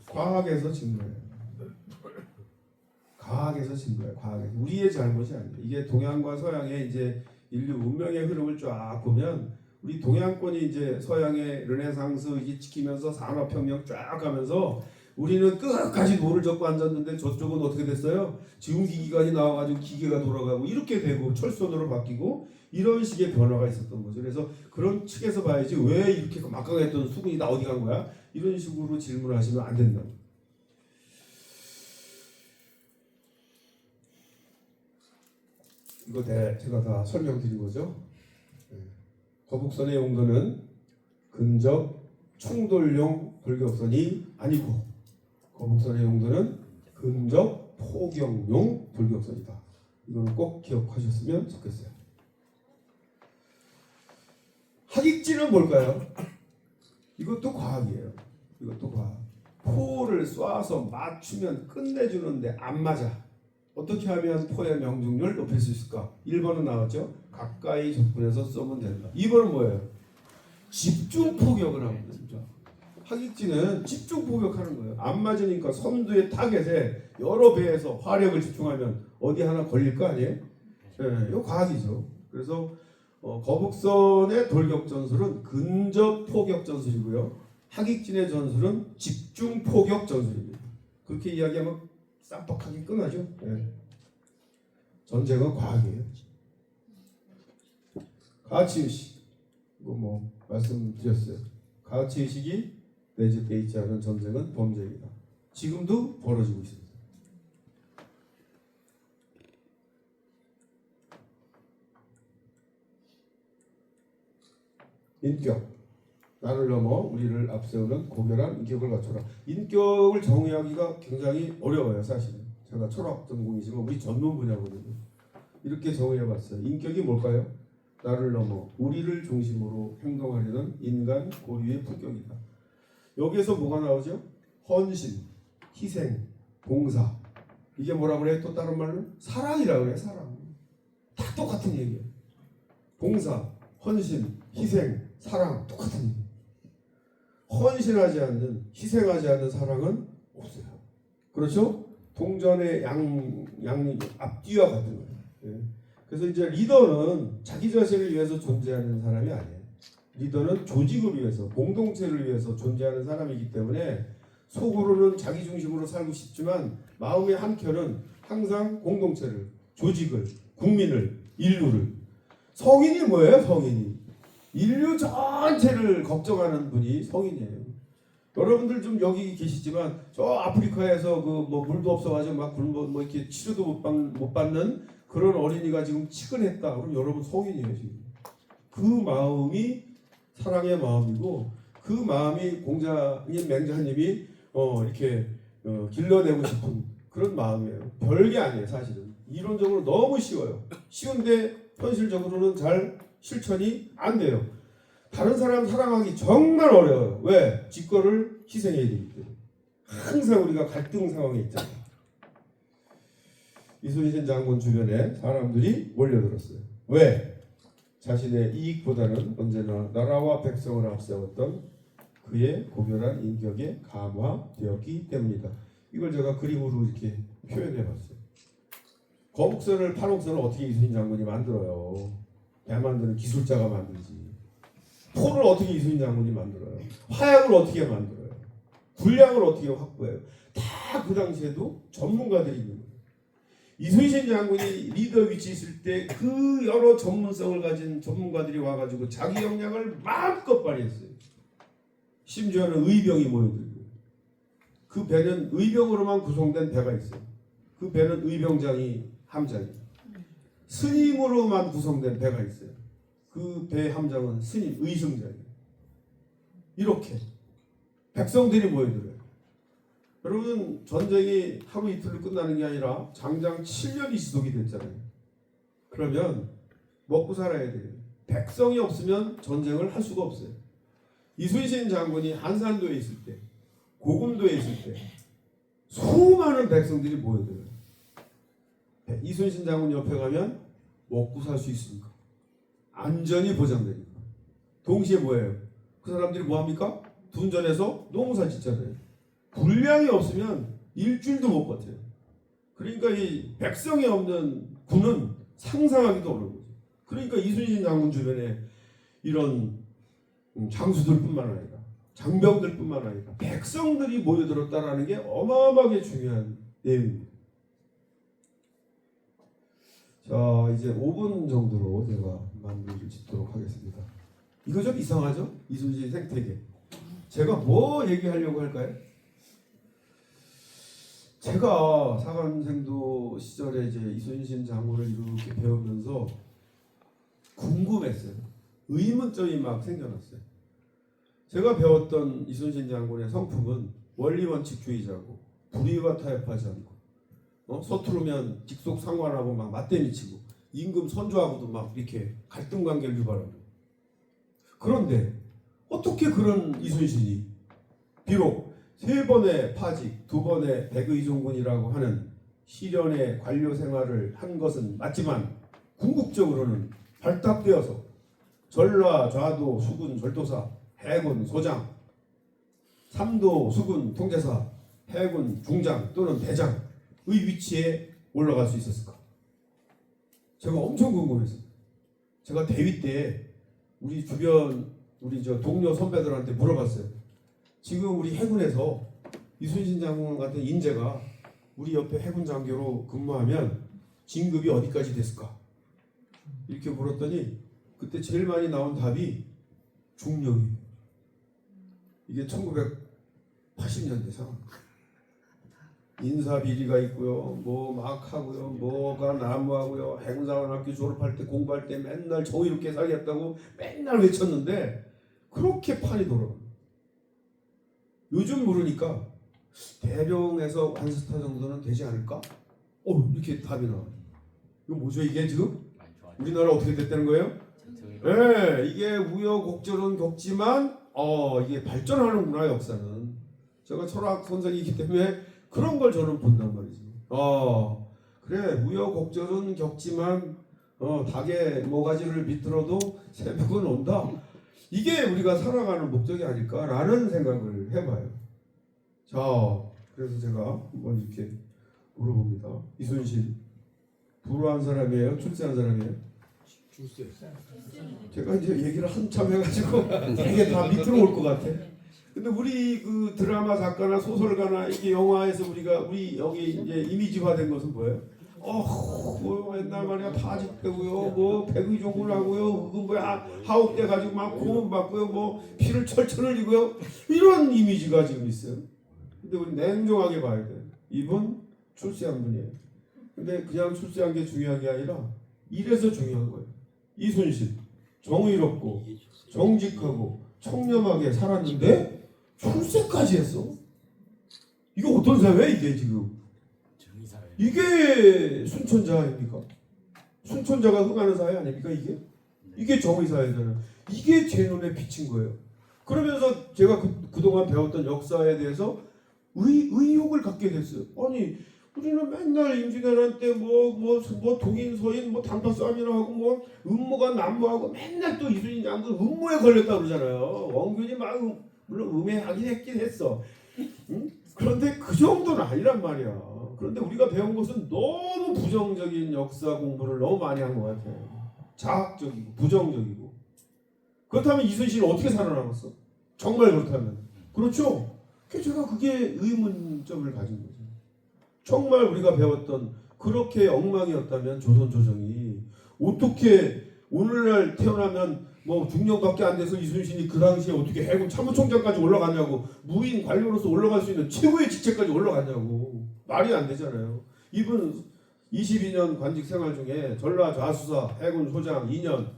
과학에서 진 거예요. 과학에서 진 거예요. 과학에서. 우리의 잘못이 아니에요. 이게 동양과 서양의 이제 인류 문명의 흐름을 쫙 보면 우리 동양권이 이제 서양의 르네상스 지키면서 산업혁명 쫙 가면서 우리는 끝까지 노를 젓고 앉았는데 저쪽은 어떻게 됐어요? 지운기기관이 나와가지고 기계가 돌아가고 이렇게 되고 철선으로 바뀌고 이런 식의 변화가 있었던 거죠. 그래서 그런 측에서 봐야지 왜 이렇게 막강했던 수군이 다 어디 간 거야? 이런 식으로 질문하시면 안 된다. 이거 제가 다 설명드린 거죠. 거북선의 용도는 근접 충돌용 돌격선이 아니고 거북선의 용도는 근접 포격용 돌격선이다. 이거는 꼭 기억하셨으면 좋겠어요. 하객진은 뭘까요? 이것도 과학이에요. 이것도 과학. 포를 쏴서 맞추면 끝내주는데 안 맞아. 어떻게 하면 포의 명중률 높일 수 있을까? 1번은 나왔죠. 가까이 접근해서 쏘면 된다. 2번은 뭐예요? 집중 포격을 합니다. 진짜. 하객진은 집중 포격하는 거예요. 안 맞으니까 선두의 타겟에 여러 배에서 화력을 집중하면 어디 하나 걸릴 거 아니에요? 네, 이거 과학이죠. 그래서 거북선의 돌격 전술은 근접 포격 전술이고요. 하객진의 전술은 집중 포격 전술입니다. 그렇게 이야기하면 쌈박하게 끝나죠. 네. 전쟁은 과학이에요. 가치의식 이거 말씀드렸어요. 가치의식이 내재되어 있지 않은 전쟁은 범죄입니다. 지금도 벌어지고 있습니다. 인격 나를 넘어 우리를 앞세우는 고결한 인격을 갖춰라. 인격을 정의하기가 굉장히 어려워요. 사실은 제가 철학 전공이지만 우리 전문 분야거든요. 이렇게 정의해봤어요. 인격이 뭘까요? 나를 넘어 우리를 중심으로 행동하려는 인간 고유의 품격이다. 여기에서 뭐가 나오죠? 헌신, 희생, 봉사. 이게 뭐라 그래? 또 다른 말로 사랑이라 그래. 사랑. 다 똑같은 얘기야. 봉사, 헌신, 희생, 사랑 똑같은 얘기. 헌신하지 않는, 희생하지 않는 사랑은 없어요. 그렇죠? 동전의 앞뒤와 같은 거예요. 예. 그래서 이제 리더는 자기 자신을 위해서 존재하는 사람이 아니에요. 리더는 조직을 위해서, 공동체를 위해서 존재하는 사람이기 때문에 속으로는 자기 중심으로 살고 싶지만 마음의 한켠은 항상 공동체를, 조직을, 국민을, 인류를. 성인이 뭐예요? 성인이 인류 전체를 걱정하는 분이 성인이에요. 여러분들 좀 여기 계시지만 저 아프리카에서 그 뭐 물도 없어가지고 막 굶어 뭐 이렇게 치료도 못 받는 그런 어린이가 지금 치근했다. 그럼 여러분 성인이에요 지금. 그 마음이 사랑의 마음이고 그 마음이 공자님, 맹자님이 이렇게 길러내고 싶은 그런 마음이에요. 별게 아니에요 사실은. 이론적으로 너무 쉬워요. 쉬운데 현실적으로는 잘 실천이 안 돼요. 다른 사람 사랑하기 정말 어려워요. 왜? 지 거를 희생해야 되기 때문에. 항상 우리가 갈등 상황에 있잖아요. 이순신 장군 주변에 사람들이 몰려들었어요. 왜? 자신의 이익보다는 언제나 나라와 백성을 앞세웠던 그의 고결한 인격에 감화되었기 때문이다. 이걸 제가 그림으로 이렇게 표현해봤어요. 거북선을, 판옥선을 어떻게 이순신 장군이 만들어요? 배 만드는 기술자가 만들지. 포를 어떻게 이순신 장군이 만들어요? 화약을 어떻게 만들어요? 분량을 어떻게 확보해요? 다 그 당시에도 전문가들이 있는 거예요. 이순신 장군이 리더 위치에 있을 때 그 여러 전문성을 가진 전문가들이 와가지고 자기 역량을 마음껏 발휘했어요. 심지어는 의병이 모여들고 그 배는 의병으로만 구성된 배가 있어요. 그 배는 의병장이 함장이에요. 스님으로만 구성된 배가 있어요. 그 배 함장은 스님, 의승장이에요. 이렇게 백성들이 모여들어요. 여러분 전쟁이 하루 이틀로 끝나는 게 아니라 장장 7년이 지속이 됐잖아요. 그러면 먹고 살아야 돼요. 백성이 없으면 전쟁을 할 수가 없어요. 이순신 장군이 한산도에 있을 때, 고금도에 있을 때 수많은 백성들이 모여들어요. 이순신 장군 옆에 가면 먹고 살 수 있습니까? 안전이 보장되니까. 동시에 뭐예요? 그 사람들이 뭐합니까? 둔전해서 농사 짓잖아요. 분량이 없으면 일주일도 못 버텨요. 그러니까 이 백성이 없는 군은 상상하기도 어려운 거죠. 그러니까 이순신 장군 주변에 이런 장수들뿐만 아니라 장병들뿐만 아니라 백성들이 모여들었다라는 게 어마어마하게 중요한 내용입니다. 자, 이제 5분 정도로 제가 마무리를 짓도록 하겠습니다. 이거 좀 이상하죠? 이순신 생태계. 제가 뭐 얘기하려고 할까요? 제가 사관생도 시절에 이제 이순신 장군을 이렇게 배우면서 궁금했어요. 의문점이 막 생겨났어요. 제가 배웠던 이순신 장군의 성품은 원리원칙주의자고 불의와 타협하지 않고 서투르면 직속상관하고 막 맞대미 치고 임금 선조하고도 막 이렇게 갈등관계를 유발하고. 그런데 어떻게 그런 이순신이 비록 3번의 파직, 2번의 백의종군이라고 하는 시련의 관료 생활을 한 것은 맞지만 궁극적으로는 발탁되어서 전라, 좌도, 수군, 절도사, 해군, 소장, 3도, 수군, 통제사, 해군, 중장 또는 대장의 위치에 올라갈 수 있었을까? 제가 엄청 궁금했어요. 제가 대위 때 우리 주변 우리 동료 선배들한테 물어봤어요. 지금 우리 해군에서 이순신 장군 같은 인재가 우리 옆에 해군 장교로 근무하면 진급이 어디까지 됐을까? 이렇게 물었더니 그때 제일 많이 나온 답이 중령이에요. 이게 1980년대 상황. 인사 비리가 있고요, 뭐 막 하고요, 뭐가 나무하고요. 해군사관학교 졸업할 때 공부할 때 맨날 정의롭게 살겠다고 맨날 외쳤는데 그렇게 판이 돌아가요. 요즘 물으니까 대령에서 완스타 정도는 되지 않을까? 이렇게 답이 나와요. 이거 뭐죠 이게 지금? 우리나라 어떻게 됐다는 거예요? 네, 이게 우여곡절은 겪지만 이게 발전하는구나 역사는. 제가 철학 선생이기 때문에 그런 걸 저는 본단 말이죠. 그래 우여곡절은 겪지만 닭의 모가지를 비틀어도 새벽은 온다. 이게 우리가 살아가는 목적이 아닐까라는 생각을 해봐요. 자, 그래서 제가 한번 이렇게 물어봅니다. 이순신 불우한 사람이에요? 출세한 사람이에요? 줄세. 제가 이제 얘기를 한참 해가지고 이게 다 밑으로 올 것 같아. 근데 우리 그 드라마 작가나 소설가나 이게 영화에서 우리 여기 이제 이미지화된 것은 뭐예요? 뭐 옛날 말이야 파직되고요, 뭐 백의종군 하고요, 그 뭐야 하옥돼 가지고 막 고문 받고요, 뭐 피를 철철 흘리고요, 이런 이미지가 지금 있어요. 근데 우리 냉정하게 봐야 돼. 이분 출세한 분이에요. 근데 그냥 출세한 게 중요한 게 아니라 이래서 중요한 거예요. 이순신 정의롭고 정직하고 청렴하게 살았는데 출세까지 했어. 이거 어떤 사회 이게 지금? 정의사회. 이게 순천자입니까? 순천자가 흥하는 사회 아닙니까 이게? 이게 정의사회잖아요. 이게 제 눈에 비친 거예요. 그러면서 제가 그동안 배웠던 역사에 대해서 의욕을 갖게 됐어요. 아니 우리는 맨날 임진왜란 때 뭐 동인 서인 뭐 단파 싸움이나 하고 뭐 음모가 난무하고 맨날 또 이순신 장군 음모에 걸렸다 그러잖아요. 원균이 막 물론 음해하긴 했긴 했어. 응? 그런데 그 정도는 아니란 말이야. 그런데 우리가 배운 것은 너무 부정적인 역사 공부를 너무 많이 한 것 같아요. 자학적이고 부정적이고. 그렇다면 이순신이 어떻게 살아남았어? 정말 그렇다면. 그렇죠? 제가 그게 의문점을 가진 거죠. 정말 우리가 배웠던 그렇게 엉망이었다면 조선 조정이 어떻게 오늘날 태어나면 뭐 중령밖에 안 돼서 이순신이 그 당시에 어떻게 해군 참모총장까지 올라갔냐고, 무인 관료로서 올라갈 수 있는 최고의 직책까지 올라갔냐고. 말이 안 되잖아요. 이분 22년 관직 생활 중에 전라 좌수사 해군 소장 2년,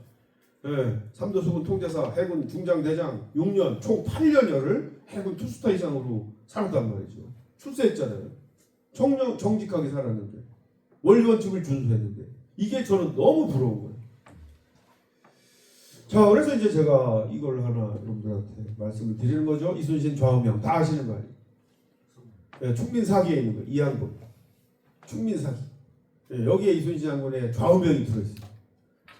삼도수군 통제사 해군 중장대장 6년, 총 8년여를 해군 투스타 이상으로 살았단 말이죠. 출세했잖아요. 정직하게 살았는데, 원리원칙을 준수했는데, 이게 저는 너무 부러운 거예요. 자, 그래서 이제 제가 이걸 하나 여러분들한테 말씀을 드리는 거죠. 이순신 좌우명 다 아시는 거 아니에요? 네, 충민사기에 있는 거예요. 이항복 충민사기. 네, 여기에 이순신 장군의 좌우명이 들어있어요.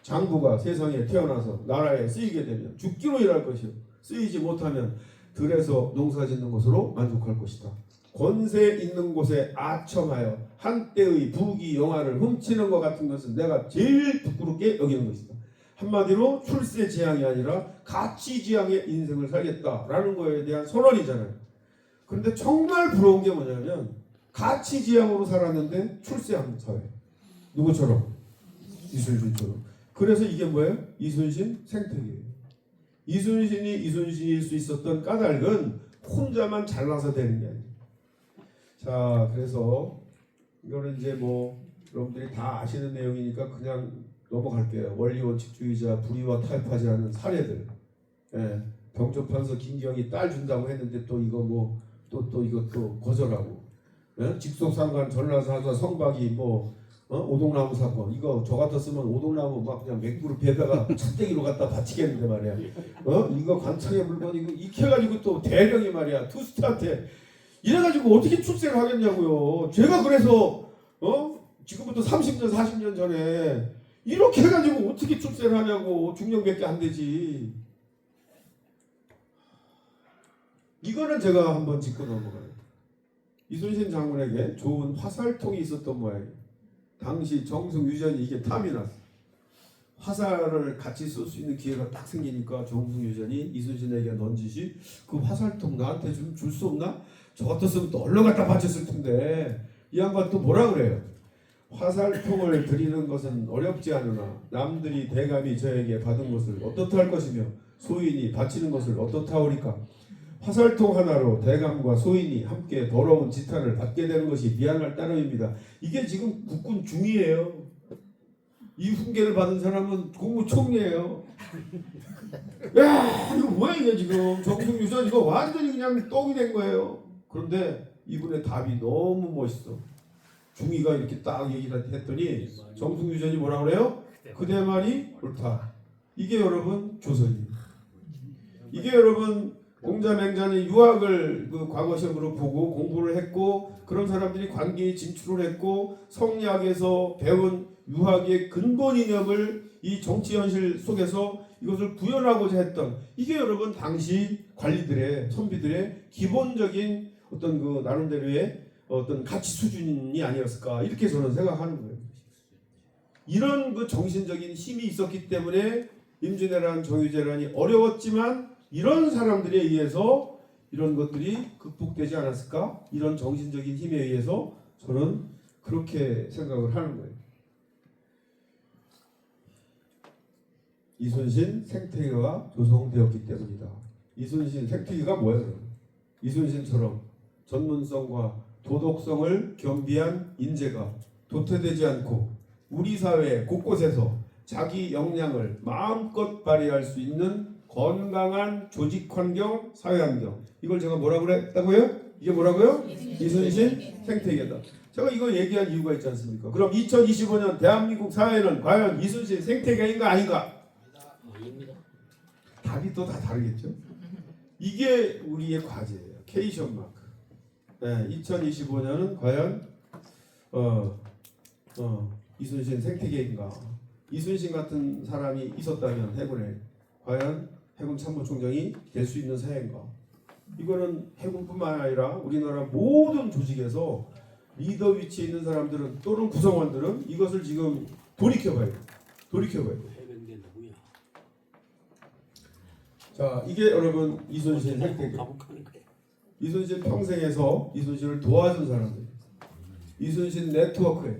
장부가 세상에 태어나서 나라에 쓰이게 되면 죽기로 일할 것이요, 쓰이지 못하면 들에서 농사짓는 것으로 만족할 것이다. 권세 있는 곳에 아첨하여 한때의 부귀 영화를 훔치는 것 같은 것은 내가 제일 부끄럽게 여기는 것이다. 한마디로 출세지향이 아니라 가치지향의 인생을 살겠다라는 거에 대한 선언이잖아요. 그런데 정말 부러운 게 뭐냐면 가치지향으로 살았는데 출세한 사회. 누구처럼? 이순신처럼. 그래서 이게 뭐예요? 이순신 생태계예요. 이순신이 이순신일 수 있었던 까닭은 혼자만 잘나서 되는 게 아니에요. 자, 그래서 이거는 이제 뭐 여러분들이 다 아시는 내용이니까 그냥 넘어갈게요. 원리원칙주의자, 불의와 타협하지 않은 사례들. 병조판서 김기영이 딸 준다고 했는데 또 이거 뭐 또 이것도 거절하고. 직속상관 전라사자 성박이 뭐 오동나무 사건, 이거 저 같았으면 오동나무 막 그냥 맹구를 베다가 찻대기로 갖다 바치겠는데 말이야. 이거 관창의 물건 이거 익혀가지고 또 대령이 말이야 투스트한테 이래가지고 어떻게 출세를 하겠냐고요. 제가 그래서 지금부터 30년 40년 전에 이렇게 해가지고 어떻게 출세를 하냐고. 중령밖에 안 되지. 이거는 제가 한번 짚고 넘어가요. 이순신 장군에게 좋은 화살통이 있었던 모양이에요. 당시 정승유전이 이게 탐이 났어. 화살을 같이 쏠 수 있는 기회가 딱 생기니까 정승유전이 이순신에게 넌지시 그 화살통 나한테 좀 줄 수 없나? 저 같았으면 또 얼른 갖다 바쳤을 텐데. 이 양반 또 뭐라 그래요? 화살통을 드리는 것은 어렵지 않으나 남들이 대감히 저에게 받은 것을 어떻다 할 것이며 소인이 바치는 것을 어떻다 하오리까? 화살통 하나로 대감과 소인이 함께 더러운 지탄을 받게 되는 것이 미안할 따름입니다. 이게 지금 국군 중이에요. 이 훈계를 받은 사람은 국무총리예요. 야, 이거 뭐야 이게 지금. 정승유전 이거 완전히 그냥 똥이 된 거예요. 그런데 이분의 답이 너무 멋있어. 중위가 이렇게 딱 얘기를 했더니 정승유전이 뭐라 그래요? 그대 말이 옳다. 이게 여러분 조선이에요. 이게 여러분 공자맹자는 유학을 그 과거 시험으로 보고 공부를 했고 그런 사람들이 관계에 진출을 했고 성리학에서 배운 유학의 근본 이념을 이 정치 현실 속에서 이것을 구현하고자 했던 이게 여러분 당시 관리들의 선비들의 기본적인 어떤 그 나름대로의 어떤 가치 수준이 아니었을까 이렇게 저는 생각하는 거예요. 이런 그 정신적인 힘이 있었기 때문에 임진왜란 정유재란이 어려웠지만 이런 사람들에 의해서 이런 것들이 극복되지 않았을까? 이런 정신적인 힘에 의해서 저는 그렇게 생각을 하는 거예요. 이순신 생태계가 조성되었기 때문이다. 이순신 생태계가 뭐예요? 이순신처럼 전문성과 도덕성을 겸비한 인재가 도태되지 않고 우리 사회 곳곳에서 자기 역량을 마음껏 발휘할 수 있는 건강한 조직 환경, 사회 환경. 이걸 제가 뭐라고 그랬다고요? 이게 뭐라고요? 이순신 생태계다. 제가 이거 얘기한 이유가 있지 않습니까? 그럼 2025년 대한민국 사회는 과연 이순신 생태계인가 아닌가? 답이 또 다 다르겠죠? 이게 우리의 과제예요. 케이션 마크. 네, 2025년은 과연 이순신 생태계인가? 이순신 같은 사람이 있었다면 해군에 과연 해군 참모총장이 될 수 있는 사회인가? 이거는 해군뿐만 아니라 우리나라 모든 조직에서 리더 위치에 있는 사람들은 또는 구성원들은 이것을 지금 돌이켜봐야 돼. 돌이켜봐야 돼. 자, 이게 여러분 이순신 생태계. 이순신 평생에서 이순신을 도와준 사람들. 이순신 네트워크에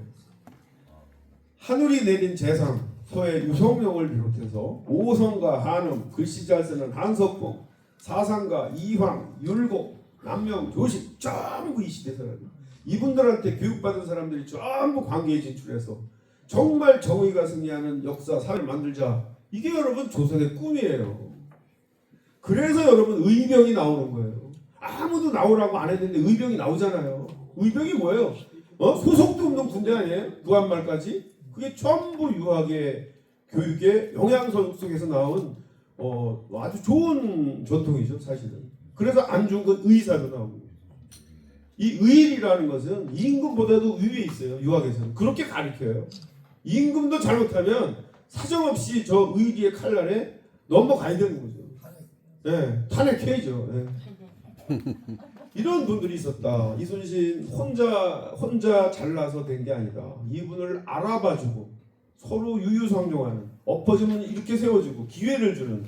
하늘이 내린 재상 서해 유성룡을 비롯해서 오성과 한음, 글씨 잘 쓰는 한석봉, 사상가 이황, 율곡, 남명, 조식 전부 이 시대 사람. 이분들한테 교육받은 사람들이 전부 관계에 진출해서 정말 정의가 승리하는 역사 사회를 만들자. 이게 여러분 조선의 꿈이에요. 그래서 여러분 의병이 나오는 거예요. 아무도 나오라고 안 했는데 의병이 나오잖아요. 의병이 뭐예요? 소속도 없는 군대 아니에요? 무한말까지? 그게 전부 유학의 교육의 영향선 속에서 나온 아주 좋은 전통이죠, 사실은. 그래서 안중근 의사도 나오고. 이 의일이라는 것은 임금보다도 위에 있어요, 유학에서는. 그렇게 가르쳐요. 임금도 잘못하면 사정없이 저 의리의 칼날에 넘어가야 되는 거죠. 네, 탄핵해야죠. 네. 이런 분들이 있었다. 이순신 혼자 잘나서 된 게 아니다. 이분을 알아봐주고 서로 유유상종하는, 엎어지면 이렇게 세워주고 기회를 주는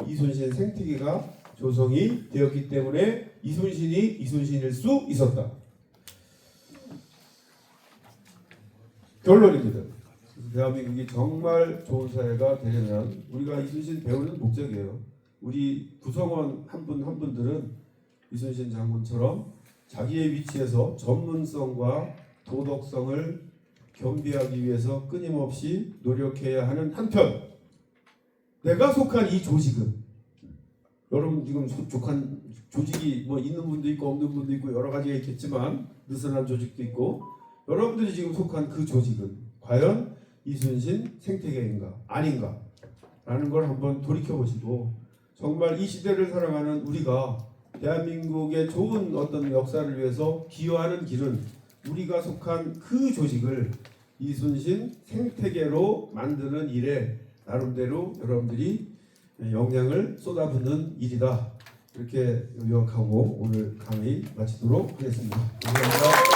이순신 생태계가 조성이 되었기 때문에 이순신이 이순신일 수 있었다. 결론입니다. 대한민국이 정말 좋은 사회가 되려면 우리가 이순신 배우는 목적이에요. 우리 구성원 한 분 한 분들은 이순신 장군처럼 자기의 위치에서 전문성과 도덕성을 겸비하기 위해서 끊임없이 노력해야 하는 한편, 내가 속한 이 조직은, 여러분 지금 속한 조직이 뭐 있는 분도 있고 없는 분도 있고 여러 가지가 있겠지만 느슨한 조직도 있고, 여러분들이 지금 속한 그 조직은 과연 이순신 생태계인가 아닌가 라는 걸 한번 돌이켜 보시고, 정말 이 시대를 살아가는 우리가 대한민국의 좋은 어떤 역사를 위해서 기여하는 길은 우리가 속한 그 조직을 이순신 생태계로 만드는 일에 나름대로 여러분들이 역량을 쏟아붓는 일이다. 이렇게 요약하고 오늘 강의 마치도록 하겠습니다. 감사합니다.